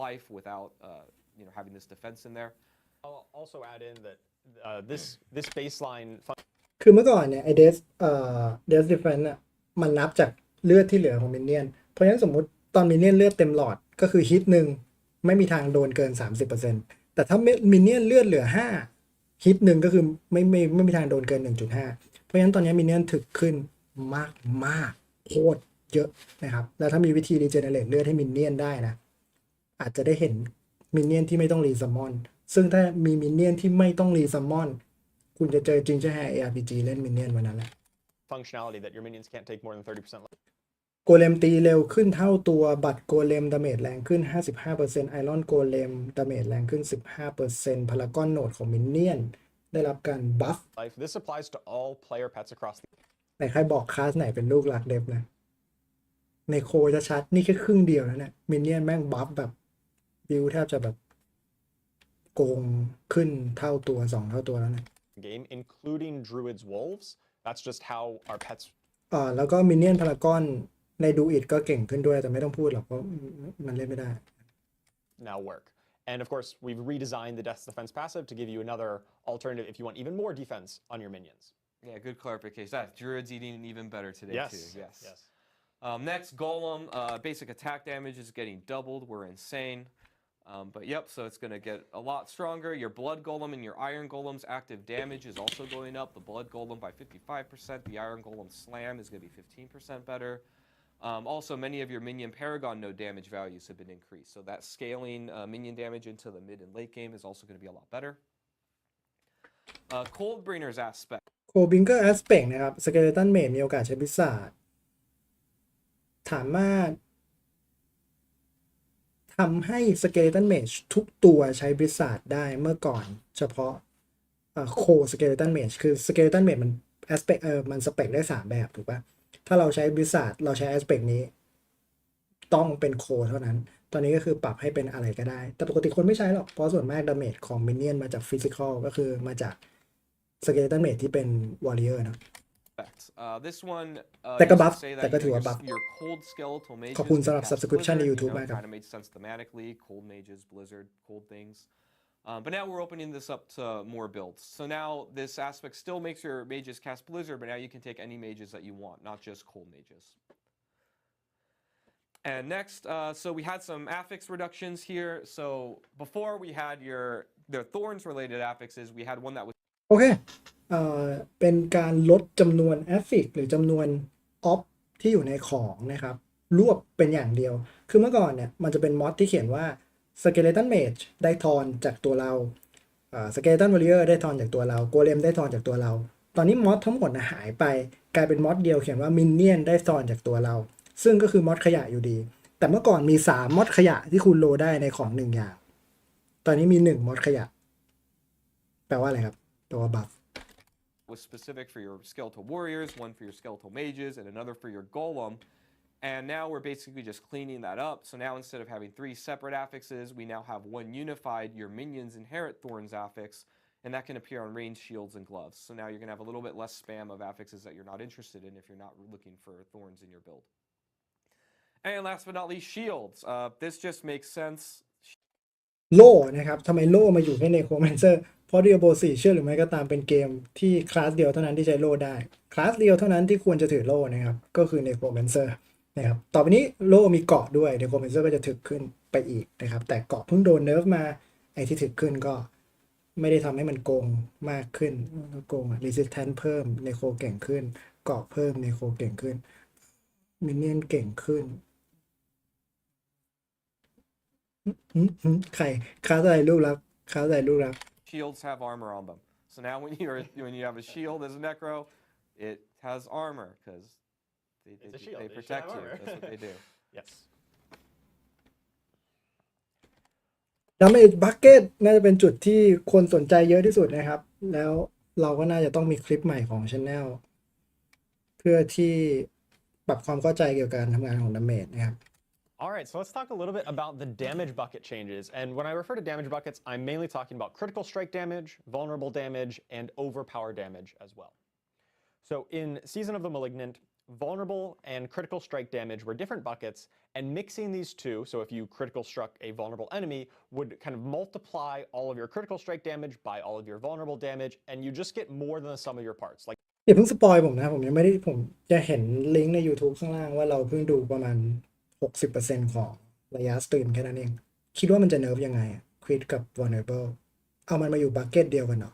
life without, you know, having this defense in there. I'll also add in that this baseline คือเมื่อก่อนเนี่ยไอDeath Defense น่ะมันนับจากเลือดที่เหลือของมินเนี่ยนเพราะฉะนั้นสมมุติตอนมินเนี่ยนเลือดเต็มหลอดก็คือฮิตหนึ่งไม่มีทางโดนเกิน 30% แต่ถ้ามินเนี่ยนเลือดเหลือ5ฮิตหนึ่งก็คือไม่มีทางโดนเกิน 1.5 เพราะฉะนั้นตอนนี้มินเนี่ยนถึกขึ้นมากโคตรเยอะนะครับแล้วถ้ามีวิธีรีเจเนเรตเลือดให้มินเนี่ยนได้นะอาจจะได้เห็นมินเนี่ยนที่ไม่ต้องรีซัมมอนซึ่งถ้ามีมินเนี่ยนที่ไม่ต้องรีซัมมอนคุณจะเจอจริงจะแฮ ARPG เล่นมินเนี่ยนวันนั้นแหละ functionality that your minions can't take more than 30%. โกเลมตีเร็วขึ้นเท่าตัวบัตรโกเลมดาเมจแรงขึ้น 55%ไอรอนโกเลมดาเมจแรงขึ้น 15%พารากอนโหนดของมินเนี่ยนได้รับการบัฟ This applies to all player pets across the ไหนใครบอกคลาสไหนเป็นลูกหลักเดฟนะในโคจะชัดนี่แค่ครึ่งเดียวนะเนี่ยมินเนี่ยนแม่งบัฟแบบบิวแทบจะแบบโกงขึ้นเท่าตัว2เท่าตัวแล้วนะgame, including Druid's Wolves. That's just how our pets แล้วก็มินเนี่ยนพารากอนในดูอิดก็เก่งขึ้นด้วยแต่ไม่ต้องพูดหรอกเพราะมันเล่นไม่ได้ now work. And of course, we've redesigned the Death's Defense passive to give you another alternative if you want even more defense on your minions. Yeah, good clarification. Druid's eating even better today Yes. too. Yes. Yes. Next, Golem. Basic attack damage is getting doubled. We're insane. But yep, so it's going to get a lot stronger. Your Blood Golem and your Iron Golem's active damage is also going up. The Blood Golem by 55%. The Iron Golem Slam is going to be 15% better. Also, many of your minion paragon node damage values have been increased. So that scaling minion damage into the mid and late game is also going to be a lot better. Cold Bringer's aspect. โคบิงเกอร์แอสเปกนะครับสเกเลตันเมดมีโอกาสใช้พิศาจถามว่าทำให้สเกเลตันเมจทุกตัวใช้พิศาจได้เมื่อก่อนเฉพาะโคสเกเลตันเมจคือสเกเลตันเมจมันแอสเปกมันสเปกได้3แบบถูกปะถ้าเราใช้พิศาจเราใช้แอสเปกนี้ต้องเป็นโคเท่านั้นตอนนี้ก็คือปรับให้เป็นอะไรก็ได้แต่ปกติคนไม่ใช้หรอกเพราะส่วนมากดาเมจของมินเนี่ยนมาจากฟิสิกอลก็คือมาจากสเกเลตันเมจที่เป็นวอริเออร์นะ This one แต่ก็บัฟ used to say that แต่ก็ถือว่าบัฟ your cold skeletal mages ขอบคุณสำหรับ cast subscription ใน Blizzard, YouTube มากครับ kind of made sense thematically. Cold mages, Blizzard, cold things. But now we're opening this up to more builds. So now this aspect still makes your mages cast Blizzard, but now you can take any mages that you want, not just cold mages. And next, so we had some affix reductions here. So before we had the thorns related affixes, we had one that was โอเคเป็นการลดจำนวนแอฟฟิกหรือจำนวนออฟที่อยู่ในของนะครับรวบเป็นอย่างเดียวคือเมื่อก่อนเนี่ยมันจะเป็นมอดที่เขียนว่า Skeleton Mage ได้ทอนจากตัวเราSkeleton Warrior ได้ทอนจากตัวเรา Golem ได้ทอนจากตัวเราตอนนี้มอดทั้งหมดหายไปกลายเป็นมอดเดียวเขียนว่า Minion ได้ทอนจากตัวเราซึ่งก็คือมอดขยะอยู่ดีแต่เมื่อก่อนมี3มอดขยะที่คุณโลได้ในของ1อย่างตอนนี้มี1มอดขยะแปลว่าอะไรครับแปลว่าบัฟwas specific for your skeletal warriors, one for your skeletal mages, and another for your golem. And now we're basically just cleaning that up. So now instead of having 3 separate affixes, we now have one unified your minions inherit thorns affix, and that can appear on ranged shields and gloves. So now you're going to have a little bit less spam of affixes that you're not interested in if you're not looking for thorns in your build. And last but not least, shields. This just makes sense. โล่นะครับทำไมโล่มาอยู่แค่ในโคแมนเซอร์เพราะ Diablo 4เชื่อหรือไม่ก็ตามเป็นเกมที่คลาสเดียวเท่านั้นที่ใช้โล่ได้คลาสเดียวเท่านั้นที่ควรจะถือโล่นะครับก็คือในโคแมนเซอร์นะครับต่อไปนี้โล่มีเกาะด้วยในโคแมนเซอร์ก็จะถึกขึ้นไปอีกนะครับแต่เกาะเพิ่งโดนเนิร์ฟมาไอ้ที่ถึกขึ้นก็ไม่ได้ทำให้มันโกงมากขึ้นโกงรีสิสแทนเพิ่มในโคเก่งขึ้นเกาะเพิ่มในโคเก่งขึ้นมินเนี่ยนเก่งขึ้นใครค้าใจลูกรักค้าใจลูกรัก Shields have armor on them. So now when you have a shield as a necro, it has armor because they protect you. That's what they do. Yes. Damage Bucket น่าจะเป็นจุดที่คนสนใจเยอะที่สุดนะครับแล้วเราก็น่าจะต้องมีคลิปใหม่ของ Channel เพื่อที่ปรับความเข้าใจเกี่ยวกับการทำงานของ Damage นะครับAll right, so let's talk a little bit about the damage bucket changes. And when I refer to damage buckets, I'm mainly talking about critical strike damage, vulnerable damage, and overpower damage as well. So in Season of the Malignant, vulnerable and critical strike damage were different buckets, and mixing these two, so if you critical struck a vulnerable enemy, would kind of multiply all of your critical strike damage by all of your vulnerable damage, and you just get more than the sum of your parts. Like อย่าเพิ่งสปอยผมนะผมยังไม่ได้ผมจะเห็นลิงก์ใน YouTube ข้างล่างว่าเราเพิ่งดูประมาณ60% ของระยะสตรีมแค่นั้นเองคิดว่ามันจะเนิร์ฟยังไงคริตกับ vulnerable เอามันมาอยู่บัคเก็ตเดียวกันเหรอ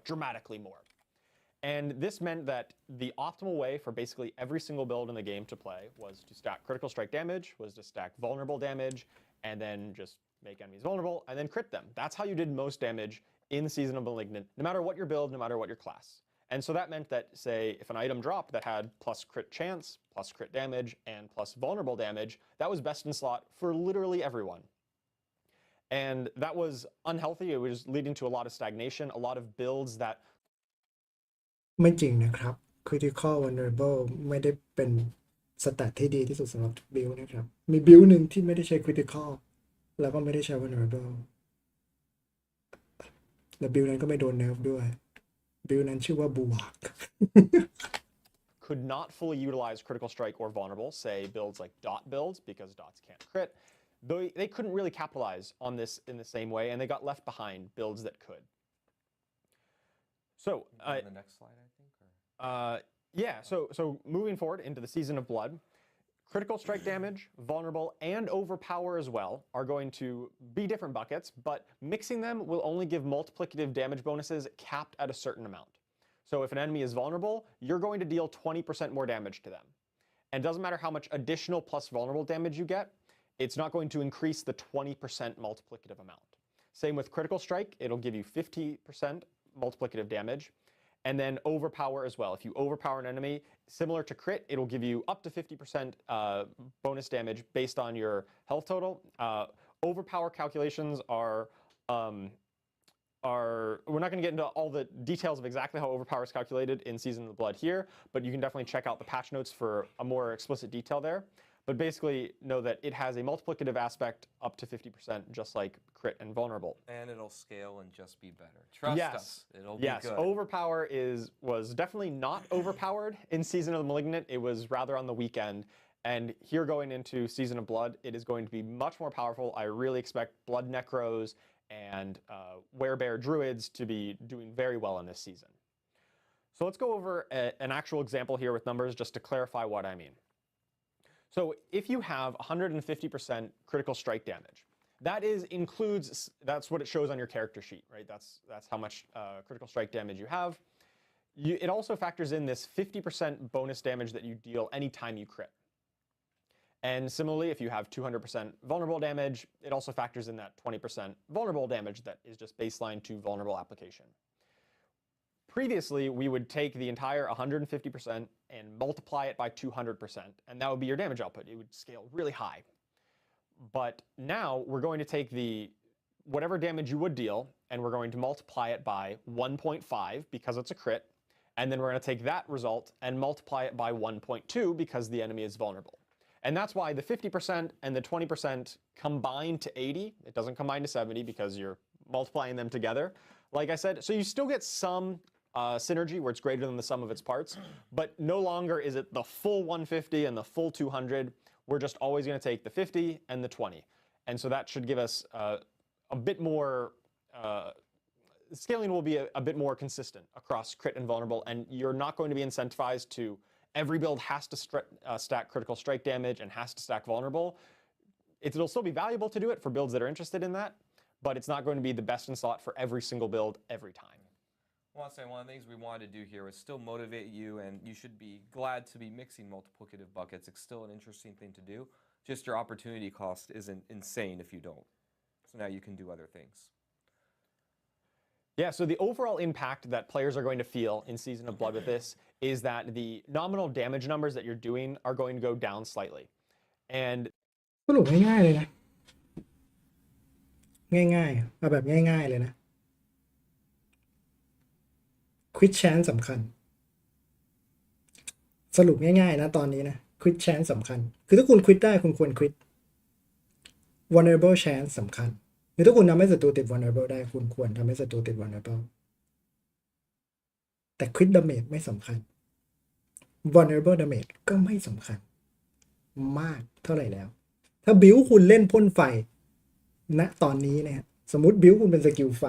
dramatically more. And this meant that the optimal way for basically every single build in the game to play was to stack critical strike damage, was to stack vulnerable damage, and then just make enemies vulnerable, and then crit them. That's how you did most damage in Season of Malignant, no matter what your build, no matter what your class. And so that meant that, say, if an item dropped that had plus crit chance, plus crit damage, and plus vulnerable damage, that was best in slot for literally everyone. And that was unhealthy. It was leading to a lot of stagnation, a lot of builds that ไม่จริงนะครับ critical vulnerable ไม่ได้เป็นสแตทที่ดีที่สุดสำหรับบิลนะครับมีบิลหนึ่งที่ไม่ได้ใช้ critical แล้วก็ไม่ได้ใช้ vulnerable และบิลนั้นก็ไม่โดนเนิร์ฟด้วยบิลนั้นชื่อว่าบูวาก could not fully utilize critical strike or vulnerable, say builds like dot builds because dots can't crit. They couldn't really capitalize on this in the same way, and they got left behind builds that could. So the next slide, I think. Yeah. So moving forward into the Season of Blood, critical strike damage, vulnerable, and overpower as well are going to be different buckets, but mixing them will only give multiplicative damage bonuses capped at a certain amount. So if an enemy is vulnerable, you're going to deal 20% more damage to them. And it doesn't matter how much additional plus vulnerable damage you get, it's not going to increase the 20% multiplicative amount. Same with critical strike, it'll give you 50% multiplicative damage. And then overpower as well. If you overpower an enemy, similar to crit, it'll give you up to 50% bonus damage based on your health total. Overpower calculations are we're not going to get into all the details of exactly how overpower is calculated in Season of the Blood here, but you can definitely check out the patch notes for a more explicit detail there. But basically know that it has a multiplicative aspect up to 50%, just like crit and vulnerable. And it'll scale and just be better. Trust us, it'll be good. Overpower was definitely not overpowered in Season of the Malignant. It was rather on the weak end. And here going into Season of Blood, it is going to be much more powerful. I really expect Blood Necros and Werebear Druids to be doing very well in this season. So let's go over an actual example here with numbers just to clarify what I mean. So if you have 150% critical strike damage, that's what it shows on your character sheet, right? That's how much critical strike damage you have. It also factors in this 50% bonus damage that you deal anytime you crit. And similarly, if you have 200% vulnerable damage, it also factors in that 20% vulnerable damage that is just baseline to vulnerable application. Previously, we would take the entire 150% and multiply it by 200%, and that would be your damage output. It would scale really high. But now we're going to take whatever damage you would deal, and we're going to multiply it by 1.5 because it's a crit, and then we're going to take that result and multiply it by 1.2 because the enemy is vulnerable. And that's why the 50% and the 20% combine to 80. It doesn't combine to 70 because you're multiplying them together. Like I said, so you still get some synergy where it's greater than the sum of its parts, but no longer is it the full 150 and the full 200. We're just always going to take the 50 and the 20. And so that should give us a bit more, scaling will be a bit more consistent across crit and vulnerable, and you're not going to be incentivized to every build has to stack critical strike damage and has to stack vulnerable. It'll still be valuable to do it for builds that are interested in that, but it's not going to be the best in slot for every single build every time. I want to say one of the things we wanted to do here was still motivate you, and you should be glad to be mixing multiplicative buckets. It's still an interesting thing to do. Just your opportunity cost isn't insane if you don't. So now you can do other things. Yeah, so the overall impact that players are going to feel in Season of Blood with this is that the nominal damage numbers that you're doing are going to go down slightly. And สรุปง่ายๆเลยนะง่ายๆเอาแบบง่ายๆเลยนะควิดแชนสำคัญสรุปง่ายๆนะตอนนี้นะควิดแชนสำคัญคือถ้าคุณควิดได้คุณควรควิด vulnerable chance สำคัญหรือถ้าคุณทำให้ศัตรูติด vulnerable ได้คุณควรทำให้ศัตรูติด vulnerable แต่ควิด damage ไม่สำคัญ vulnerable damage ก็ไม่สำคัญมากเท่าไหร่แล้วถ้าบิวคุณเล่นพ่นไฟณตอนนี้เนี่ยสมมุติบิวคุณเป็นสกิลไฟ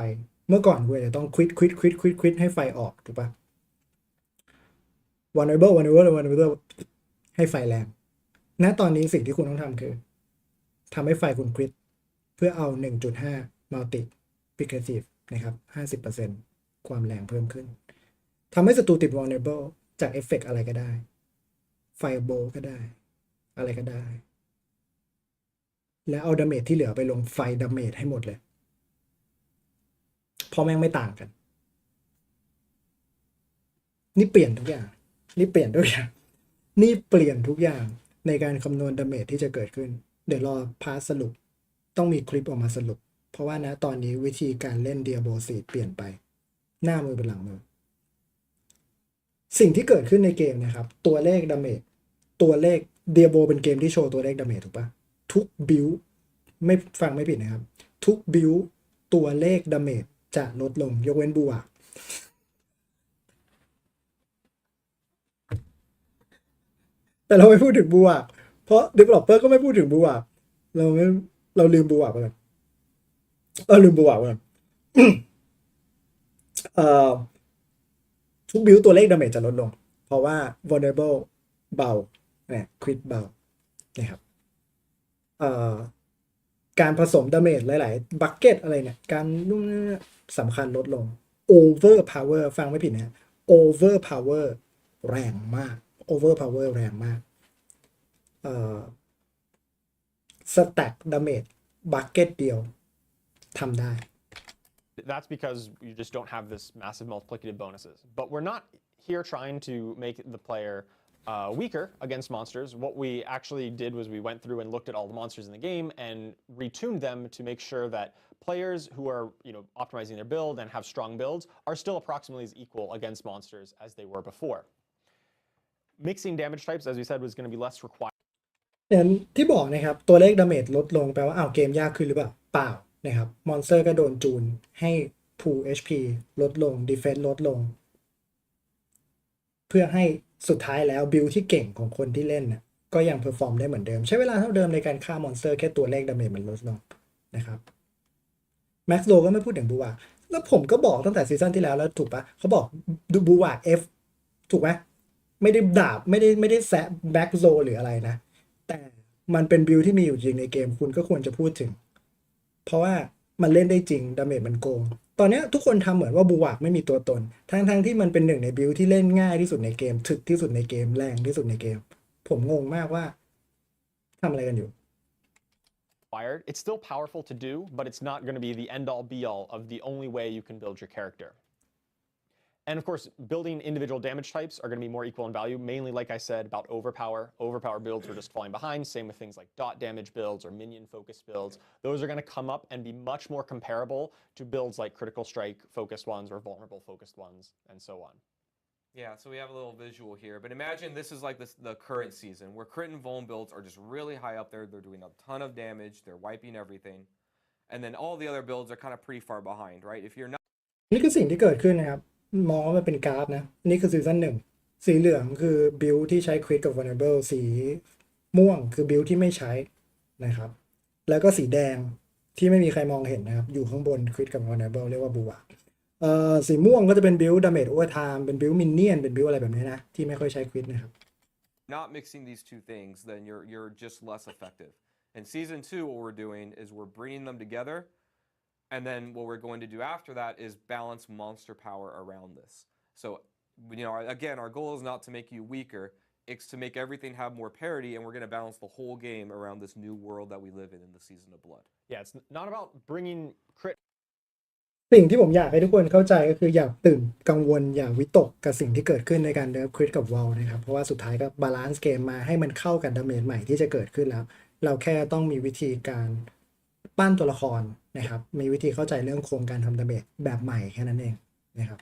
เมื่อก่อนคุณจะต้องควิดให้ไฟออกถูกปะ vulnerable ให้ไฟแรงณตอนนี้สิ่งที่คุณต้องทำคือทำให้ไฟคุณควิดเพื่อเอา 1.5 multiplicative นะครับ 50% ความแรงเพิ่มขึ้นทำให้ศัตรูติด vulnerable จากเอฟเฟกต์อะไรก็ได้ไฟโบก็ได้อะไรก็ได้แล้วเอาดาเมจที่เหลือไปลงไฟดาเมจให้หมดเลยพอแม่งไม่ต่างกันนี่เปลี่ยนทุกอย่างนี่เปลี่ยนทุกอย่างในการคำนวณดาเมจที่จะเกิดขึ้นเดี๋ยวรอพาร์ทสรุปต้องมีคลิปออกมาสรุปเพราะว่านะตอนนี้วิธีการเล่นเดียโบซีเปลี่ยนไปหน้ามือเป็นหลังมือสิ่งที่เกิดขึ้นในเกมนะครับตัวเลขดาเมจตัวเลขเดียโบเป็นเกมที่โชว์ตัวเลขดาเมจถูกปะทุกบิลไม่ฟังไม่ผิดนะครับทุกบิลตัวเลขดาเมจจะลดลงยกเว้นบูอะแต่เราไม่พูดถึงบูอะเพราะ developer ก็ไม่พูดถึงบูอะเราลืมบูอะไปเลยทุกบิลตัวเลขดาเมจจะลดลงเพราะว่า vulnerable เบาเนี่ยควิดเบานะครับการผสมดาเมจหลายๆบัคเก็ตอะไรเนี่ยการสำคัญลดลง over power ฟังไม่ผิดนะ over power แรงมาก สแต็กดาเมจบัคเก็ตเดียวทำได้ That's because you just don't have this massive multiplicative bonuses. But we're not here trying to make the player weaker against monsters. What we actually did was we went through and looked at all the monsters in the game and retuned them to make sure that players who are optimizing their build and have strong builds are still approximately as equal against monsters as they were before. Mixing damage types, as we said, was going to be less required. อย่างที่บอกนะครับตัวเลขดาเมจลดลงแปลว่าเกมยากขึ้นหรือเปล่าเปล่านะครับมอนสเตอร์ก็โดนจูนให้ pool HP ลดลง defense ลดลงเพื่อให้สุดท้ายแล้วบิลที่เก่งของคนที่เล่นนะก็ยังเพอร์ฟอร์มได้เหมือนเดิมใช้เวลาเท่าเดิมในการฆ่ามอนสเตอร์แค่ตัวเลขดาเมจมันลดลงนะครับแม็กซ์โลก็ไม่พูดถึงบูวาแล้วผมก็บอกตั้งแต่ซีซั่นที่แล้วถูกปะเขาบอกดูบูวา F ถูกไหมไม่ได้ดาบไม่ได้แซะแบ็กโซหรืออะไรนะแต่มันเป็นบิลที่มีอยู่จริงในเกมคุณก็ควรจะพูดถึงเพราะว่ามันเล่นได้จริงดาเมจมันโกงตอนนี้ทุกคนทำเหมือนว่าบูวาไม่มีตัวตนทั้งที่มันเป็นหนึ่งในบิลที่เล่นง่ายที่สุดในเกมถึกที่สุดในเกมแรงที่สุดในเกมผมงงมากว่าทำอะไรกันอยู่ It's still powerful to do, but it's not going to be the end-all be-all of the only way you can build your character. And of course, building individual damage types are going to be more equal in value, mainly, like I said, about overpower. Overpower builds are just falling behind. Same with things like dot damage builds or minion-focused builds. Those are going to come up and be much more comparable to builds like critical strike-focused ones or vulnerable-focused ones, and so on. Yeah, so we have a little visual here, but imagine this is like the current season where crit and vuln builds are just really high up there. They're doing a ton of damage. They're wiping everything. And then all the other builds are kind of pretty far behind, right? If you're not... นี่คือสิ่งที่เกิดขึ้นนะครับมองว่ามันเป็นกราฟนะนี่คือซีซั่นหนึ่งสีเหลืองคือบิลที่ใช้คริตกับ vulnerable สีม่วงคือบิลที่ไม่ใช้นะครับแล้วก็สีแดงที่ไม่มีใครมองเห็นนะครับอยู่ข้างบนคริตกับ vulnerable เรียกว่าบูวาสีม่วงก็จะเป็นบิลดาเมจโอเวอร์ไทม์เป็นบิลมินเนี่ยนเป็นบิลอะไรแบบนี้นะที่ไม่ค่อยใช้คริตนะครับ Not mixing these two things, then you're just less effective. In season 2, what we're doing is we're bringing them together. And then what we're going to do after that is balance monster power around this. So, again, our goal is not to make you weaker. It's to make everything have more parity, and we're going to balance the whole game around this new world that we live in the Season of Blood. Yeah, it's not about bringing crit. สิ่งที่ผมอยากให้ทุกคนเข้าใจก็คืออย่าตื่นกังวลอย่าวิตกกับสิ่งที่เกิดขึ้นในการเนิร์ฟคริตกับวอลนะครับเพราะว่าสุดท้ายก็บาลานซ์เกมมาให้มันเข้ากับดาเมจใหม่ที่จะเกิดขึ้นแล้วเราแค่ต้องมีวิธีการปั้นตัวละครนะครับมีวิธีเข้าใจเรื่องโครงการทำดาเมจแบบใหม่แค่นั้นเองนะครับ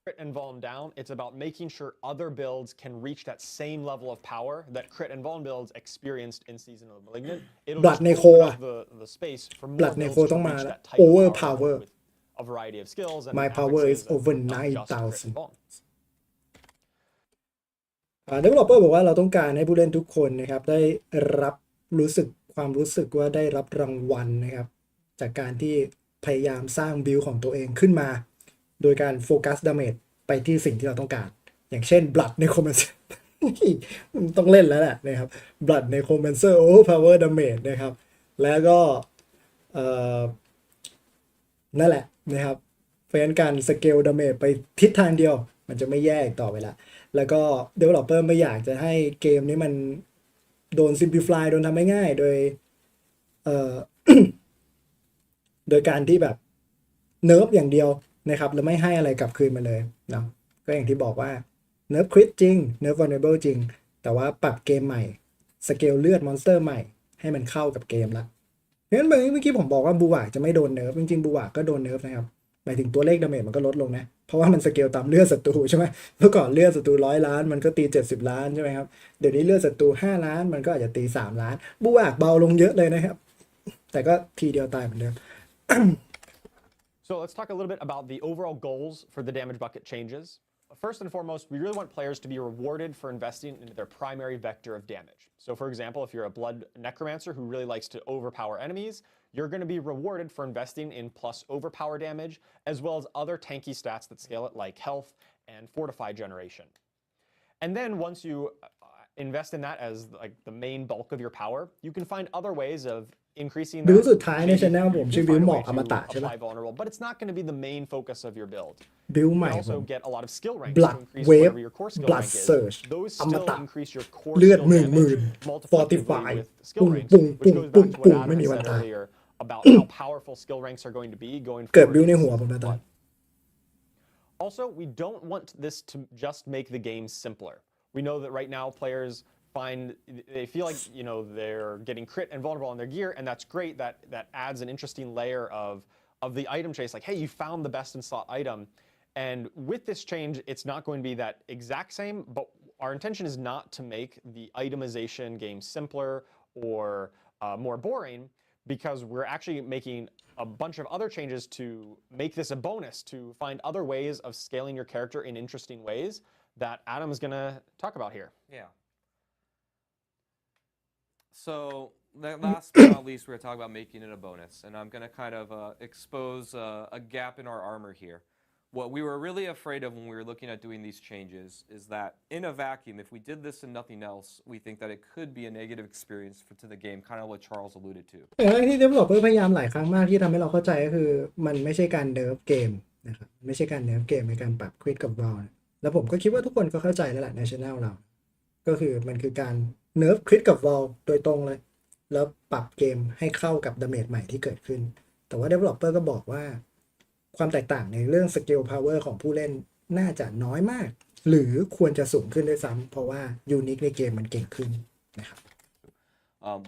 Crit and vuln down, it's about making sure other builds can reach that same level of power that crit and vuln builds experienced in Season of the Malignant. It'll Blood just Neko open up the space for more Blood builds Neko toต้องมา reach แล้ว that type of overpower with a variety of skills and My power is affixes and over not just crit 9,000 and vuln. developer บอกว่าเราต้องการให้ผู้เล่นทุกคนนะครับได้รับความรู้สึกว่าได้รับรางวัลนะครับจากการที่พยายามสร้างบิลของตัวเองขึ้นมาโดยการโฟกัสดาเมจไปที่สิ่งที่เราต้องการอย่างเช่น Blood Necromancer ต้องเล่นแล้วแหละนะครับ Blood Necromancer Overpower Damage นะครับแล้วก็นั่นแหละนะครับเพราะฉะนั้นการสเกลดาเมจไปทิศทางเดียวมันจะไม่แย่อีกต่อไปละแล้วก็ developer ไม่อยากจะให้เกมนี้มันโดน simplify โดนทำง่ายๆโดยโดยการที่แบบเนิร์ฟอย่างเดียวนะครับแล้วไม่ให้อะไรกลับคืนมาเลยเนาะก็อย่างที่บอกว่าเนิร์ฟคริตจริงเนิร์ฟ vulnerable จริงแต่ว่าปรับเกมใหม่สเกลเลือดมอนสเตอร์ใหม่ให้มันเข้ากับเกมละเพราะฉะนั้นเมื่อกี้ผมบอกว่าบูวาจะไม่โดนเนิร์ฟจริงๆบูวาก็โดนเนิร์ฟนะครับหมายถึงตัวเลขดาเมจมันก็ลดลงนะเพราะว่ามันสเกลตามเลือดศัตรูใช่ไหมเมื่อก่อนเลือดศัตรู100 ล้านมันก็ตี70 ล้านใช่ไหมครับเดี๋ยวนี้เลือดศัตรู5 ล้านมันก็อาจจะตี3 ล้านบูวาเบาลงเยอะเลยนะครับแต่ก็ทีเดียวตายเหมือนเดิมSo let's talk a little bit about the overall goals for the damage bucket changes. First and foremost, we really want players to be rewarded for investing into their primary vector of damage. So for example, if you're a blood necromancer who really likes to overpower enemies, you're going to be rewarded for investing in plus overpower damage, as well as other tanky stats that scale it like health and fortify generation. And then once you invest in that as like the main bulk of your power, you can find other ways of increasing บิล that. สุดท้ายใน maybe channel ผม you ชื่อ do บิล find a หม way อกอม to ตะใช่ปะ apply vulnerable, but it's not going to be the main focus of your build. บิล You ใหม่ can ผ also ม get a lot of skill ranks Blood to increase Wave whatever your core skill Blood rank is. Surge Those อม still ตะ increase your core เลือด skill หมื่น damage Fortify multiplicatively with ปุ้ skill ง ranks, ปุ้ง which ปุ้ง goes ปุ้ง back to ปุ้ what ง Adam ไม่มี had วัน said ตาย earlier about how powerful skill ranks are going to be going เกิด forward บิล in ใน the หัว season ผม of นะตอน Blood. Also, we don't want this to just make the game simpler. We know that right now players they feel like they're getting crit and vulnerable on their gear, and that's great. That adds an interesting layer of the item chase. Like, hey, you found the best in slot item, and with this change, it's not going to be that exact same. But our intention is not to make the itemization game simpler or more boring, because we're actually making a bunch of other changes to make this a bonus, to find other ways of scaling your character in interesting ways that Adam is going to talk about here. Yeah. So last but not least, we're going to talk about making it a bonus, and I'm going to kind of expose a gap in our armor here. What we were really afraid of when we were looking at doing these changes is that in a vacuum, if we did this and nothing else, we think that it could be a negative experience to the game, kind of what Charles alluded to. อย่างแรกที่ developer พยายามหลายครั้งมากที่ทำให้เราเข้าใจก็คือมันไม่ใช่การเนิร์ฟเกมนะครับไม่ใช่การเนิร์ฟเกมในการปรับควิดกับวอลแล้วผมก็คิดว่าทุกคนก็เข้าใจแล้วแหละใน channel เราก็คือมันคือการเนิร์ฟควิดกับวอลโดยตรงเลยแล้วปรับเกมให้เข้ากับดาเมจใหม่ที่เกิดขึ้นแต่ว่า developer ก็บอกว่าความแตกต่างในเรื่อง skill power ของผู้เล่นน่าจะน้อยมากหรือควรจะสูงขึ้นด้วยซ้ำเพราะว่ายูนิคในเกมมันเก่งขึ้นนะครับ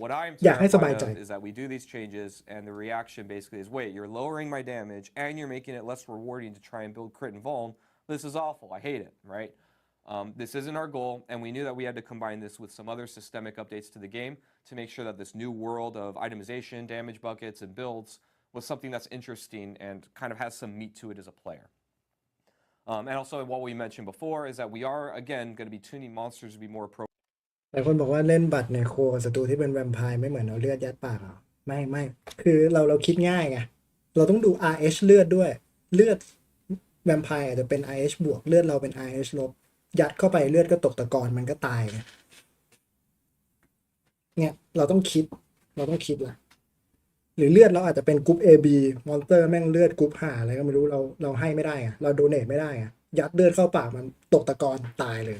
What I'm อยากให้สบายใจ terrified of is that we do these changes and the reaction basically is, wait, you're lowering my damage and you're making it less rewarding to try and build crit and vuln. This is awful. I hate it, right? This isn't our goal, and we knew that we had to combine this with some other systemic updates to the game to make sure that this new world of itemization, damage buckets, and builds was something that's interesting and kind of has some meat to it as a player. And also what we mentioned before is that we are, again, going to be tuning monsters to be more appropriate. หลายคนบอกว่าเล่นบัตรในโคกับศัตรูที่เป็นแวมไพร์ไม่เหมือนเอาเลือดยัดปากอ่ะไม่คือเราคิดง่ายไงเราต้องดู RH เลือดด้วยเลือดแวมไพร์อาจจะเป็น RH บวกเลือดเราเป็น RH ลบยัดเข้าไปเลือดก็ตกตะกอนมันก็ตายไงเนี่ยเราต้องคิดล่ะหรือเลือดเราอาจจะเป็นกรุ๊ป AB มอนสเตอร์แม่งเลือดกรุ๊ปหาอะไรก็ไม่รู้เราให้ไม่ได้อะเราโดเนทไม่ได้อะยัดเลือดเข้าปากมันตกตะกอนตายเลย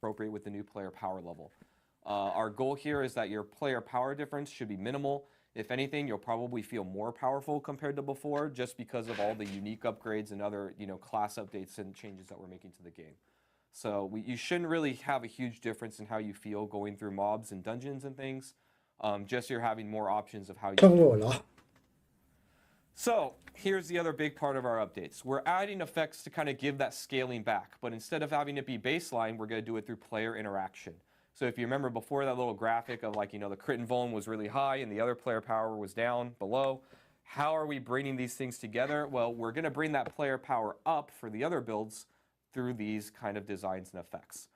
appropriate with the new player power level. Our goal here is that your player power difference should be minimal. If anything, you'll probably feel more powerful compared to before just because of all the unique upgrades and other, class updates and changes that we're making to the game. So you shouldn't really have a huge difference in how you feel going through mobs and dungeons and things. Just you're having more options of how you feel. So here's the other big part of our updates. We're adding effects to kind of give that scaling back, but instead of having it be baseline, we're going to do it through player interaction. So if you remember before that little graphic of the crit and vuln was really high and the other player power was down below, how are we bringing these things together? Well, we're going to bring that player power up for the other builds through these kind of designs and effects.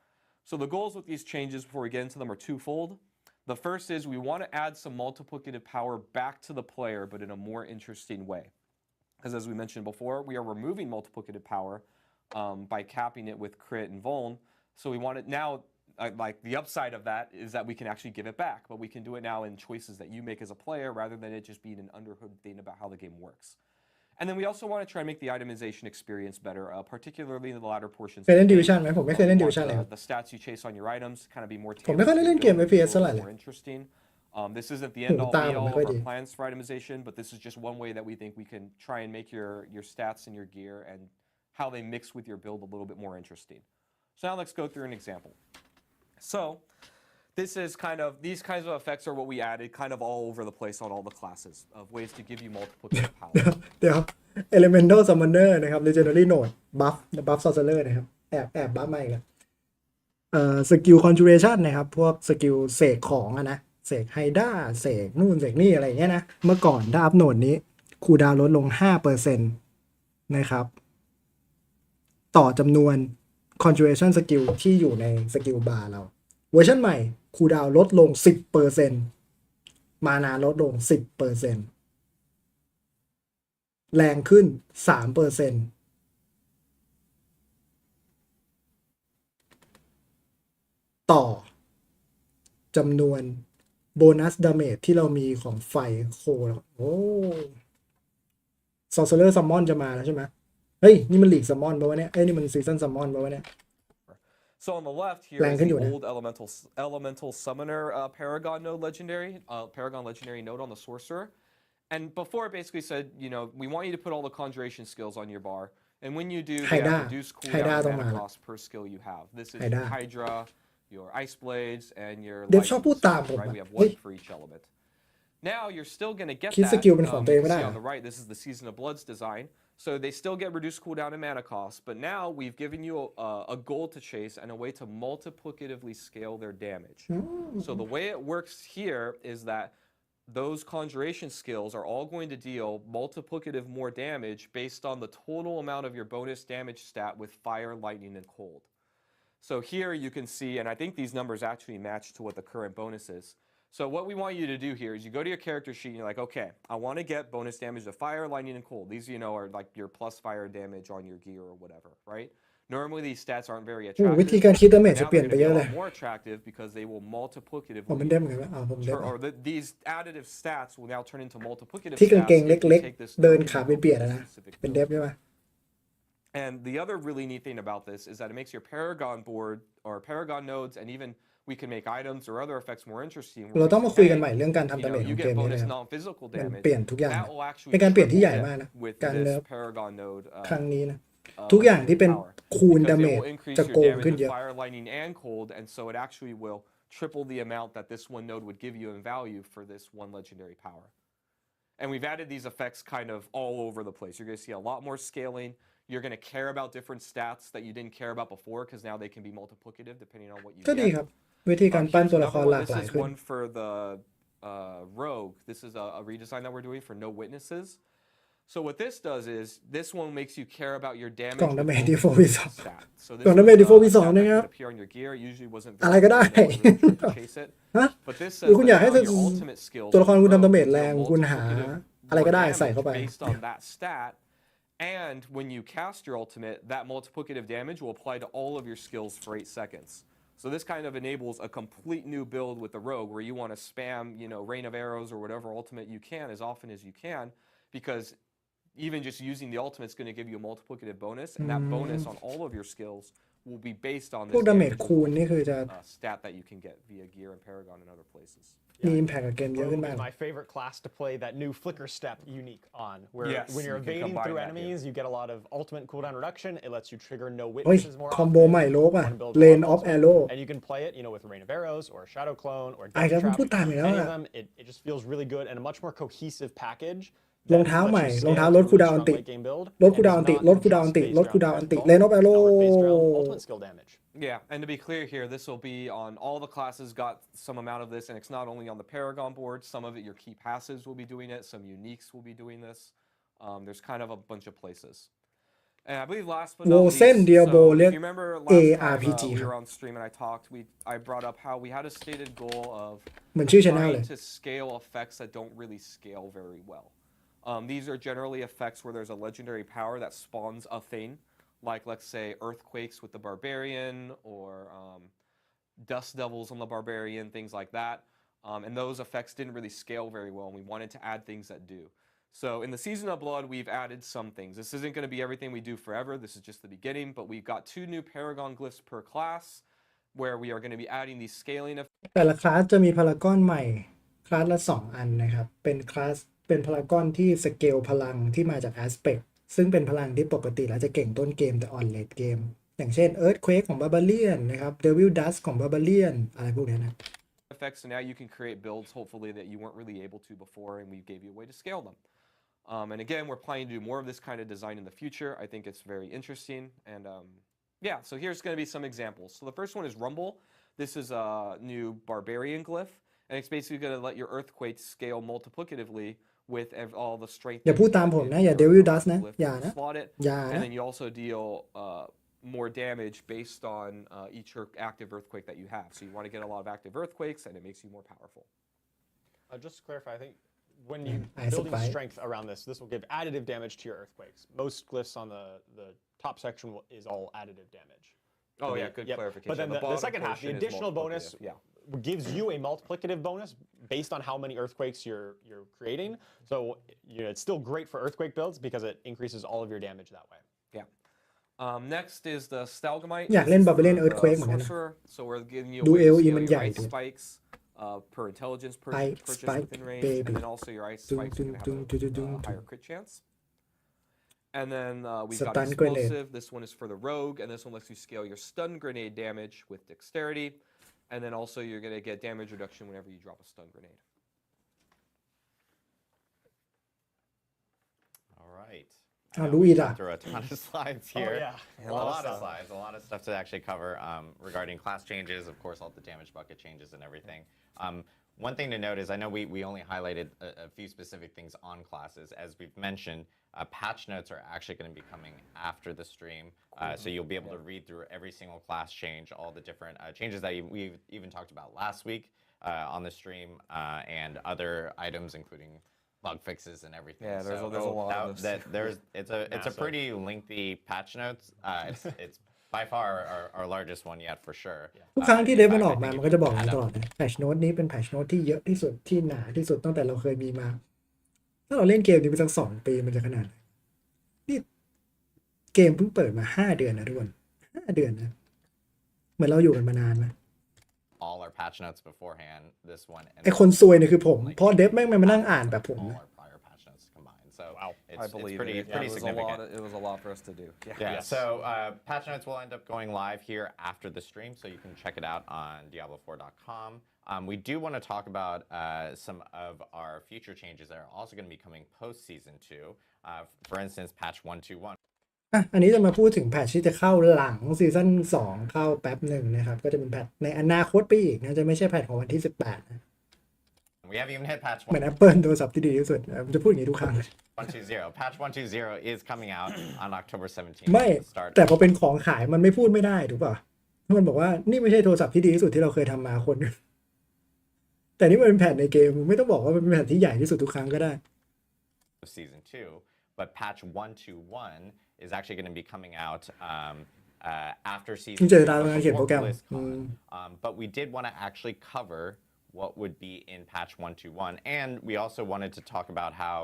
So the goals with these changes before we get into them are twofold. The first is we want to add some multiplicative power back to the player, but in a more interesting way. Because as we mentioned before, we are removing multiplicative power by capping it with crit and vuln. So we want it now, the upside of that is that we can actually give it back, but we can do it now in choices that you make as a player rather than it just being an underhood thing about how the game works. And then we also want to try and make the itemization experience better, particularly in the latter portions. เคยเล่น Division ไหมผมไม่เคยเล่น Division เลยครับ The stats you chase on your items kind of be more ผมไม่ค่อยได้เล่นเกม FPS เท่าไหร่เลย more interesting. This isn't the end all be all of our plans for itemization, but this is just one way that we think we can try and make your stats and your gear and how they mix with your build a little bit more interesting. So now let's go through an example. So this is these kinds of effects are what we added kind of all over the place on all the classes of ways to give you multiplicative power. เดี๋ยว Elemental Summoner นะครับ Legendary Node Buff Sorcerer นะครับแอบบัฟมาอีกแล้วSkill Conjuration นะครับพวกสกิลเสกของนะเสกไฮด้าเสกนู่นเสกนี่อะไรอย่างเงี้ยนะเมื่อก่อนถ้าอัพโหนดนี้คูลดาวน์ลดลง 5% นะครับต่อจำนวน Conjuration Skill ที่อยู่ในสกิลบาร์เราเวอร์ชันใหม่คูลดาวน์ลดลง 10% มานาลดลง 10% แรงขึ้น 3% ต่อจำนวน โบนัสดาเมจที่เรามีของไฟโคโอ้ซอร์เซอร์ซัมมอนจะมาแล้วใช่ไหมเฮ้ยนี่มันลีกซัมมอนป่าวะเนี่ยเอ้ยนี่มันซีซันซัมมอนป่าวะเนี่ย So on the left here is the old elemental summoner Paragon node legendary, Paragon legendary node on the sorcerer. And before it basically said, we want you to put all the conjuration skills on your bar. And when you do, they have reduced cooldown and mana cost per skill you have. This is your Hydra, your Ice Blades, and your Lightning, right? We have one for each element. Now you're still going to get that. You can see on the right, this is the Season of Blood's design. So they still get reduced cooldown and mana cost, but now we've given you a goal to chase and a way to multiplicatively scale their damage. So the way it works here is that those conjuration skills are all going to deal multiplicative more damage based on the total amount of your bonus damage stat with fire, lightning, and cold. So here you can see, and I think these numbers actually match to what the current bonus is. So what we want you to do here is you go to your character sheet and you're like, okay, I want to get bonus damage to fire, lightning, and cold. These, are like your plus fire damage on your gear or whatever, right? Normally these stats aren't very attractive. วิธีการคิดดาเมจ Now จะเปลี่ยน they're ไป going เย to อะ be เล a ย lot more attractive because they will multiplicatively ผมเด้มเหมือนกันผมเด้ม or these additive stats will now turn into multiplicative ที่กางเกง stats เล็ if ก you take this ๆ เดิน node ขา and เปลี่ยน focus ๆนะ specific เป็น build. เดฟใช่ไหม And the other really neat thing about this is that it makes your Paragon board or Paragon nodes and even we can make items or other effects more interesting. เราต้องมาคุยกันใหม่เรื่องการทำดาเมจข You องเกม get นี้ bonus นะครับ non-physical มัน damage. เปลี่ยนทุกอย่าง That will actually เป็นการเปลี่ยนที่ใหญ่ triple มากนะ with การ this เนิร์ฟ Paragon node ครั้งนี้นะทุกอย่างที่เป็นคูณ because ดา it เมจ will increase จะ your โกง damage ขึ้น with เยอะ fire, lightning, and cold, and so it actually will triple the amount that this one node would give you in value for this one legendary power. And we've added these effects kind of all over the place. You're going to see a lot more scaling. You're going to care about different stats that you didn't care about before because now they can be multiplicative depending on what you ก็ดี get. ครับวิธีการปั้น Here's ตัวละค another รหลาก one. หลาย This is ขึ้น one for the rogue. This is a redesign that we're doing for no witnesses. So what this does is this one makes you care about your damage กล่อง with ดาเมจ both ที่ of 4v2 stats. So this กล่อง is ดาเมจที่ a4v2 stat that นะครับ could appear on your gear. Usually wasn't อะไร very ก็ได้ good. No one really tried to chase it. ฮะ But this หรือ says คุณ that อยากให้ now your ultimate skills ตัวละครคุณทำดาเมจ will แรง deal คุณหา multiplicative อะไรก็ได้ more ใส่เข้าไป damage based on that stat. And when you cast your ultimate, that multiplicative damage will apply to all of your skills for 8 seconds. So this kind of enables a complete new build with the rogue where you want to spam, rain of arrows or whatever ultimate you can as often as you can, because even just using the ultimate is going to give you a multiplicative bonus, and that bonus on all of your skills will be based on พว this กดาเมจ damage คูณนี่คือจะ stat that you can get via gear and Paragon and other places. มีอิมแพคกับเกมเยอะขึ้นมาก My favorite class to play that new flicker step unique on, where Yes, when you're you can evading combine through that enemies, you get a lot of ultimate cooldown reduction. It lets you trigger no เฮ้ย witnesses more คอมโบ often. ใหม่โลกอ่ะ Want to build Lane more of ultimate, Arrow and you can play it, with Rain of Arrows or Shadow Clone or ไอ้ Death แล้วผม Trap. พูดตามอีกแล้ว Any อ่ะ of them, it just feels really good and a much more cohesive package. รองเท้าใหม่รองเท้าลดคูลดาวน์อันติลดคูลดาวน์อันติลดคูลดาวน์อันติลดคูลดาวน์อันติเลนออฟแอโร่ ultimate skill damage. Yeah, and to be clear here, this will be on all the classes got some amount of this, and it's not only on the Paragon board. Some of it, your key passives will be doing it. Some uniques will be doing this. There's kind of a bunch of places. And I believe last but not least, so if you remember last ARPG time we were on stream and I brought up how we had a stated goal of เหมือนชื่อ channel เลย trying to scale effects that don't really scale very well. These are generally effects where there's a legendary power that spawns a thing, like let's say earthquakes with the barbarian or dust devils on the barbarian, things like that. And those effects didn't really scale very well, and we wanted to add things that do. So in the Season of Blood, we've added some things. This isn't going to be everything we do forever. This is just the beginning, but we've got 2 new Paragon glyphs per class, where we are going to be adding these scaling effects. แต่ละคลาสจะมีพารากอนใหม่คลาสละ2อันนะครับเป็นคลาสเป็นพารากอนที่สเกลพลังที่มาจากแอสเปกซึ่งเป็นพลังที่ปกติแล้วจะเก่งต้นเกมแต่ออนเลดเกมอย่างเช่น Earthquake ของ Barbarian นะครับ Devil Dust ของ Barbarian อะไรพวกนี้นะ effects, so now you can create builds hopefully that you weren't really able to before, and we gave you a way to scale them. And again, we're planning to do more of this kind of design in the future. I think it's very interesting, and yeah, so here's going to be some examples. So the first one is Rumble. This is a new Barbarian glyph, and it's basically going to let your earthquakes scale multiplicatively with all the strength. อย่าพูดตามผมนะอย่า Devil Dust นะอย่านะ slot it, อย่า and นะ then you also deal more damage based on each active earthquake that you have. So you want to get a lot of active earthquakes, and it makes you more powerful. Just to clarify, I think when you building strength around this will give additive damage to your earthquakes. Most glyphs on the top section is all additive damage. Oh yeah, good clarification. But then the second half, the additional bonus gives you a multiplicative bonus based on how many earthquakes you're creating. So it's still great for earthquake builds because it increases all of your damage that way. Yeah. Next is the Stalagmite. อยากเล่น This is Barbarian for the Earthquake เหมือนกันนะ sorcerer. So we're giving you a ดู way เอ to ลอี scale มัน your ใหญ่ ice ด้วย spikes per intelligence Spike, purchase spike, within range, baby. and then also your ice Dun, spikes dun, are dun, going dun, to dun, have a dun. higher crit chance. And then we've got Stun grenade. explosive. This one is for the rogue, and this one lets you scale your stun grenade damage with dexterity. And then also you're going to get damage reduction whenever you drop a stun grenade. All right. Oh, We Louis went through a ton of slides here. yeah. A lot of slides, a lot of stuff to actually cover regarding class changes, of course, all the damage bucket changes and everything. One thing to note is I know we only highlighted a few specific things on classes. As we've mentioned, patch notes are actually going to be coming after the stream. So you'll be able to read through every single class change, all the different changes that we even talked about last week on the stream, and other items, including bug fixes and everything. Yeah, there's a lot of this. It's a pretty lengthy patch notes. It's by far our largest one yet for sure. ทุกครั้งที่ In เดฟมัน fact, ออก I มา think มัน if ก็จะ you บอก add ตลอ up ดนะแพชโน้ตนี้เป็นแพชโน้ตที่เยอะที่สุดที่หนาที่สุดตั้งแต่เราเคยมีมาถ้าเราเล่นเกมนี้ไปสัก2 ปีมันจะขนาดไหนนี่เกมเพิ่งเปิดมา5 เดือนนะทุกคน5 เดือนนะเหมือนเราอยู่กันมานานนะ all our patch notes beforehand, this one. And ไอคนซวยเนี่ยคือผมเพราะเดฟแม่งไม่มานั่งอ่านแบบผม all นะ our prior patch notes combined. So I it's believe pretty it. pretty It was significant. it was a lot for us to do. Yeah, so patch notes will end up going live here after the stream, so you can check it out on Diablo4.com. We do want to talk about some of our future changes that are also going to be coming post season 2. For instance, patch 121. อันนี้จะมาพูดถึงแพทที่จะเข้าหลังซีซั่น2เข้าแป๊บหนึ่งนะครับก็จะเป็นแพทในอนาคตไปอีกนะจะไม่ใช่แพทของวันที่18นะ We haven't even hit patch เหมือน Apple โทรศัพท์ที่ดีที่สุดผมจะพูดอย่างนี้ทุกครั้ง 120. Patch 120 is coming out on October 17th. ไม่ Start. แต่พอเป็นของขายมันไม่พูดไม่ได้ถูกป่ะมันบอกว่านี่ไม่ใช่โทรศัพท์ที่ดีที่สุดที่เราเคยทำมาคน แต่นี่มันเป็นแผ่นในเกมไม่ต้องบอกว่ามันเป็นแผ่นที่ใหญ่ที่สุดทุกครั้งก็ได้ Season 2, but patch 121 is actually going to be coming out after season เจอตามงานเขียนโปรแกรม But we did want to actually cover what would be in patch 121, and we also wanted to talk about how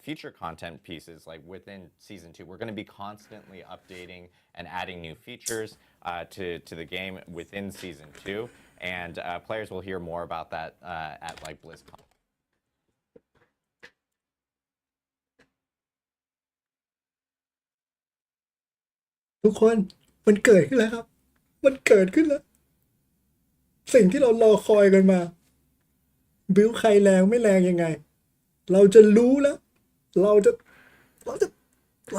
future content pieces, like within season 2, we're going to be constantly updating and adding new features to the game within season 2, and players will hear more about that at like BlizzCon. ทุกคนมันเกิดขึ้นแล้วครับมันเกิดขึ้นแล้ว สิ่งที่เรารอคอยกันมาบิวใครแรงไม่แรงยังไงเราจะรู้แล้วเรา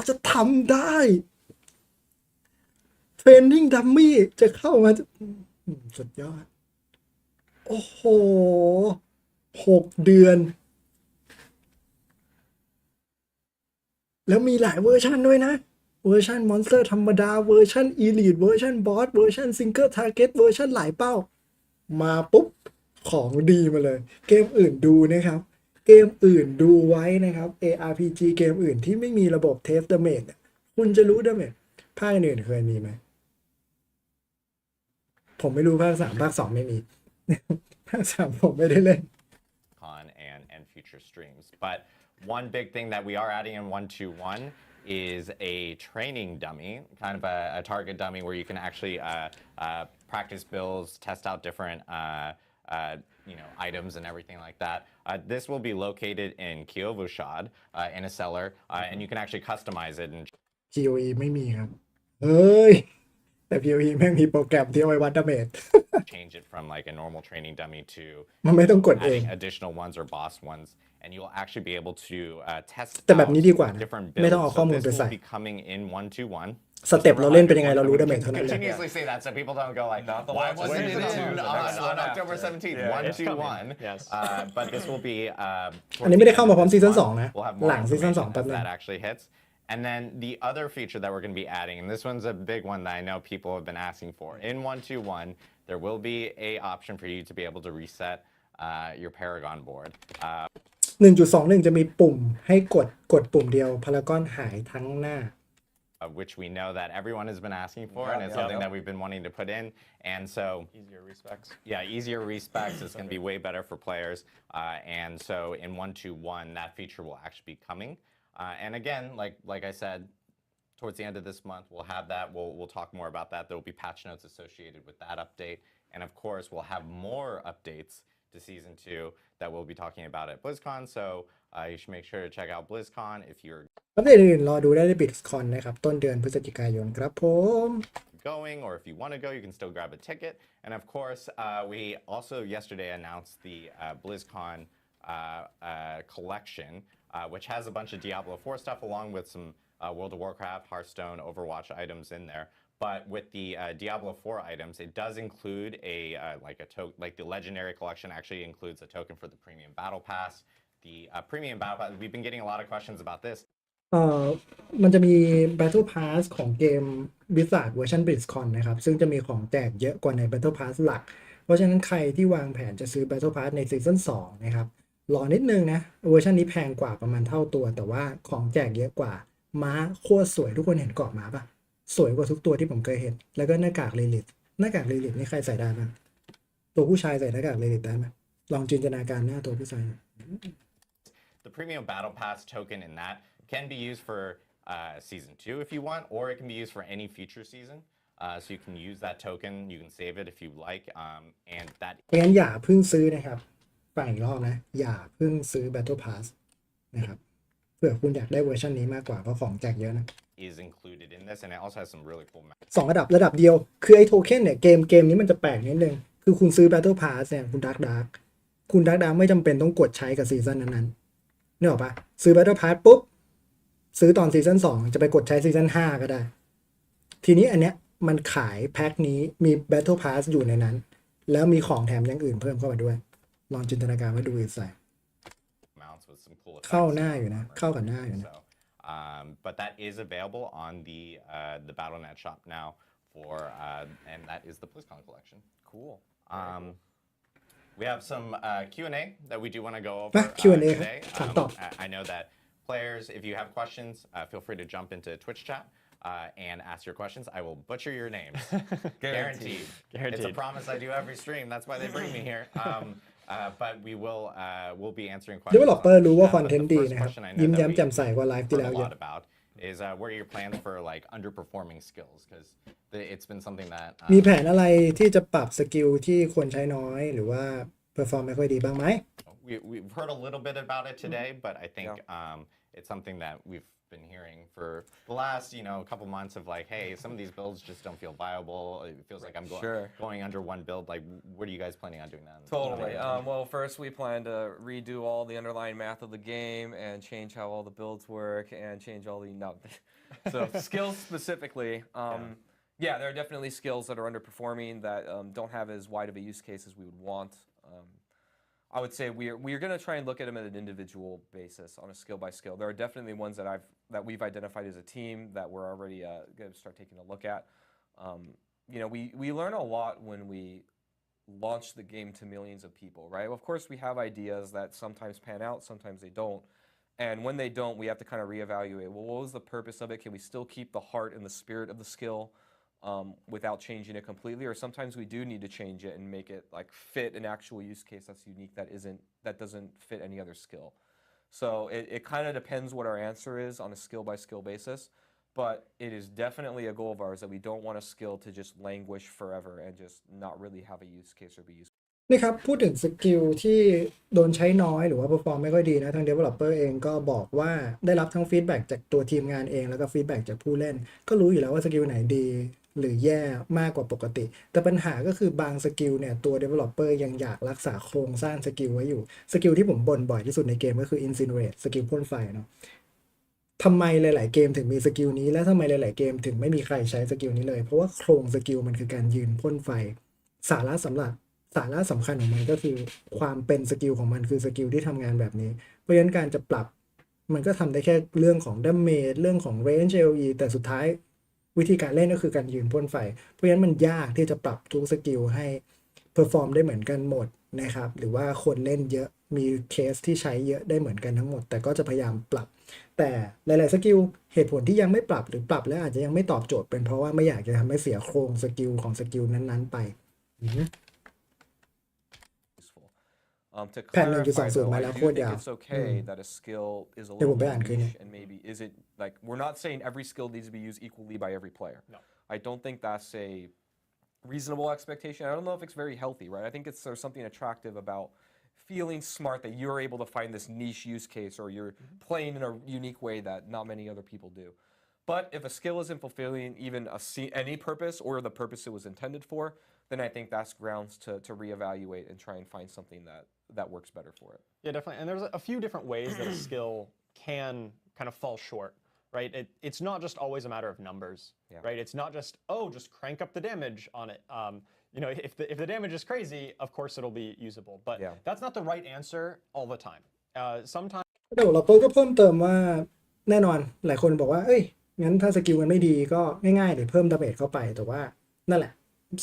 จะทำได้เทรนนิ่งดัมมี่จะเข้ามาสุดยอดโอ้โห6 เดือนแล้วมีหลายเวอร์ชันด้วยนะเวอร์ชันมอนสเตอร์ธรรมดาเวอร์ชันอีลีทเวอร์ชันบอสเวอร์ชันซิงเกิลทาร์เก็ตเวอร์ชันหลายเป้ามาปุ๊บของดีมาเลยเกมอื่นดูนะครับเกมอื่นดูไว้นะครับ ARPG เกมอื่นที่ไม่มีระบบเทสดาเมจคุณจะรู้ดาเมจภาคอื่นเคยมีไหมผมไม่รู้ภาค3ภาค2ไม่มี ภาค3ผมไม่ได้เล่น And future streams. But one big thing that we are adding in 121 is a training dummy, kind of a target dummy where you can actually practice builds, test out different items and everything like that. This will be located in Kyovushad in a cellar, and you can actually customize it. And GOE ไม่มีครับเฮ้ยแต่ POE แม่งมีโปรแกรมที่เอาไว้วัดดาเมจ change it from like a normal training dummy to มันไม่ต้องกดเอง adding additional ones or boss ones, and you'll actually be able to test แต่แบบนี้ดีกว่า out นะ different ไม่ต้องเอา builds. ข้อ So มูล this ไป will ใส่ be coming in 121. สเต็ปเราเล่นเป็นยังไงเรารู้ดาเมจเท่านั้นแหละ Continuously say that so people don't go like, Not the why last wasn't one it you did, the next on one October after. 17th? Yeah, 121. Yes. But this will be อันนี้ไม่ได้เข้ามาพร้อมซีซั่น towards the 2 end นะ of this month. We'll have more หลังซีซั่น 2 information แป๊บ as นึง that actually hits. And then the other feature that we're going to be adding, and this one's a big one that I know people have been asking for. In 121, there will be a option for you to be able to reset your Paragon board. 1.21 จะมีปุ่มให้กดปุ่มเดียวพารากอนหายทั้งหน้า which we know that everyone has been asking for, and it's something that we've been wanting to put in. And so, Easier respecs. yeah, easier respecs is going to be way better for players. And so, in 1.2.1, that feature will actually be coming. And again, like I said, towards the end of this month, we'll have that. We'll talk more about that. There will be patch notes associated with that update, and of course, we'll have more updates to Season 2 that we'll be talking about at BlizzCon. So you should make sure to check out BlizzCon if you're อัปเดตอื่นรอดูได้ใน BlizzCon นะครับต้นเดือนพฤศจิกายนครับผม going, or if you want to go, you can still grab a ticket. And of course, we also yesterday announced the BlizzCon collection, which has a bunch of Diablo 4 stuff along with some World of Warcraft, Hearthstone, Overwatch items in there. But with the Diablo 4 items, it does include like the Legendary collection actually includes a token for the Premium Battle Pass. The Premium Battle Pass, we've been getting a lot of questions about this. มันจะมี Battle Pass ของเกม Blizzard เวอร์ชัน BlizzCon นะครับซึ่งจะมีของแจกเยอะกว่าใน Battle Pass หลักเพราะฉะนั้นใครที่วางแผนจะซื้อ Battle Pass ในซีซั่น2นะครับรอนิดนึงนะเวอร์ชันนี้แพงกว่าประมาณเท่าตัวแต่ว่าของแจกเยอะกว่าม้าโคตรสวยทุกคนเห็นเกาะม้าปะสวยกว่าทุกตัวที่ผมเคยเห็นแล้วก็หน้ากากลิลิตนี่ใครใส่ได้บ้างตัวผู้ชายใส่หน้ากากลิลิตได้ไหมลองจินตนาการหน้าตัวผู้ชาย The Premium Battle Pass token in that can be used for Season 2 if you want, or it can be used for any future season. So you can use that token, you can save it if you like, and that งั้นอย่าเพิ่งซื้อนะครับฟังอีกรอบนะอย่าเพิ่งซื้อ Battle Pass นะครับเผื่อคุณอยากได้เวอร์ชันนี้มากกว่าเพราะของแจกเยอะนะ is included in this, and it also has some really cool สองระดับเดียวคือไอ้โทเค็นเนี่ยเกมนี้มันจะแปลกนิดนึงคือคุณซื้อ Battle Pass เนี่ยคุณดักไม่จำเป็นต้องกดใช้กับซีซั่นนั้นๆนึกออกปะซื้อ Battle Pass ปุ๊บซื้อตอนซีซั่น2จะไปกดใช้ซีซั่น5ก็ได้ทีนี้อันเนี้ยมันขายแพ็คนี้มี Battle Pass อยู่ในนั้นแล้วมีของแถมอย่างอื่นเพิ่มเข้ามาด้วยลองจินตนาการว่าดูอีกใส่เข้าหน้าอยู่นะเข้ากับหน้าอยู่นะbut that is available on the Battle.net shop now for and that is the BlizzCon collection. Cool. We have some Q&A that we do want to go over today. I know that players, if you have questions, feel free to jump into Twitch chat and ask your questions. I will butcher your names. Guaranteed. It's a promise I do every stream. That's why they bring me here. But we'll be answering questions. Developer รู้ว่าคอนเทนต์ดีนะครับยิ้มแย้มแจ่มใสกว่าไลฟ์ที่แล้วเยอะ is what are your plans for like underperforming skills? Because it's been something that มีแผนอะไรที่จะปรับสกิลที่ควรใช้น้อยหรือว่าเพอร์ฟอร์มไม่ค่อยดีบ้างไหม we've heard a little bit about it today, but I think it's something that we've been hearing for the last couple months of like, hey, some of these builds just don't feel viable. It feels like I'm going under one build. Like, what are you guys planning on doing that? Totally. Well, first we plan to redo all the underlying math of the game and change how all the builds work and change all the so skills specifically. Yeah, there are definitely skills that are underperforming that don't have as wide of a use case as we would want. I would say we're going to try and look at them at an individual basis on a skill by skill. There are definitely ones that we've identified as a team that we're already going to start taking a look at. We learn a lot when we launch the game to millions of people, right? Of course, we have ideas that sometimes pan out, sometimes they don't. And when they don't, we have to kind of reevaluate. Well, what was the purpose of it? Can we still keep the heart and the spirit of the skill? Without changing it completely, or sometimes we do need to change it and make it like fit an actual use case that's unique that doesn't fit any other skill. So it kind of depends what our answer is on a skill by skill basis, but it is definitely a goal of ours that we don't want a skill to just languish forever and just not really have a use case or be useful. นี่ครับพูดถึงสกิลที่โดนใช้น้อยหรือว่า perform ไม่ค่อยดีนะทาง developer เองก็บอกว่าได้รับทั้ง feedback จากตัวทีมงานเองแล้วก็ feedback จากผู้เล่นก็รู้อยู่แล้วว่าสกิลไหนดีหรือแย่มากกว่าปกติแต่ปัญหาก็คือบางสกิลเนี่ยตัว developer ยังอยากรักษาโครงสร้างสกิลไว้อยู่สกิลที่ผมบ่นบ่อยที่สุดในเกมก็คือ incinerate สกิลพ่นไฟเนาะทำไมหลายๆเกมถึงมีสกิลนี้และทำไมหลายๆเกมถึงไม่มีใครใช้สกิลนี้เลยเพราะว่าโครงสกิลมันคือการยืนพ่นไฟสาระสำคัญของมันก็คือความเป็นสกิลของมันคือสกิลที่ทำงานแบบนี้เพราะฉะนั้นการจะปรับมันก็ทำได้แค่เรื่องของ damage เรื่องของ range AOE แต่สุดท้ายวิธีการเล่นก็คือการยืนพ่นไฟเพราะฉะนั้นมันยากที่จะปรับทุกสกิลให้ perform ได้เหมือนกันหมด นะครับหรือว่าคนเล่นเยอะมีเคสที่ใช้เยอะได้เหมือนกันทั้งหมดแต่ก็จะพยายามปรับแต่หลายๆสกิลเหตุผลที่ยังไม่ปรับหรือปรับแล้วอาจจะยังไม่ตอบโจทย์เป็นเพราะว่าไม่อยากจะทำให้เสียโครงสกิลของสกิลนั้นๆไป To แผ่น clarify 1.20 though, มา I แล้ว do โคตร think ยาว it's okay that a skill is a เดี๋ยวผม little ไป more อ่านคืนนี้ niche and maybe is it like we're not saying every skill needs to be used equally by every player. No. I don't think that's a reasonable expectation. I don't know if it's very healthy, right? I think there's something attractive about feeling smart that you're able to find this niche use case or you're playing in a unique way that not many other people do. But if a skill isn't fulfilling even any purpose or the purpose it was intended for, then I think that's grounds to reevaluate and try and find something that works better for it. Yeah, definitely. And there's a few different ways that a skill can kind of fall short, right? It's not just always a matter of numbers, right? It's not just, oh, just crank up the damage on it. If the damage is crazy, of course it'll be usable. But that's not the right answer all the time. Sometimes เดี๋ยวเราก็เพิ่มเติมว่าแน่นอนหลายคนบอกว่าเอ้ยงั้นถ้าสกิลมันไม่ดีก็ง่ายๆเดี๋ยวเพิ่มดาเมจเข้าไปแต่ว่านั่นแหละ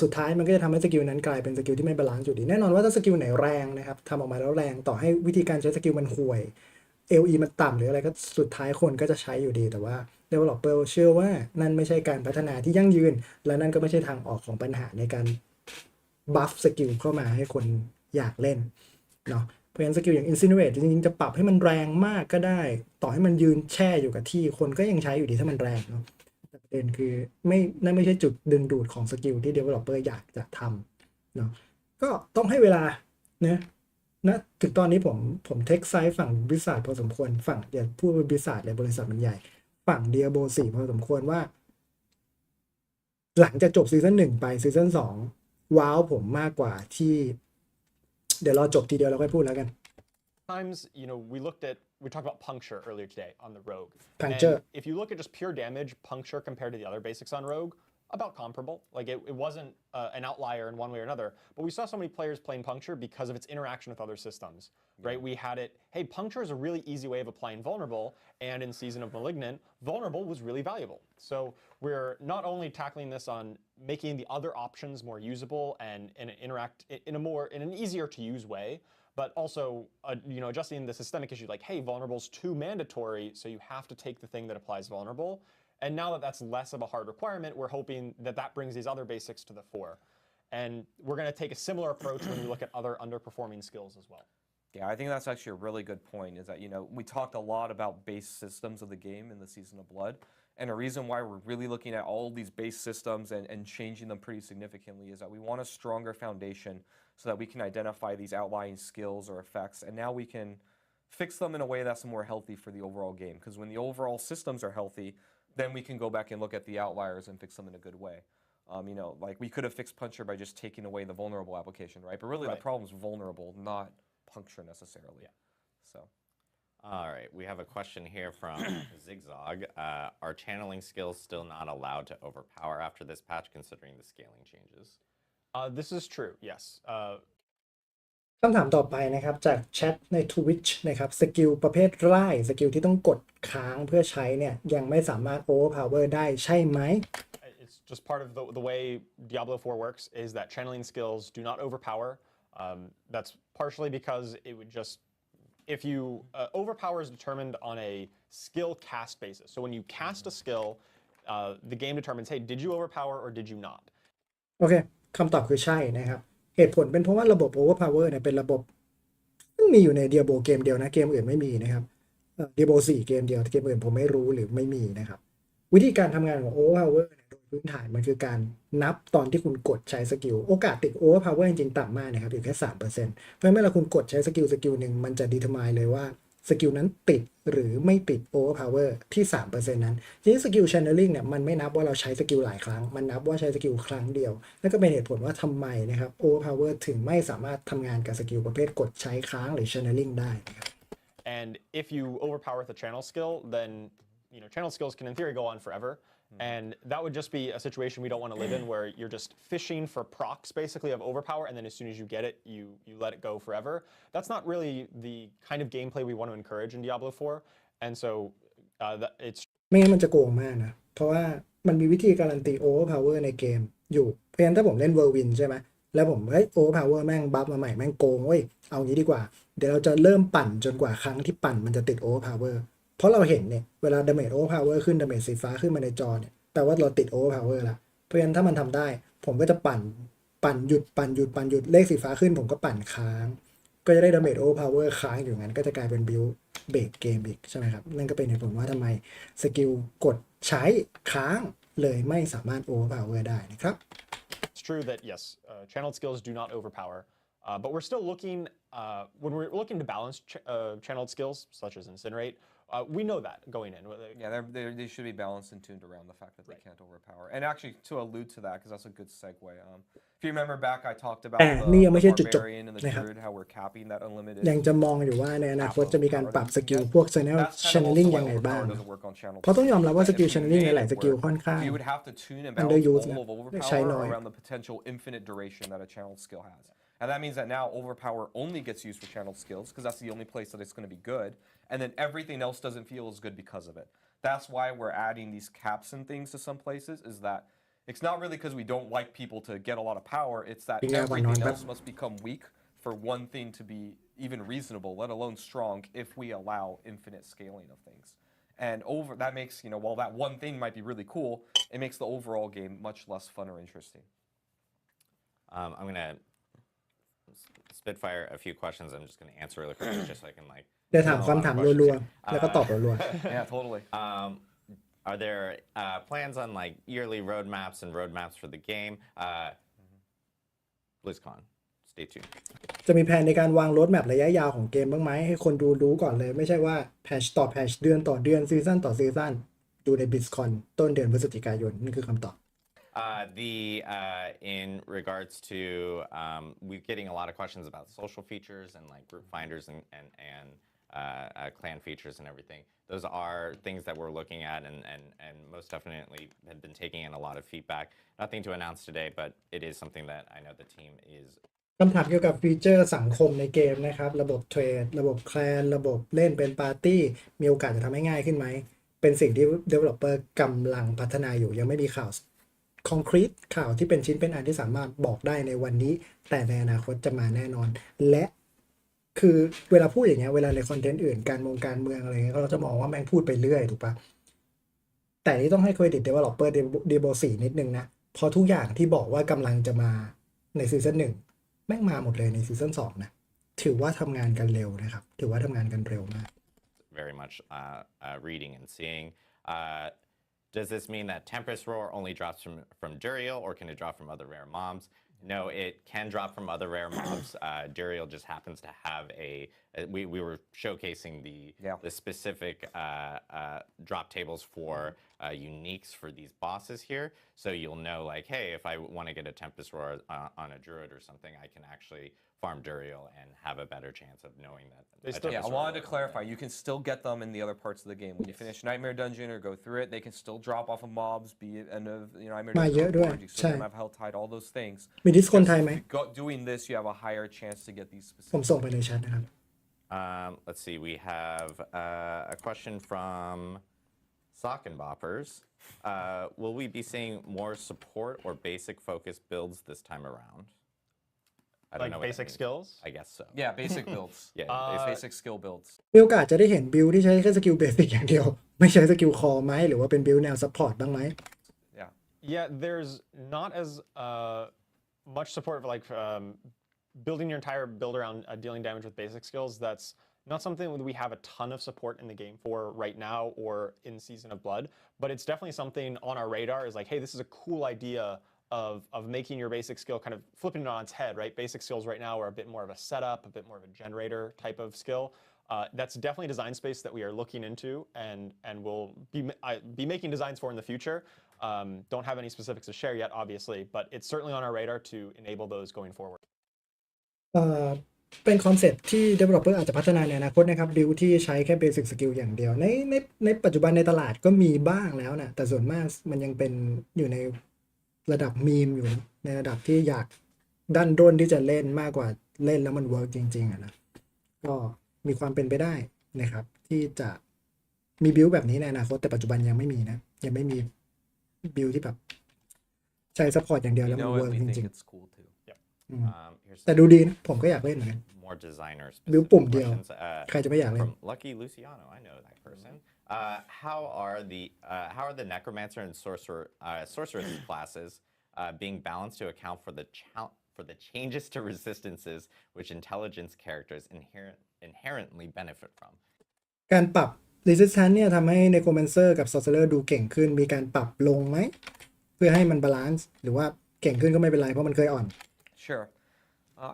สุดท้ายมันก็จะทำให้สกิลนั้นกลายเป็นสกิลที่ไม่บาลานซ์อยู่ดีแน่นอนว่าถ้าสกิลไหนแรงนะครับทำออกมาแล้วแรงต่อให้วิธีการใช้สกิลมันห่วย LE มันต่ำหรืออะไรก็สุดท้ายคนก็จะใช้อยู่ดีแต่ว่า developer เชื่อว่านั่นไม่ใช่การพัฒนาที่ยั่งยืนและนั่นก็ไม่ใช่ทางออกของปัญหาในการบัฟสกิลเข้ามาให้คนอยากเล่นเนาะเพราะฉะนั้นสกิลอย่าง Incinerate จริงๆจะปรับให้มันแรงมากก็ได้ต่อให้มันยืนแช่อยู่กับที่คนก็ยังใช้อยู่ดีถ้ามันแรงเนาะแต่ประเด็นคือนั่นไม่ใช่จุดดึงดูดของสกิลที่ developer อยากจะทำเนาะก็ต้องให้เวลานะถึงตอนนี้ผมเทคไซส์ฝั่งบริษัทพอสมควรฝั่งอย่าพูดบริษัทเลยบริษัทมันใหญ่ฝั่ง Diablo 4พอสมควรว่าหลังจากจบซีซั่น1ไปซีซั่น2ว้าวผมมากกว่าที่เดี๋ยวรอจบทีเดียวเราค่อยพูดแล้วกัน times, we talked about puncture earlier today on the rogue. Puncture. And if you look at just pure damage, puncture compared to the other basics on rogue, about comparable. Like it wasn't an outlier in one way or another, but we saw so many players playing puncture because of its interaction with other systems, right? We had it, hey, puncture is a really easy way of applying vulnerable, and in Season of Malignant, vulnerable was really valuable. So we're not only tackling this on making the other options more usable and interact in an easier to use way, but also adjusting the systemic issue like, hey, vulnerable is too mandatory, so you have to take the thing that applies vulnerable. And now that that's less of a hard requirement, we're hoping that brings these other basics to the fore. And we're going to take a similar approach when we look at other underperforming skills as well. Yeah, I think that's actually a really good point is that, we talked a lot about base systems of the game in the Season of Blood. And the reason why we're really looking at all these base systems and changing them pretty significantly is that we want a stronger foundation so that we can identify these outlying skills or effects. And now we can fix them in a way that's more healthy for the overall game. Because when the overall systems are healthy, then we can go back and look at the outliers and fix them in a good way. Like we could have fixed puncture by just taking away the vulnerable application, right? But really the problem is vulnerable, not puncture necessarily. Yeah. So. All right, we have a question here from Zigzag. Are channeling skills still not allowed to overpower after this patch, considering the scaling changes? This is true, yes. คำถามต่อไปนะครับจากแชทใน Twitch นะครับสกิลประเภทไล่สกิลที่ต้องกดค้างเพื่อใช้เนี่ยยังไม่สามารถ overpower ได้ใช่ไหม It's just part of the way Diablo 4 works is that channeling skills do not overpower. That's partially because it would just if you overpower is determined on a skill cast basis. So when you cast a skill, the game determines, hey, did you overpower or did you not? โอเคคำตอบคือใช่นะครับเหตุผลเป็นเพราะว่าระบบ overpower เนี่ยเป็นระบบมีอยู่ใน Diablo เกมเดียวนะเกมอื่นไม่มีนะครับDiablo 4เกมเดียวเกมอื่นผมไม่รู้หรือไม่มีนะครับวิธีการทำงานของ overpower เนี่ยโดยพื้นฐานมันคือการนับตอนที่คุณกดใช้สกิลโอกาสติด overpower จริงๆต่ำมากนะครับอยู่แค่ 3% เพราะฉะนั้นเมื่อคุณกดใช้สกิลหนึ่งมันจะ determine เลยว่าสกิลนั้นติดหรือไม่ติด overpower ที่ 3% นั้นทีนี้สกิล channeling เนี่ยมันไม่นับว่าเราใช้สกิลหลายครั้งมันนับว่าใช้สกิลครั้งเดียวนั่นก็เป็นเหตุผลว่าทำไมนะครับ overpower ถึงไม่สามารถทำงานกับสกิลประเภทกดใช้ค้างหรือ channeling ได้นะครับ And if you overpower with a channel skill, then channel skills can in theory go on forever. And that would just be a situation we don't want to live in where you're just fishing for procs basically of overpower and then as soon as you get it, you let it go forever. That's not really the kind of gameplay we want to encourage in Diablo 4. And so it's ไม่งั้นมันจะโกงมากนะเพราะว่ามันมีวิธีการันตี overpower ในเกมอยู่เพราะฉะนั้นถ้าผมเล่น Whirlwind ใช่ไหม แล้วผมโอเวอร์พาวเวอร์แม่งบัฟมาใหม่แม่งโกงเว้ยเอางี้ดีกว่าเดี๋ยวเราจะเริ่มปั่นจนกว่าครั้งที่ปั่นมันจะติดโอเวอร์พาวเวอร์เพราะเราเห็นเนี่ยเวลาดาเมจโอเวอร์พาวเวอร์ขึ้นดาเมจสีฟ้าขึ้นมาในจอเนี่ยแปลว่าเราติดโอเวอร์พาวเวอร์ละเพราะฉะนั้นถ้ามันทำได้ผมก็จะปั่นหยุดเลขสีฟ้าขึ้นผมก็ปั่นค้างก็จะได้ดาเมจโอเวอร์พาวเวอร์ค้างอยู่งั้นก็จะกลายเป็นบิลเบรกเกมอีกใช่ไหมครับนั่นก็เป็นเหตุผลว่าทำไมสกิลกดใช้ค้างเลยไม่สามารถโอเวอร์พาวเวอร์ได้นะครับ It's true that yes, channeled skills do not overpower, but we're still looking when we're looking to balance channeled skills such as incinerate. We know that going in. Yeah, they should be balanced and tuned around the fact that they can't overpower. And actually, to allude to that, because that's a good segue. If you remember back, I talked about the barbarian and the druid, how we're capping that unlimited. ยังจะมองอยู่ว่าในอนาคตจะมีการปรับสกิลพวก channeling ยังไงบ้างเพราะต้องยอมรับว่าสกิล channeling ในหลายสกิลค่อนข้าง You would have to tune and balance all of overpower around the potential infinite duration that a channeled skill has. And that means that now overpower only gets used for channeled skills because that's the only place that it's going to be good. And then everything else doesn't feel as good because of it. That's why we're adding these caps and things to some places, is that it's not really because we don't like people to get a lot of power, it's that everything else must become weak for one thing to be even reasonable, let alone strong, if we allow infinite scaling of things. And that makes, while that one thing might be really cool, it makes the overall game much less fun or interesting. I'm going to spitfire a few questions. I'm just going to answer really quickly just so I can เดี๋ยวถามคำถามรัวๆแล้วก็ตอบรัว Yeah, totally. Are there plans on yearly roadmaps and roadmaps for the game? BlizzCon. Stay tuned. จะมีแผนในการวางโรดแมประยะยาวของเกมบ้างไหมให้คนดูรู้ก่อนเลยไม่ใช่ว่าแพชต่อแพชเดือนต่อเดือนซีซั่นต่อซีซั่นดูใน BlizzCon ต้นเดือนพฤศจิกายนนี่คือคำตอบin regards to we're getting a lot of questions about social features and group finders and clan features and everything. Those are things that we're looking at and most definitely have been taking in a lot of feedback. Nothing to announce today, but it is something that I know the team is. คำถามเกี่ยวกับฟีเจอร์สังคมในเกมนะครับระบบเทรดระบบแคลนระบบเล่นเป็นปาร์ตี้มีโอกาสจะทำให้ง่ายขึ้นไหมเป็นสิ่งที่ developer กำลังพัฒนาอยู่ยังไม่มีข่าวคอนกรีตข่าวที่เป็นชิ้นเป็นอันที่สามารถบอกได้ในวันนี้แต่ในอนาคตจะมาแน่นอนและคือเวลาพูดอย่างเงี้ยเวลาในคอนเทนต์อื่นการเมืองอะไรเงี้ยเราจะมองว่าแม่งพูดไปเรื่อยถูกปะแต่นี่ต้องให้เครดิต developer Diablo 4นิดนึงนะพอทุกอย่างที่บอกว่ากำลังจะมาในซีซั่น1แม่งมาหมดเลยในซีซั่น2นะถือว่าทำงานกันเร็วนะครับถือว่าทำงานกันเร็วมาก Very much reading and seeing. Does this mean that Tempest Roar only drops from Duriel, or can it drop from other rare mobs? No, it can drop from other rare mobs. Duriel just happens to have we were showcasing the specific drop tables for uniques for these bosses here. So you'll know hey, if I want to get a Tempest Roar on a Druid or something, I can actually farm Duriel and have a better chance of knowing that. I wanted to clarify, you can still get them in the other parts of the game. When you finish Nightmare Dungeon or go through it, they can still drop off of mobs, be it end of Nightmare Dungeon, you still have Hell Tide, all those things. มีดิสคนไทยไหม Doing this, you have a higher chance to get these specific. ผมส่งไปในแชทนะครับ Let's see, we have a question from Sock and Boppers. Will we be seeing more support or basic focus builds this time around? I don't know basic skills? I guess so. Yeah, basic builds. Basic skill builds. มีโอกาสจะได้เห็นบิลที่ใช้แค่สกิลเบสิกอย่างเดียวไม่ใช้สกิลคอไหมหรือว่าเป็นบิลแนวซัพพอร์ตบ้างไหม Yeah, there's not as much support for building your entire build around dealing damage with basic skills. That's not something that we have a ton of support in the game for right now or in Season of Blood, but it's definitely something on our radar is hey, this is a cool idea of making your basic skill kind of flipping it on its head, right? Basic skills right now are a bit more of a setup, a bit more of a generator type of skill. That's definitely a design space that we are looking into and will be making designs for in the future. Don't have any specifics to share yet, obviously, but it's certainly on our radar to enable those going forward. เป็นคอนเซ็ปต์ที่ developer อาจจะพัฒนาในอนาคตนะครับบิลที่ใช้แค่ basic skill อย่างเดียวในปัจจุบันในตลาดก็มีบ้างแล้วนะแต่ส่วนมากมันยังเป็นอยู่ในระดับมีมอยู่ในระดับที่อยากดันด้นที่จะเล่นมากกว่าเล่นแล้วมันเวิร์กจริงๆนะก็มีความเป็นไปได้นะครับที่จะมีบิลแบบนี้ในอนาคตแต่ปัจจุบันยังไม่มีนะยังไม่มีบิลที่แบบใช้ซัพพอร์ตอย่างเดียวแล้วมันเวิร์กจริงๆ Here's แต่ดูดีนะผมก็อยากเล่นเหมือนกัน more designer บิว specific ปุ่มเดียว questions. ใครจะไม่อยากเล่น From Lucky Luciano, I know that person. How are the necromancer and sorceress classes being balanced to account for the changes to resistances which intelligence characters inherently benefit from? การปรับ resistance เนี่ยทำให้ necromancer กับ sorcerer ดูเก่งขึ้นมีการปรับลงไหมเพื่อให้มันบาลานซ์หรือว่าเก่งขึ้นก็ไม่เป็นไรเพราะมันเคยอ่อน Sure.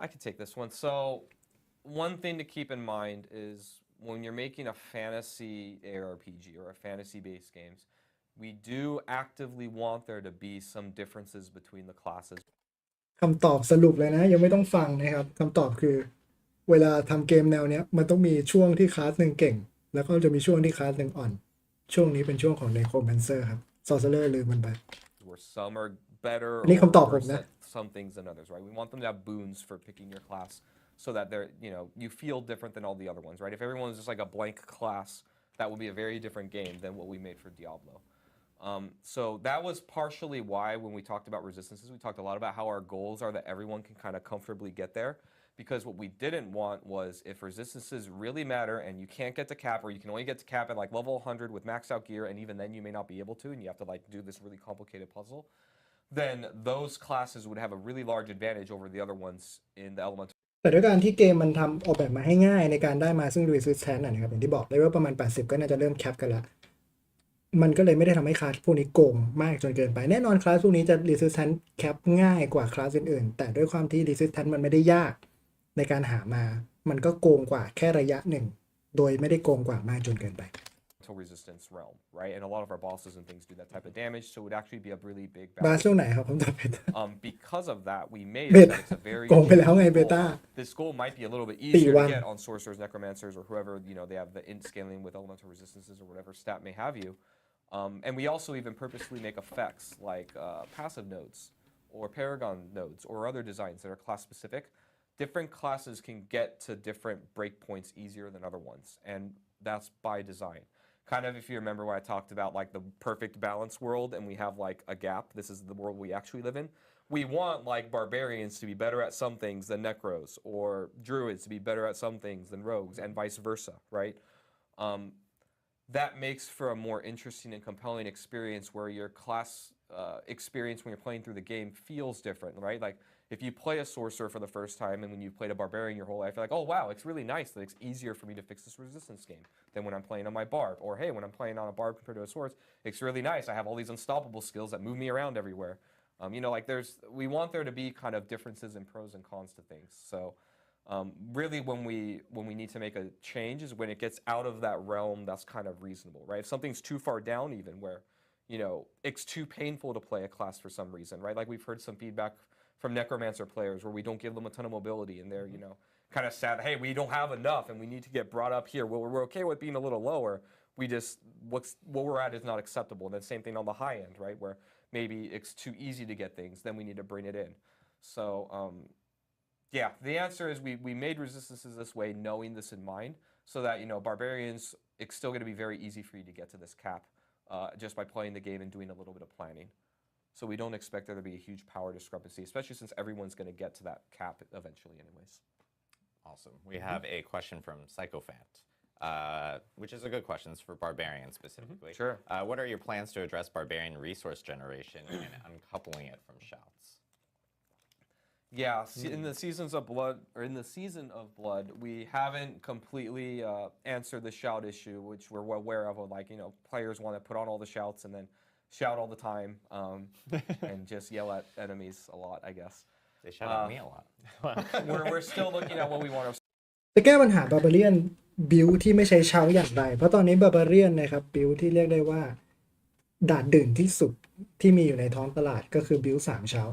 I can take this one. So, one thing to keep in mind is when you're making a fantasy ARPG or a fantasy-based games, we do actively want there to be some differences between the classes. คำตอบสรุปเลยนะยังไม่ต้องฟังนะครับคำตอบคือเวลาทำเกมแนวเนี้ยมันต้องมีช่วงที่คลาสหนึ่งเก่งแล้วก็จะมีช่วงที่คลาสหนึ่งอ่อนช่วงนี้เป็นช่วงของ necromancer ครับ sorcerer ลืมมันไป Where some are better อันนี้คำตอบผม worse นะ at some things than others, right? We want them to have boons for picking your class so that they're, you feel different than all the other ones, right? If everyone's just like a blank class, that would be a very different game than what we made for Diablo. So that was partially why when we talked about resistances, we talked a lot about how our goals are that everyone can kind of comfortably get there. Because what we didn't want was if resistances really matter and you can't get to cap, or you can only get to cap at like level 100 with maxed out gear, and even then you may not be able to, and you have to like do this really complicated puzzle, then those classes would have a really large advantage over the other ones in the elemental. แต่ด้วยการที่เกมมันทำออกแบบมาให้ง่ายในการได้มาซึ่ง resistance นะครับอย่างที่บอกเลยว่าประมาณ80ก็น่าจะเริ่มแคปกันละมันก็เลยไม่ได้ทำให้คลาสพวกนี้โกงมากจนเกินไปแน่นอนคลาสพวกนี้จะ resistance แคปง่ายกว่าคลาสอื่นๆแต่ด้วยความที่ resistance มันไม่ได้ยากในการหามามันก็โกงกว่าแค่ระยะหนึ่งโดยไม่ได้โกงกว่ามากจนเกินไป resistance realm, right? And a lot of our bosses and things do that type of damage, so it would actually be a really big บาสช่วงไหนครับผมตอบผิด because of that, we made เบ it ต้า that it's a very โกงไปแล้วไง easy เบ goal. ต้า This goal might be a little bit easier to 1 get on sorcerers, necromancers, or whoever, they have the int scaling with elemental resistances or whatever stat may have you. And we also even purposely make effects like passive nodes or paragon nodes or other designs that are class specific. Different classes can get to different breakpoints easier than other ones, and that's by design. Kind of if you remember when I talked about like the perfect balance world and we have like a gap, this is the world we actually live in. We want like barbarians to be better at some things than necros, or druids to be better at some things than rogues, and vice versa, right? That makes for a more interesting and compelling experience where your class experience when you're playing through the game feels different, right? Like if you play a sorcerer for the first time and when you've played a barbarian your whole life, you're like, oh wow, it's really nice that it's easier for me to fix this resistance game than when I'm playing on my barb. Or hey, when I'm playing on a barb compared to a sword, it's really nice. I have all these unstoppable skills that move me around everywhere. Like we want there to be kind of differences in pros and cons to things. So really when we need to make a change is when it gets out of that realm that's kind of reasonable, right? If something's too far down even where, it's too painful to play a class for some reason, right? Like we've heard some feedback from necromancer players where we don't give them a ton of mobility and they're, kind of sad, hey, we don't have enough and we need to get brought up here. Well, we're okay with being a little lower. We just, what we're at is not acceptable. And then same thing on the high end, right? Where maybe it's too easy to get things, then we need to bring it in. So, yeah, the answer is we made resistances this way, knowing this in mind, so that, barbarians, it's still going to be very easy for you to get to this cap just by playing the game and doing a little bit of planning. So we don't expect there to be a huge power discrepancy, especially since everyone's going to get to that cap eventually anyways. Awesome. We have a question from Psychophant, which is a good question. It's for Barbarian specifically. Sure. What are your plans to address Barbarian resource generation and uncoupling it from shouts? Yeah, in the season of blood, we haven't completely answered the shout issue, which we're well aware of. Like, players want to put on all the shouts and then shout all the time and just yell at enemies a lot, I guess. They shout at me a lot. We're still looking at what we want to. จะแก้ปัญหาบาร์บาเรียนบิลที่ไม่ใช้เช้าอย่างไรเพราะตอนนี้บาร์บาเรียนนะครับบิลที่เรียกได้ว่าด่านดื่นที่สุดที่มีอยู่ในท้องตลาดก็คือบิล3เช้า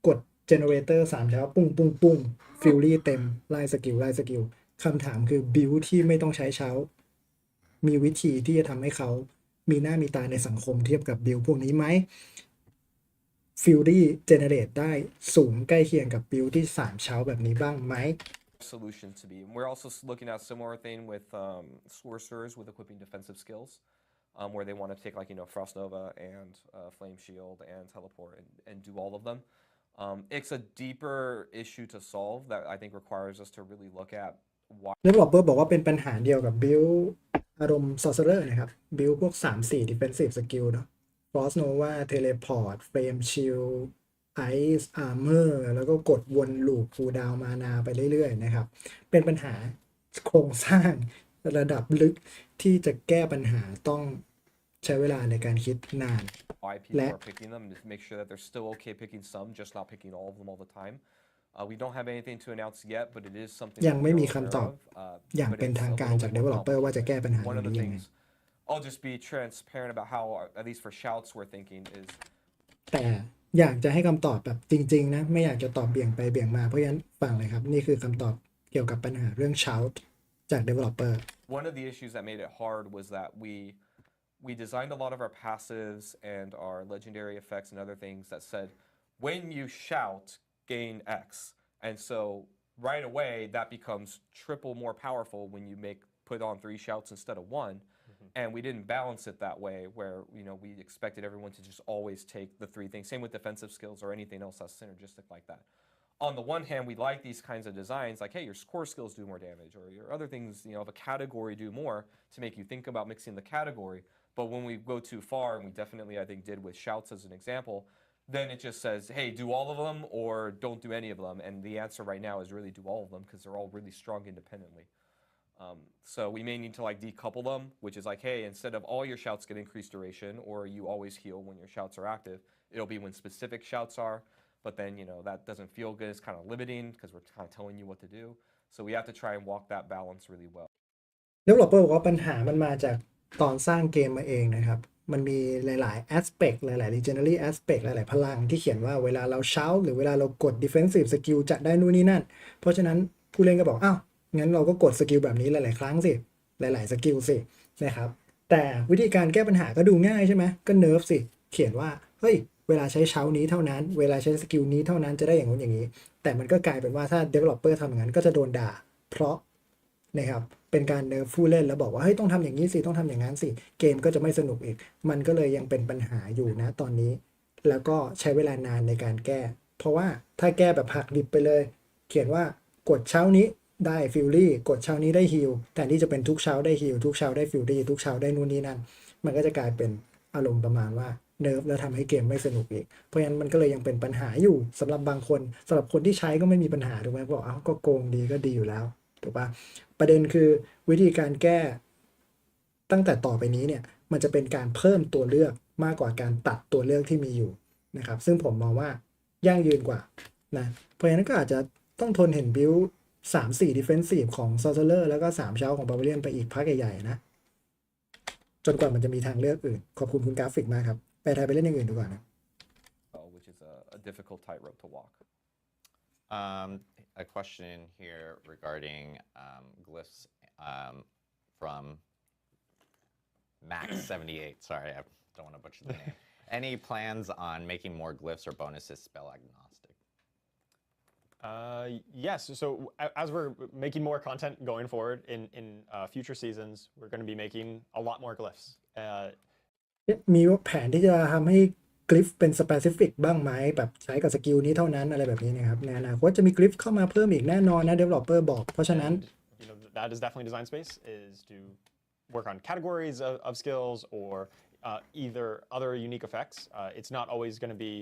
กดเจเนเรเตอร์3เช้าปุ้งปุ้งปุ้งฟิลลี่เต็มไล่สกิลคำถามคือบิลที่ไม่ต้องใช้เช้ามีวิธีที่จะทำให้เขามีหน้ามีตาในสังคมเทียบกับบิลพวกนี้ไหมฟิลลี่เจเนเรตได้สูงใกล้เคียงกับบิลที่3เช้าแบบนี้บ้างไหมSolution to be. And we're also looking at a similar thing with sorcerers with equipping defensive skills, where they want to take Frost Nova and Flame Shield and Teleport and do all of them. It's a deeper issue to solve that I think requires us to really look at why. developer บอกว่าเป็นปัญหาเดียวกับ build อารมณ์ sorcerer นะครับ build พวก 3-4 defensive skill เนาะ frost nova teleport flame shield ice armor แล้วก็กดวนลูป cooldown มานาไปเรื่อยๆนะครับเป็นปัญหาโครงสร้างระดับลึกที่จะแก้ปัญหาต้องใช้เวลาในการคิดนาน why people are picking them and to make sure that they're still okay picking some, just not picking all of them all the time. We don't have anything to announce yet, but it is something ยัง that ไม่ we're มี aware คำตอบ of, อย่าง but เป็น it's ทาง a การ little จาก bit more developer ว่าจะแก้ปัญหา complicated. One of the นี้ยังไง things I'll just be transparent about how, at least for shouts, we're thinking is แต่อยากจะให้คำตอบแบบจริงๆนะไม่อยากจะตอบเบี่ยงไปเบี่ยงมาเพราะฉะนั้นฟังเลยครับนี่คือคำตอบเกี่ยวกับปัญหาเรื่อง shout จาก developer one of the issues that made it hard was that we designed a lot of our passives and our legendary effects and other things that said when you shout gain X, and so right away that becomes triple more powerful when you put on 3 shouts instead of 1. And we didn't balance it that way where we expected everyone to just always take the 3 things. Same with defensive skills or anything else that's synergistic like that. On the one hand, we like these kinds of designs like, hey, your core skills do more damage or your other things, of a category do more to make you think about mixing the category. But when we go too far, and we definitely, I think, did with shouts as an example, then it just says, hey, do all of them or don't do any of them. And the answer right now is really do all of them because they're all really strong independently. So we may need to decouple them, which is like, hey, instead of all your shouts get increased duration or you always heal when your shouts are active, it'll be when specific shouts are. But then, that doesn't feel good. It's kind of limiting because we're kind of telling you what to do. So we have to try and walk that balance really well. developer บอกว่าปัญหามันมาจากตอนสร้างเกมมาเองนะครับมันมีหลายๆ aspect หลายๆ legendary aspect หลายๆพลังที่เขียนว่าเวลาเรา shout หรือเวลาเรากด defensive skill จะได้นู่นนี่นั่นเพราะฉะนั้นผู้เล่นก็บอกอ้าวงั้นเราก็กดสกิลแบบนี้หลายๆครั้งสิหลายๆสกิลสินะครับแต่วิธีการแก้ปัญหาก็ดูง่ายใช่ไหมก็เนิร์ฟสิเขียนว่าเฮ้ยเวลาใช้เช้านี้เท่านั้นเวลาใช้สกิลนี้เท่านั้นจะได้อย่างนู้นอย่างนี้แต่มันก็กลายเป็นว่าถ้า developer ทำอย่างนั้นก็จะโดนด่าเพราะนะครับเป็นการเนิร์ฟผู้เล่นแล้วบอกว่าเฮ้ยต้องทำอย่างนี้สิต้องทำอย่างนั้นสิเกมก็จะไม่สนุกอีกมันก็เลยยังเป็นปัญหาอยู่นะตอนนี้แล้วก็ใช้เวลานานในการแก้เพราะว่าถ้าแก้แบบหักดิบไปเลยเขียนว่ากดเช้านี้ได้ฟิลลี่กดเช้านี้ได้ฮิลแต่ที่จะเป็นทุกเช้าได้ฮิลทุกเช้าได้ฟิลลี่ทุกเช้าได้นู่นนี่นั่นมันก็จะกลายเป็นอารมณ์ประมาณว่าเนิร์ฟแล้วทำให้เกมไม่สนุกอีกเพราะฉะนั้นมันก็เลยยังเป็นปัญหาอยู่สำหรับบางคนสำหรับคนที่ใช้ก็ไม่มีปัญหาถูกไหมบอกก็โกงดีก็ดีอยู่แล้วถูกปะประเด็นคือวิธีการแก้ตั้งแต่ต่อไปนี้เนี่ยมันจะเป็นการเพิ่มตัวเลือกมากกว่าการตัดตัวเลือกที่มีอยู่นะครับซึ่งผมมองว่ายั่งยืนกว่านะเพราะฉะนั้นก็อาจจะต้องทนเห็นบิล3-4 defensive ของ sorcerer แล้วก็3เช้าของ barbarian ไปอีกพักใหญ่ๆนะจนกว่ามันจะมีทางเลือกอื่นขอบคุณคุณกราฟิกมากครับไปไทยไปเล่นอย่างอื่นดีกว่านะ which is a difficult tightrope to walk. A question here regarding glyphs from Max78. Sorry, I don't want to butcher the name. Any plans on making more glyphs or bonuses spell agnostic? Yes. So as we're making more content going forward in future seasons, we're going to be making a lot more glyphs. มีแผนที่จะทำให้กริฟเป็น specific บ้างไหมแบบใช้กับสกิลนี้เท่านั้นอะไรแบบนี้นะครับในอนาคตจะมีกริฟเข้ามาเพิ่มอีกแน่นอนนะ developer บอกเพราะฉะนั้น that is definitely design space is to work on categories of skills or either other unique effects. It's not always going to be.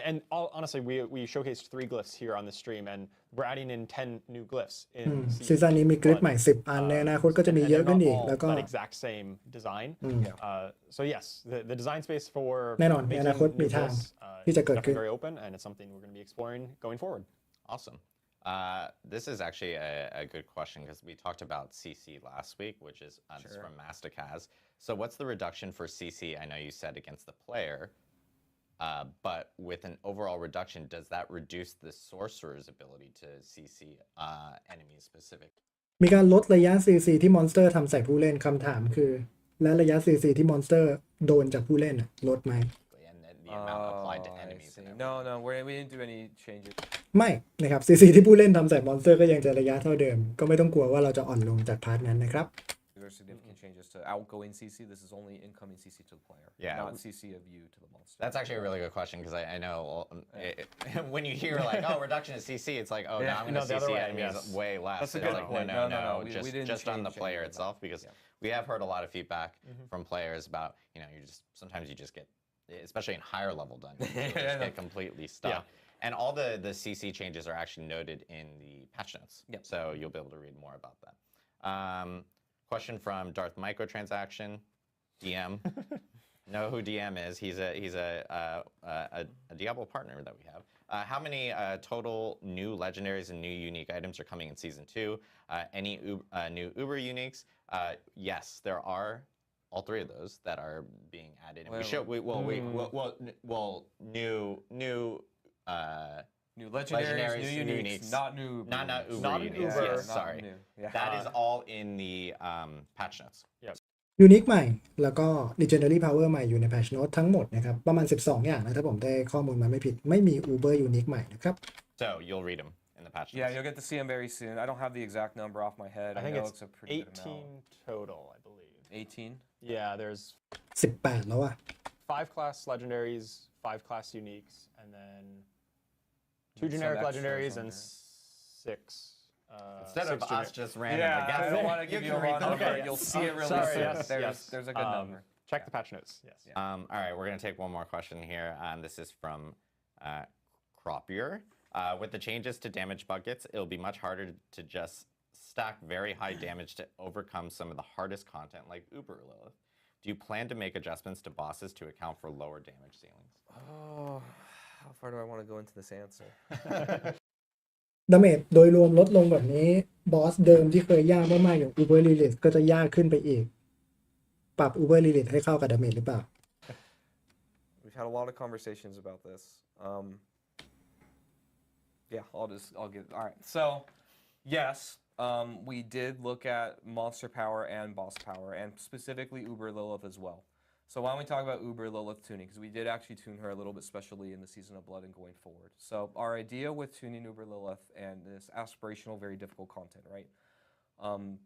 And honestly, we showcased 3 glyphs here on the stream, and we're adding in 10 new glyphs in ซีซั่นนี้มีกริฟใหม่10อันในอนาคตก็จะมีเยอะขึ้นอีกแล้วก็ that exact same design. So yes, the design space for แน่นอนในอนาคตมีทางที่จะเกิดขึ้น very open, and it's something we're going to be exploring going forward. Awesome. This is actually a good question because we talked about CC last week, which is this is from Masticaz. So what's the reduction for CC? I know you said against the player. But with an overall reduction, does that reduce the sorcerer's ability to CC enemies specific? มีการลดระยะ CC ที่มอนสเตอร์ทำใส่ผู้เล่นคำถามคือและระยะ CC ที่มอนสเตอร์โดนจากผู้เล่นลดไหม And the amount applied to enemies. No, we didn't do any changes. ไม่นะครับ CC ที่ผู้เล่นทำใส่มอนสเตอร์ก็ยังจะระยะเท่าเดิมก็ไม่ต้องกลัวว่าเราจะอ่อนลงจากพาร์ทนั้นนะครับ significant changes to outgoing CC. This is only incoming CC to the player, Yeah. not CC of you to the monster. That's actually a really good question because I know when you hear like, oh, reduction of CC, it's like, oh, now I'm going to CC enemies way less. That's a It's good like, point. no, We didn't just on the change player any of that. itself because we have heard a lot of feedback from players about, sometimes you just get, especially in higher level dungeons, you just get completely stuck. And all the CC changes are actually noted in the patch notes. So you'll be able to read more about that. Question from Darth Microtransaction, DM. Know who DM is? He's a Diablo partner that we have. How many total new legendaries and new unique items are coming in season 2? Any new Uber uniques? Yes, there are all 3 of those that are being added. And New legendaries, new uniques, not Uber. Not Uber Not uniques. Uber. Yes, sorry. That is all in the patch notes.ยูนิคใหม่แล้วก็ Legendary Power ใหม่อยู่ใน Patch Note ทั้งหมดนะครับประมาณ12อย่างนะถ้าผมได้ข้อมูลมาไม่ผิดไม่มี Uber ยูนิคใหม่นะครับ So you'll read them in the patch notes. Yeah, you'll get to see them very soon. I don't have the exact number off my head. I think know it's a pretty 18 good amount. total, I believe. 18? Yeah, there's 18แล้วอะ 5 class legendaries, 5 class uniques, and then 2 Some generic extras legendaries on and there. 6. Instead of 6 us just randomly Yeah, I guessing, don't want to give you a read raw them. number. Okay. You'll see it really Sorry, soon. yes. There's a good number. Check the patch notes. Yes. All right, we're going to take one more question here. This is from Cropier. With the changes to damage buckets, it'll be much harder to just stack very high damage to overcome some of the hardest content like Uber Lilith. Do you plan to make adjustments to bosses to account for lower damage ceilings? Oh, how far do I want to go into this answer? ดาเมจโดยรวมลดลงแบบนี้บอสเดิมที่เคยยากมากๆอย่าง Uber Lilith ก็จะยากขึ้นไปอีกปรับ Uber Lilith ให้เข้ากับดาเมจหรือเปล่า We've had a lot of conversations about this. Yeah, I'll get. All right. So, yes, we did look at monster power and boss power, and specifically Uber Lilith as well. So why don't we talk about Uber Lilith tuning? Because we did actually tune her a little bit specially in the Season of Blood and going forward. So our idea with tuning Uber Lilith and this aspirational, very difficult content, right? Kind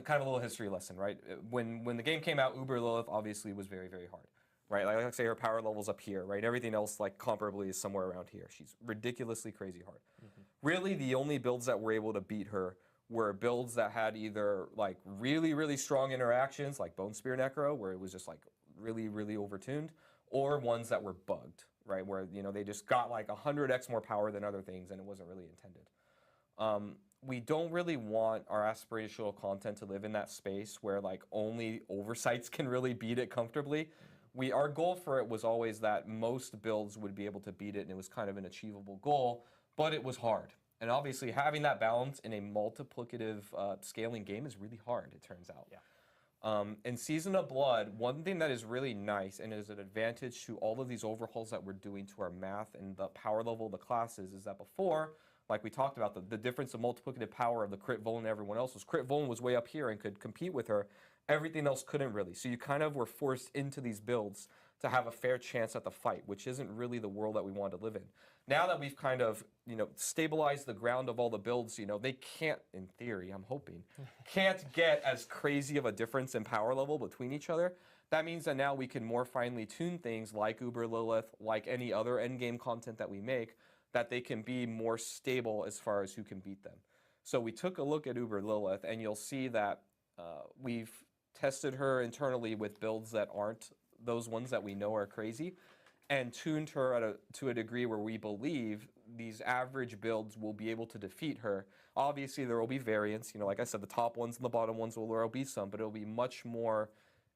of a little history lesson, right? When the game came out, Uber Lilith obviously was very, very hard. Right, like I say, her power level's up here, right? Everything else, like comparably, is somewhere around here. She's ridiculously crazy hard. Really, the only builds that were able to beat her were builds that had either like really, really strong interactions, like Bone Spear Necro, where it was just like really, really overtuned, or ones that were bugged, right? Where they just got like 100x more power than other things, and it wasn't really intended. We don't really want our aspirational content to live in that space where like only oversights can really beat it comfortably. Our goal for it was always that most builds would be able to beat it, and it was kind of an achievable goal, but it was hard. And obviously, having that balance in a multiplicative scaling game is really hard, it turns out. In Season of Blood, one thing that is really nice and is an advantage to all of these overhauls that we're doing to our math and the power level of the classes is that before, like we talked about, the difference of multiplicative power of the crit Voln and everyone else was crit Voln was way up here and could compete with her. Everything else couldn't really. So you kind of were forced into these builds to have a fair chance at the fight, which isn't really the world that we want to live in. Now that we've kind of, stabilized the ground of all the builds, they can't, in theory, I'm hoping, can't get as crazy of a difference in power level between each other. That means that now we can more finely tune things like Uber Lilith, like any other endgame content that we make, that they can be more stable as far as who can beat them. So we took a look at Uber Lilith, and you'll see that we've tested her internally with builds that aren't those ones that we know are crazy, and tuned her to a degree where we believe these average builds will be able to defeat her. Obviously, there will be variance. Like I said, the top ones and the bottom ones there will be some, but it'll be much more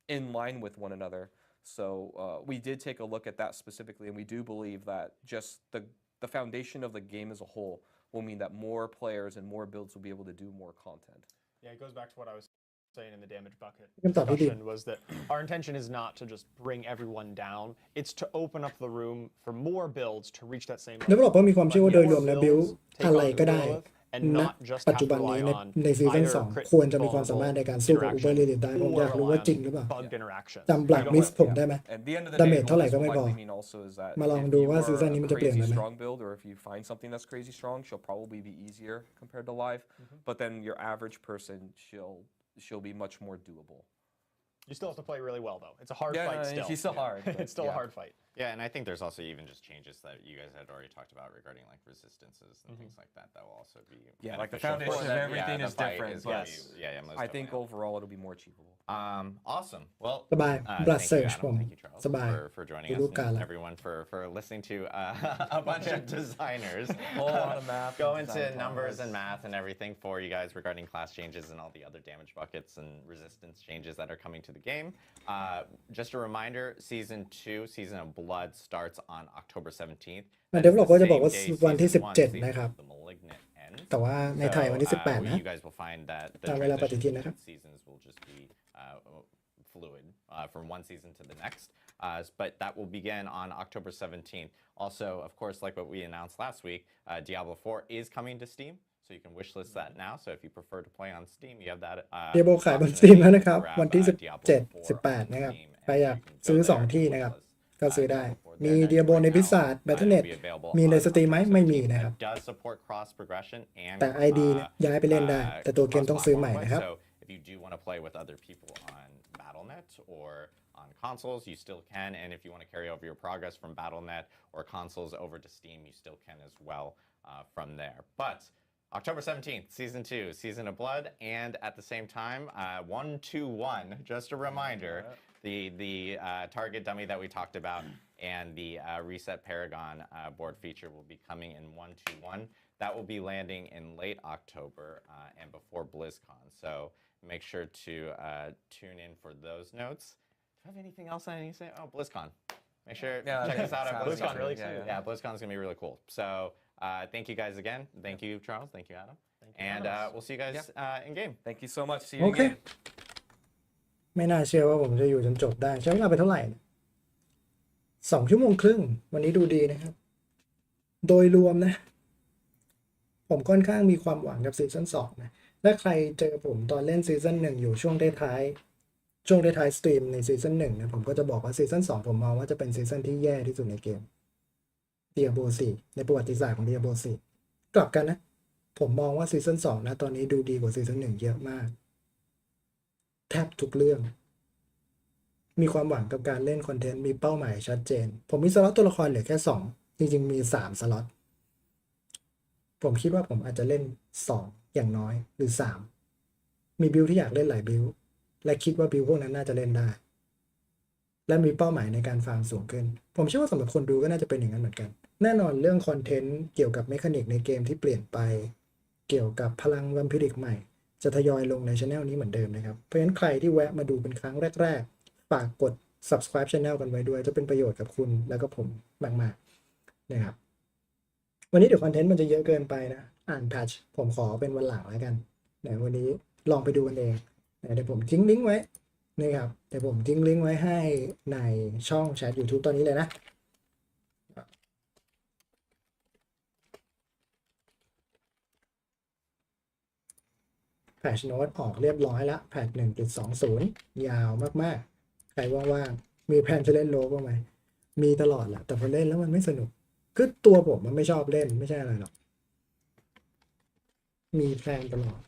in line with one another. So we did take a look at that specifically, and we do believe that just the foundation of the game as a whole will mean that more players and more builds will be able to do more content. Yeah, it goes back to what I was saying in the damage bucket คำตอบที่ดี discussion was that our intention is not to just bring everyone down. It's to open up the room for more builds to reach that same level. Developer มีความเชื่อว่าโดยรวมแล้ว More build builds take อะไร on ก็ได้ Lilith and ณ not just ปัจ have จุ to บันนี้ rely on ในซีซั่น either 2 crit ควรจะมีความสามารถในการสู้กับ Uber interaction Lilith ได้ผม or อยากรู้ว่า rely จริง on หรือเปล่า bugged interactions. จำ Black Mist ผมได้ไหม At the end of the ดา day, เมจเท่าไหร่ก็ what ไม่ this พอ might mean also is that มาลอง if ดู you ว่า are ซีซั่นนี้มันจะเปลี่ยน crazy อะไรไหม strong build, or if you find something that's crazy strong, she'll probably be easier compared to live. But then your average person, she'll she'll be much more doable. You still have to play really well, though. It's a hard Yeah, fight no, still. she's still hard. It's still a hard fight. Yeah, and I think there's also even just changes that you guys had already talked about regarding like resistances and things like that. That will also be like the beneficial foundation for of them. everything the is fight different. is gonna Yes. be- yeah, most I think definitely. overall it'll be more achievable. Awesome. Well, สบาย blood thank you, surge Adam. ผม Thank you, Charles, สบาย for joining ดู us รูปการ and ละ everyone for listening to a bunch of designers Whole lot of math go and into design numbers comments. and math and everything for you guys regarding class changes and all the other damage buckets and resistance changes that are coming to the game. Just a reminder, Season 2, Season of Blood starts on October 17th. เดฟบอกว่าจะบอกว่า That is the same day วันที่ Season 1, 17 นะครับ The Malignant ends. แต่ว่าในไทยวันที่ So, 18 นะ you guys will find that the ตามเวลาปฏิทิน transition นะครับ between seasons will just be fluid from one season to the next. But that will begin on October 17th. Also, of course, like what we announced last week, Diablo 4 is coming to Steam. So you can wishlist that now. So if you prefer to play on Steam, you have that. เดียโบขายบน option Steam to แล้วนะครับ grab, วันที่ Diablo 17 4 18 นะครับ on Steam, ใคร and อยาก you can go ซื้อ there 2 ที่นะครับ ก็ซื้อได้ Diablo 4 มี Dead เดียโบ right ใน now. พิซซ่า Battle.net It'll be available มีใน on สตรีมไหม October ไม่มี 17th. นะครับ It does support cross progression and แต่ ID เนี่ยย้ายไปเล่นได้ แต่ตัวเกมต้องซื้อใหม่นะครับ So if you do want to play with other people on Battle.net or on consoles, you still can. And if you want to carry over your progress from Battle.net or consoles over to Steam, you still can as well from there. But October 17th, Season 2, Season of Blood, and at the same time, 1-2-1, just a reminder, the target dummy that we talked about and the Reset Paragon board feature will be coming in 1-2-1. That will be landing in late October and before BlizzCon. So make sure to tune in for those notes. Do I have anything else I need to say? Oh, BlizzCon. Make sure check us out at BlizzCon. Really soon. Yeah, BlizzCon is gonna be really cool. So thank you guys again. Thank you, Charles. Thank you, Adam. And we'll see you guys in game. Thank you so much. See you โอเค again. ไม่น่าเชื่อว่าผมจะอยู่จนจบได้ ใช้เวลาไปเท่าไหร่2 ชั่วโมงครึ่ง วันนี้ดูดีนะครับ โดยรวมนะ ผมค่อนข้างมีความหวังกับซีซั่น2นะถ้าใครเจอผมตอนเล่นซีซั่น1อยู่ช่วงท้ายสตรีมในซีซั่น1นะผมก็จะบอกว่าซีซั่น2ผมมองว่าจะเป็นซีซั่นที่แย่ที่สุดในเกม Diablo 4 ในประวัติศาสตร์ของ Diablo 4 กลับกันนะ ผมมองว่าซีซั่น2นะตอนนี้ดูดีกว่าซีซั่น1เยอะมาก แทบทุกเรื่อง มีความหวังกับการเล่นคอนเทนต์ มีเป้าหมายชัดเจน ผมมีสล็อตตัวละครเหลือแค่2จริงๆมี3สล็อต ผมคิดว่าผมอาจจะเล่น2อย่างน้อยหรือ3มีบิลที่อยากเล่นหลายบิลและคิดว่าบิลพวกนั้นน่าจะเล่นได้ และมีเป้าหมายในการฟาร์มสูงขึ้น ผมเชื่อว่าสำหรับคนดูก็น่าจะเป็นอย่างนั้นเหมือนกัน แน่นอนเรื่องคอนเทนต์เกี่ยวกับเมคานิกในเกมที่เปลี่ยนไป เกี่ยวกับพลังวัมพิริกใหม่ จะทยอยลงในช anel นี้เหมือนเดิมนะครับ เพราะฉะนั้นใครที่แวะมาดูเป็นครั้งแรกๆฝากกด subscribe channel กันไว้ด้วย จะเป็นประโยชน์กับคุณแล้วก็ผมมากๆนะครับ วันนี้เดี๋ยวคอนเทนต์มันจะเยอะเกินไปนะ อ่านแพทช์ผมขอเป็นวันหลังแล้วกันวันนี้ลองไปดูกันเองเดี๋ยวผมทิ้งลิงก์ไว้นะครับเดี๋ยวผมทิ้งลิงก์ไว้ให้ในช่องแชท YouTube ตอนนี้เลยนะแพทช์โน้ตออกเรียบร้อยแล้วแพทช์ 1.20 ยาวมากๆใครว่างๆมีแพลนจะเล่นโลบ้างไหมมีตลอดแหละแต่พอเล่นแล้วมันไม่สนุกคือตัวผมมันไม่ชอบเล่นไม่ใช่อะไรหรอกมีแพลนตลอด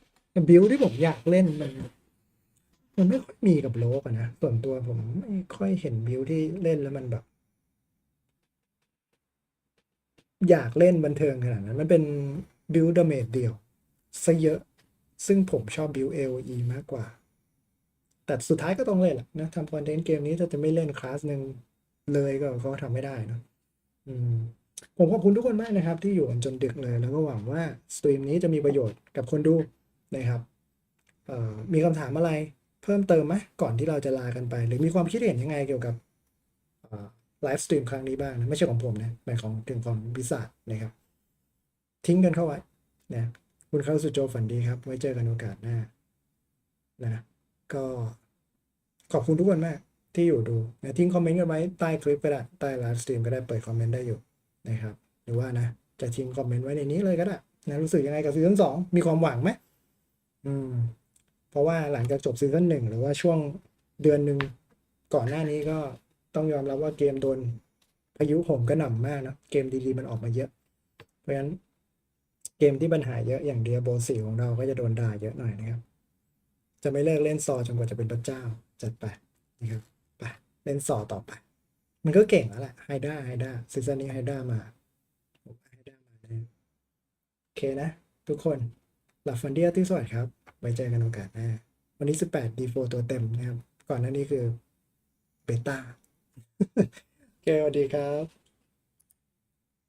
บิลที่ผมอยากเล่นมันไม่ค่อยมีกับโลกนะส่วนตัวผมไม่ค่อยเห็นบิลที่เล่นแล้วมันแบบอยากเล่นบันเทิงขนาดนั้นมันเป็นบิลดาเมจเดียวซะเยอะซึ่งผมชอบบิล AOE มากกว่าแต่สุดท้ายก็ต้องเล่นแหละนะทำคอนเทนต์เกมนี้ถ้าจะไม่เล่นคลาสหนึ่งเลยก็เขาทำไม่ได้นะผมขอบคุณทุกคนมากนะครับที่อยู่กันจนดึกเลยแล้วก็หวังว่าสตรีมนี้จะมีประโยชน์กับคนดูนะครับมีคำถามอะไรเพิ่มเติมไหมก่อนที่เราจะลากันไปหรือมีความคิดเห็นยังไงเกี่ยวกับไลฟ์สตรีมครั้งนี้บ้างนะไม่ใช่ของผมนะหมายถึงของวิสาทนะครับทิ้งกันเข้าไว้นะคุณเข้าสู่โจฝันดีครับไว้เจอกันโอกาสหน้านะก็ขอบคุณทุกคนมากที่อยู่ดูนะทิ้งคอมเมนต์กันไว้ใต้คลิปก็ได้ใต้ไลฟ์สตรีมก็ได้เปิดคอมเมนต์ได้อยู่นะครับหรือว่านะจะทิ้งคอมเมนต์ไว้ในนี้เลยก็ได้นะรู้สึกยังไงกับซีซั่น2มีความหวังไหมเพราะว่าหลังจากจบซีซั่น1หรือว่าช่วงเดือนหนึ่งก่อนหน้านี้ก็ต้องยอมรับว่าเกมโดนพายุโหมกระหน่ำมากนะเกมดีๆมันออกมาเยอะเพราะฉะนั้นเกมที่ปัญหาเยอะอย่าง Diablo 4ของเราก็จะโดนด่าเยอะหน่อยนะครับ จะไม่เลิกเล่นซอจนกว่าจะเป็นพระเจ้าจัดไปนะครับไปเล่นซอต่อไป มันก็เก่งแล้วแหละไฮด้าซีซั่นนี้ไฮด้ามาโอเคนะ ทุกคนหลับฝันดีที่สวัสดีครับไว้เจอกันโอกาสหน้าวันนี้18 D4 ตัวเต็มนะครับก่อนหน้านี้คือเบต้าโอเคสวัสดีครับ